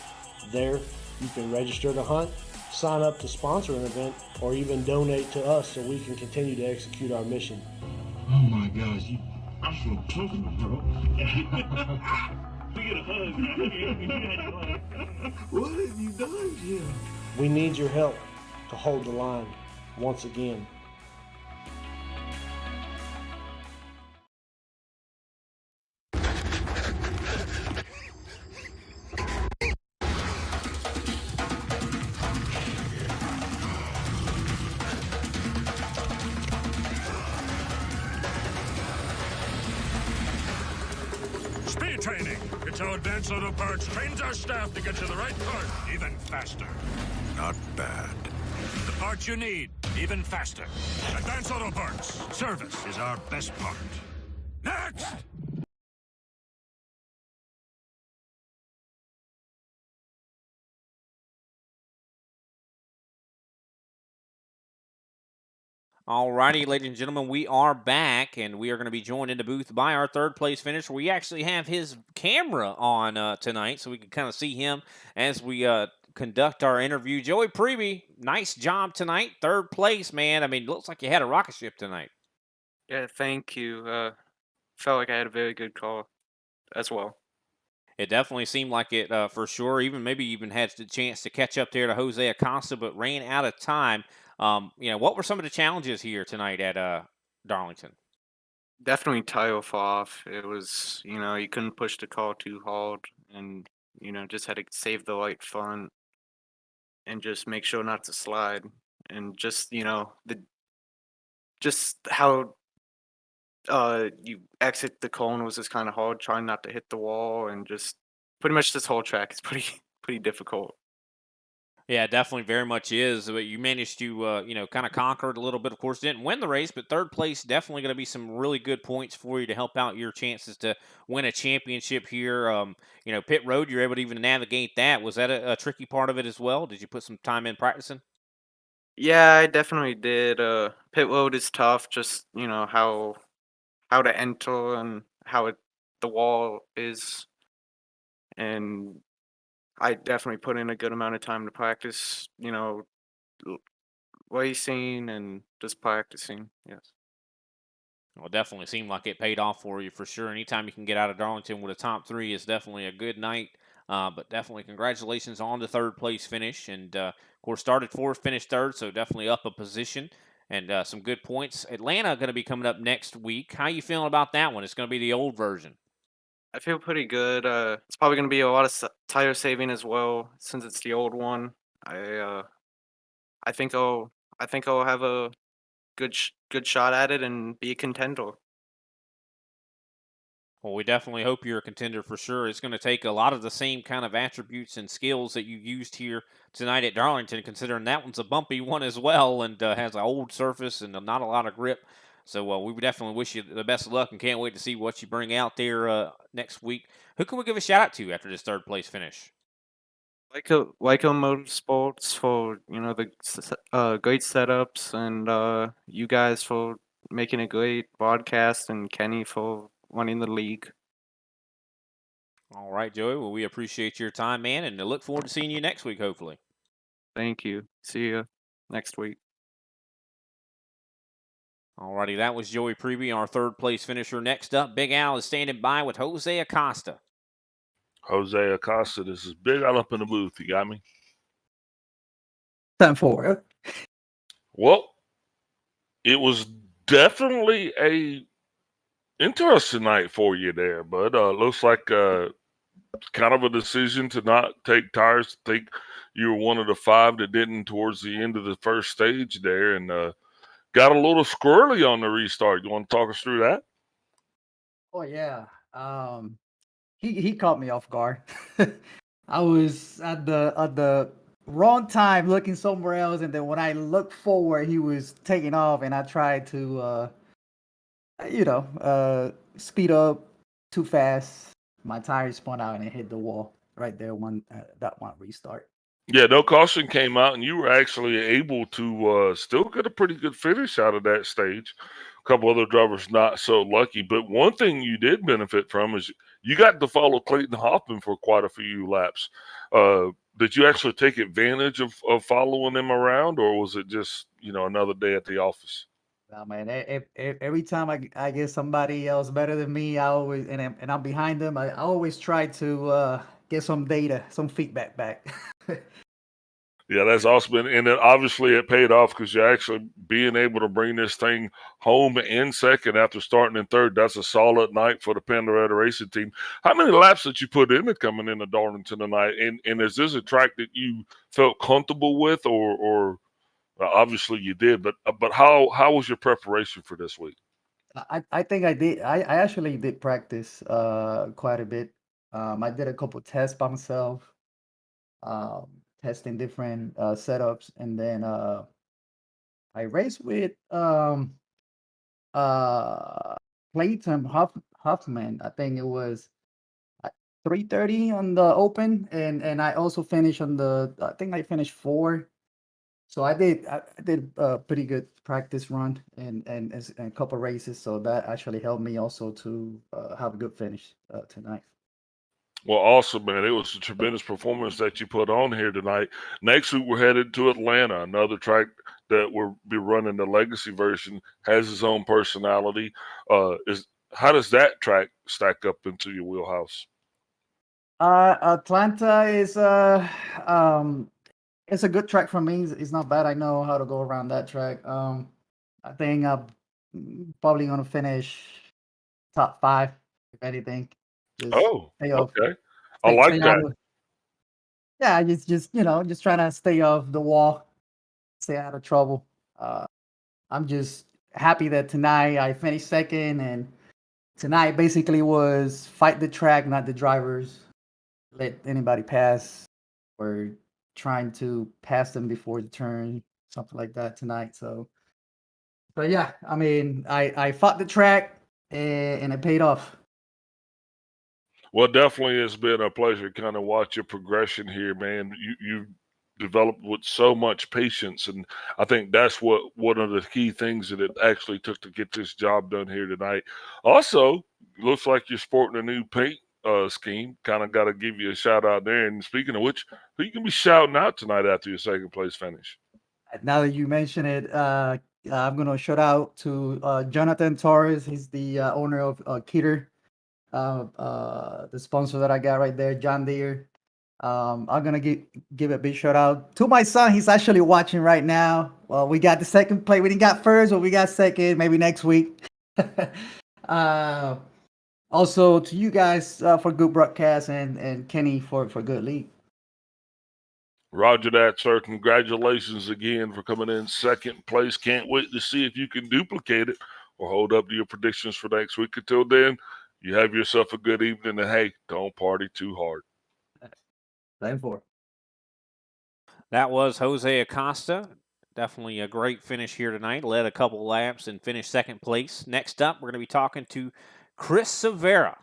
There, you can register to hunt, sign up to sponsor an event, or even donate to us so we can continue to execute our mission. Oh my gosh, I feel comfortable, bro. We get a hug. What have you done, Jim? We need your help to hold the line. once again. Speed training. It's how Advanced Auto Parts trains our staff to get you the right part even faster. Not bad. The parts you need, even faster. Advanced Auto Parts. Service is our best part. Next! All righty, ladies and gentlemen, we are back, and we are going to be joined in the booth by our third place finisher. We actually have his camera on tonight, so we can kind of see him as we conduct our interview. Joey Preby, nice job tonight. Third place, man. I mean, looks like you had a rocket ship tonight. Yeah, thank you. Felt like I had a very good call as well. It definitely seemed like it for sure. Maybe even had the chance to catch up there to Jose Acosta, but ran out of time. What were some of the challenges here tonight at Darlington? Definitely tie off. It was, you couldn't push the call too hard, and just had to save the light front and just make sure not to slide, and just just how you exit the cone was just kind of hard, trying not to hit the wall, and just pretty much this whole track is pretty difficult. Yeah, it definitely very much is. But you managed to, kind of conquer it a little bit. Of course, didn't win the race, but third place definitely going to be some really good points for you to help out your chances to win a championship here. Pit road, you're able to even navigate that. Was that a tricky part of it as well? Did you put some time in practicing? Yeah, I definitely did. Pit road is tough. Just how to enter and the wall is, and I definitely put in a good amount of time to practice. Racing and just practicing. Yes. Well, it definitely seemed like it paid off for you for sure. Anytime you can get out of Darlington with a top three is definitely a good night. But definitely congratulations on the third place finish. And of course, started fourth, finished third, so definitely up a position and some good points. Atlanta going to be coming up next week. How you feeling about that one? It's going to be the old version. I feel pretty good. It's probably going to be a lot of tire saving as well since it's the old one. I think I'll have a good shot at it and be a contender. Well, we definitely hope you're a contender for sure. It's going to take a lot of the same kind of attributes and skills that you used here tonight at Darlington, considering that one's a bumpy one as well and has an old surface and not a lot of grip. So we definitely wish you the best of luck and can't wait to see what you bring out there next week. Who can we give a shout out to after this third place finish? Waco Motorsports for the great setups, and you guys for making a great broadcast, and Kenny for running the league. All right, Joey. Well, we appreciate your time, man, and I look forward to seeing you next week, hopefully. Thank you. See you next week. All righty, that was Joey Preby, our third place finisher. Next up, Big Al is standing by with Jose Acosta. Jose Acosta, this is Big Al up in the booth. You got me? Time for it. Well, it was definitely a interesting night for you there, bud. Looks like kind of a decision to not take tires. I think you were one of the 5 that didn't towards the end of the first stage there, and got a little squirrely on the restart. You want to talk us through that? Oh yeah. He caught me off guard. I was at the wrong time looking somewhere else, and then when I looked forward, he was taking off, and I tried to speed up too fast. My tire spun out and it hit the wall right there when that one restart. Yeah, no caution came out, and you were actually able to still get a pretty good finish out of that stage. A couple other drivers not so lucky, but one thing you did benefit from is you got to follow Clayton Hoffman for quite a few laps. Did you actually take advantage of following them around, or was it just another day at the office? Nah, man, every time I get somebody else better than me, I always and I'm behind them. I always try to get some data, some feedback back. Yeah, that's awesome. And then obviously it paid off because you're actually being able to bring this thing home in second after starting in third. That's a solid night for the Pandoretta racing team. How many laps did you put in it coming into Darlington tonight? And is this a track that you felt comfortable with, or obviously you did, but how was your preparation for this week? I think I did. I actually did practice quite a bit. I did a couple tests by myself, um, testing different setups, and then I raced with uh Clayton Huffman. I think it was 3:30 on the open, and I also finished on the. I think I finished four. So I did a pretty good practice run and a couple races. So that actually helped me also to have a good finish tonight. Well, awesome, man. It was a tremendous performance that you put on here tonight. Next week, we're headed to Atlanta, another track that we'll be running the legacy version, has its own personality. How does that track stack up into your wheelhouse? Atlanta is it's a good track for me. It's not bad. I know how to go around that track. I think I'm probably gonna finish top five, if anything. Just Oh, stay off, okay. I stay like out that. of, yeah, just just trying to stay off the wall, stay out of trouble. I'm just happy that tonight I finished second, and tonight basically was fight the track, not the drivers. Let anybody pass or trying to pass them before the turn, something like that tonight. So yeah, I mean, I fought the track and it paid off. Well, definitely it's been a pleasure to kind of watch your progression here, man. You developed with so much patience, and I think that's what one of the key things that it actually took to get this job done here tonight. Also, looks like you're sporting a new paint scheme. Kind of got to give you a shout out there. And speaking of which, who you can be shouting out tonight after your second place finish? Now that you mention it, I'm gonna shout out to Jonathan Torres. He's the owner of Keter, the sponsor that I got right there, John Deere. I'm gonna give a big shout out to my son. He's actually watching right now. Well, we got the second play. We didn't got first, but we got second. Maybe next week. uh, Also to you guys for good broadcast and Kenny for good lead. Roger that, sir. Congratulations again for coming in second place. Can't wait to see if you can duplicate it or hold up to your predictions for next week. Until then, you have yourself a good evening, and hey, don't party too hard. Same for. That was Jose Acosta. Definitely a great finish here tonight. Led a couple laps and finished second place. Next up, we're going to be talking to Chris Severa.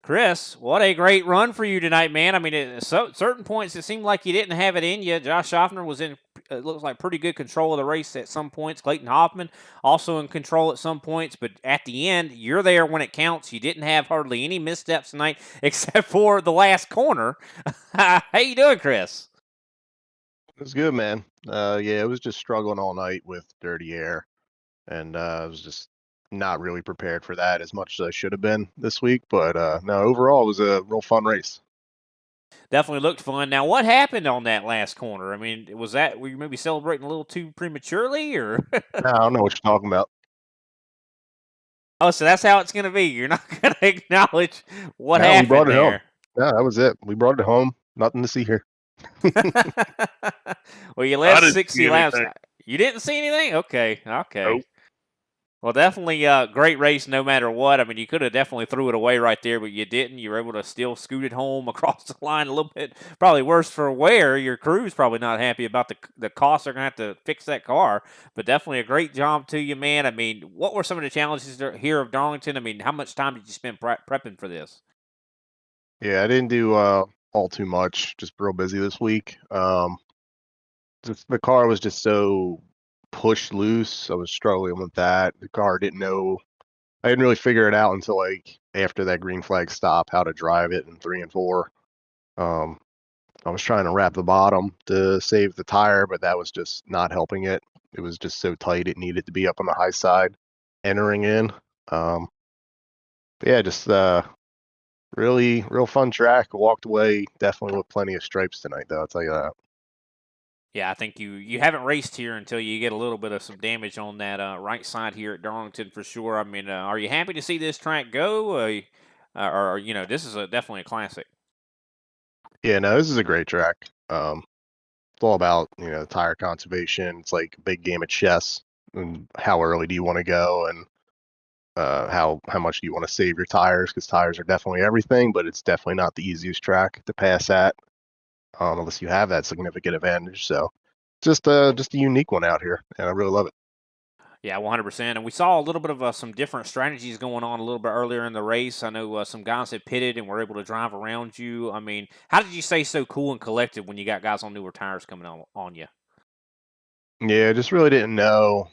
Chris, what a great run for you tonight, man. I mean, at certain points, it seemed like you didn't have it in you. Josh Schaffner was in, it looks like, pretty good control of the race at some points. Clayton Hoffman also in control at some points. But at the end, you're there when it counts. You didn't have hardly any missteps tonight except for the last corner. How you doing, Chris? It was good, man. Yeah, it was just struggling all night with dirty air, and I was just not really prepared for that as much as I should have been this week. But no, overall, it was a real fun race. Definitely looked fun. Now, what happened on that last corner? I mean, were you maybe celebrating a little too prematurely, or? I don't know what you're talking about. Oh, so that's how it's going to be. You're not going to acknowledge what No, we happened brought it home. there. No, that was it. We brought it home. Nothing to see here. Well, you led I didn't 60 see laps. anything. You didn't see anything? Okay. Nope. Well, definitely a great race no matter what. I mean, you could have definitely threw it away right there, but you didn't. You were able to still scoot it home across the line a little bit. Probably worse for wear. Your crew's probably not happy about the costs they're going to have to fix that car. But definitely a great job to you, man. I mean, what were some of the challenges here of Darlington? I mean, how much time did you spend prepping for this? Yeah, I didn't do all too much. Just real busy this week. The car was just so pushed loose. I was struggling with that. The car didn't know. I didn't really figure it out until like after that green flag stop how to drive it in 3 and 4. I was trying to wrap the bottom to save the tire, but that was just not helping it. It was just so tight. It needed to be up on the high side entering in. Yeah, just Really, real fun track. Walked away definitely with plenty of stripes tonight, though. I'll tell you that. Yeah, I think you haven't raced here until you get a little bit of some damage on that right side here at Darlington for sure. I mean, are you happy to see this track go? Or this is definitely a classic. Yeah, no, this is a great track. It's all about tire conservation. It's like a big game of chess, and how early do you want to go, and how much do you want to save your tires? Because tires are definitely everything, but it's definitely not the easiest track to pass at, unless you have that significant advantage. So just a unique one out here, and I really love it. Yeah, 100%. And we saw a little bit of some different strategies going on a little bit earlier in the race. I know some guys had pitted and were able to drive around you. I mean, how did you stay so cool and collected when you got guys on newer tires coming on you? Yeah, just really didn't know,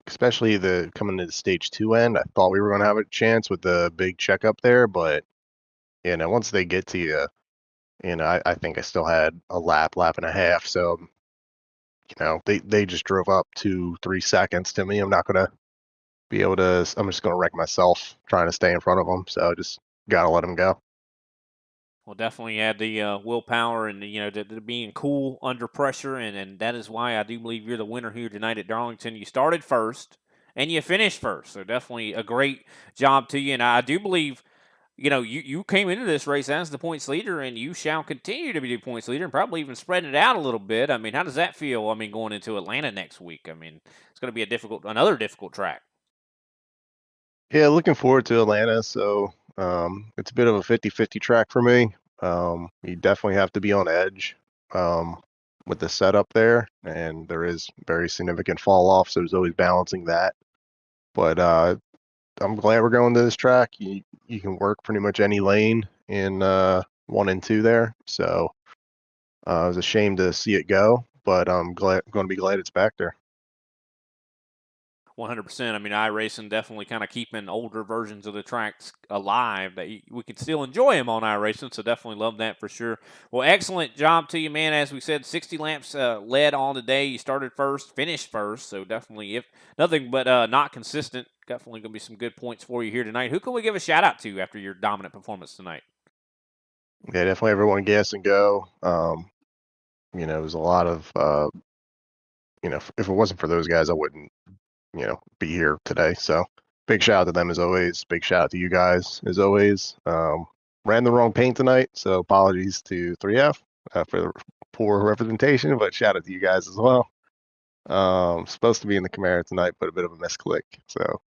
especially the coming to the stage 2 end. I thought we were going to have a chance with the big checkup there, but once they get to you, I think I still had a lap and a half. So they just drove up 2-3 seconds to me. I'm not gonna be able to. I'm just gonna wreck myself trying to stay in front of them. So just gotta let them go. Well, definitely had the willpower and the being cool under pressure, and that is why I do believe you're the winner here tonight at Darlington. You started first and you finished first, so definitely a great job to you. And I do believe you came into this race as the points leader, and you shall continue to be the points leader, and probably even spreading it out a little bit. I mean, how does that feel? I mean, going into Atlanta next week. I mean, it's going to be another difficult track. Yeah, looking forward to Atlanta. So it's a bit of a 50-50 track for me. You definitely have to be on edge with the setup there, and there is very significant fall off. So there's always balancing that. But I'm glad we're going to this track. You can work pretty much any lane in 1 and 2 there. So it was a shame to see it go, but I'm going to be glad it's back there. 100%. I mean, iRacing definitely kind of keeping older versions of the tracks alive that we can still enjoy them on iRacing. So definitely love that for sure. Well, excellent job to you, man. As we said, 60 laps led on today. You started first, finished first. So definitely, if nothing but not consistent, definitely going to be some good points for you here tonight. Who can we give a shout out to after your dominant performance tonight? Yeah, definitely everyone gas and go. It was a lot of, if it wasn't for those guys, I wouldn't, be here today. So big shout out to them as always. Big shout out to you guys as always. Ran the wrong paint tonight, so apologies to 3F for the poor representation, but shout out to you guys as well. Supposed to be in the Camaro tonight, but a bit of a misclick. So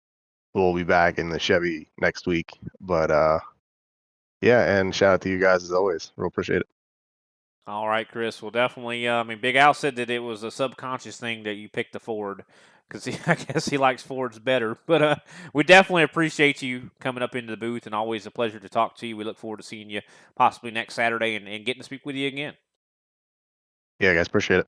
we'll be back in the Chevy next week. But yeah, and shout out to you guys as always. Real appreciate it. All right, Chris. Well, definitely. I mean, Big Al said that it was a subconscious thing that you picked the Ford because I guess he likes Fords better. But we definitely appreciate you coming up into the booth, and always a pleasure to talk to you. We look forward to seeing you possibly next Saturday and getting to speak with you again. Yeah, guys, appreciate it.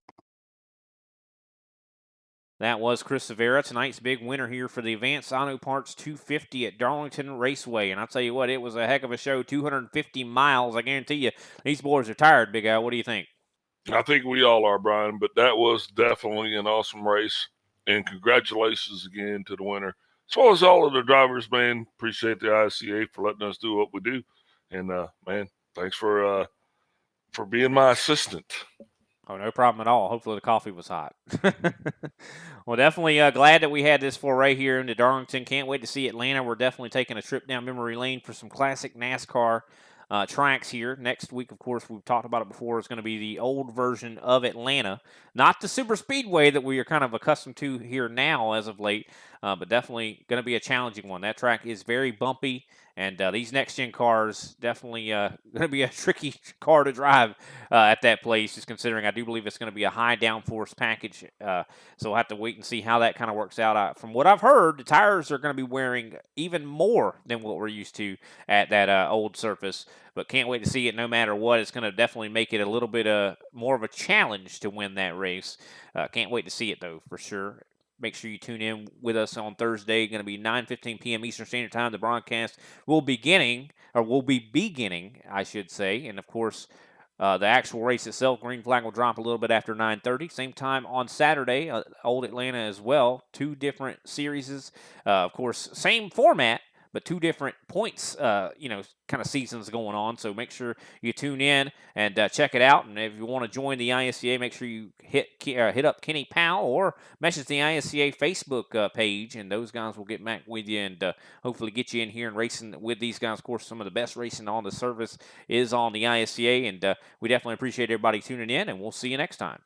That was Chris Severa, tonight's big winner here for the Advanced Auto Parts 250 at Darlington Raceway. And I'll tell you what, it was a heck of a show, 250 miles. I guarantee you, these boys are tired, Big Al. What do you think? I think we all are, Brian, but that was definitely an awesome race. And congratulations again to the winner. As well as all of the drivers, man. Appreciate the ISCA for letting us do what we do. And, man, thanks for being my assistant. Oh, no problem at all. Hopefully the coffee was hot. Well, definitely glad that we had this foray here into Darlington. Can't wait to see Atlanta. We're definitely taking a trip down memory lane for some classic NASCAR tracks here. Next week, of course, we've talked about it before, is going to be the old version of Atlanta. Not the super speedway that we are kind of accustomed to here now as of late, but definitely going to be a challenging one. That track is very bumpy, and these next-gen cars definitely going to be a tricky car to drive at that place, just considering I do believe it's going to be a high downforce package. So we'll have to wait and see how that kind of works out. From what I've heard, the tires are going to be wearing even more than what we're used to at that old surface. But can't wait to see it no matter what. It's going to definitely make it a little bit more of a challenge to win that race. Can't wait to see it, though, for sure. Make sure you tune in with us on Thursday. Going to be 9:15 p.m. Eastern Standard Time. The broadcast will be beginning, I should say. And, of course, the actual race itself, green flag will drop a little bit after 9:30. Same time on Saturday, Old Atlanta as well. 2 different series. Of course, same format, but 2 different points, kind of seasons going on. So make sure you tune in and check it out. And if you want to join the ISCA, make sure you hit up Kenny Powell or message the ISCA Facebook page, and those guys will get back with you and hopefully get you in here and racing with these guys. Of course, some of the best racing on the service is on the ISCA, and we definitely appreciate everybody tuning in, and we'll see you next time.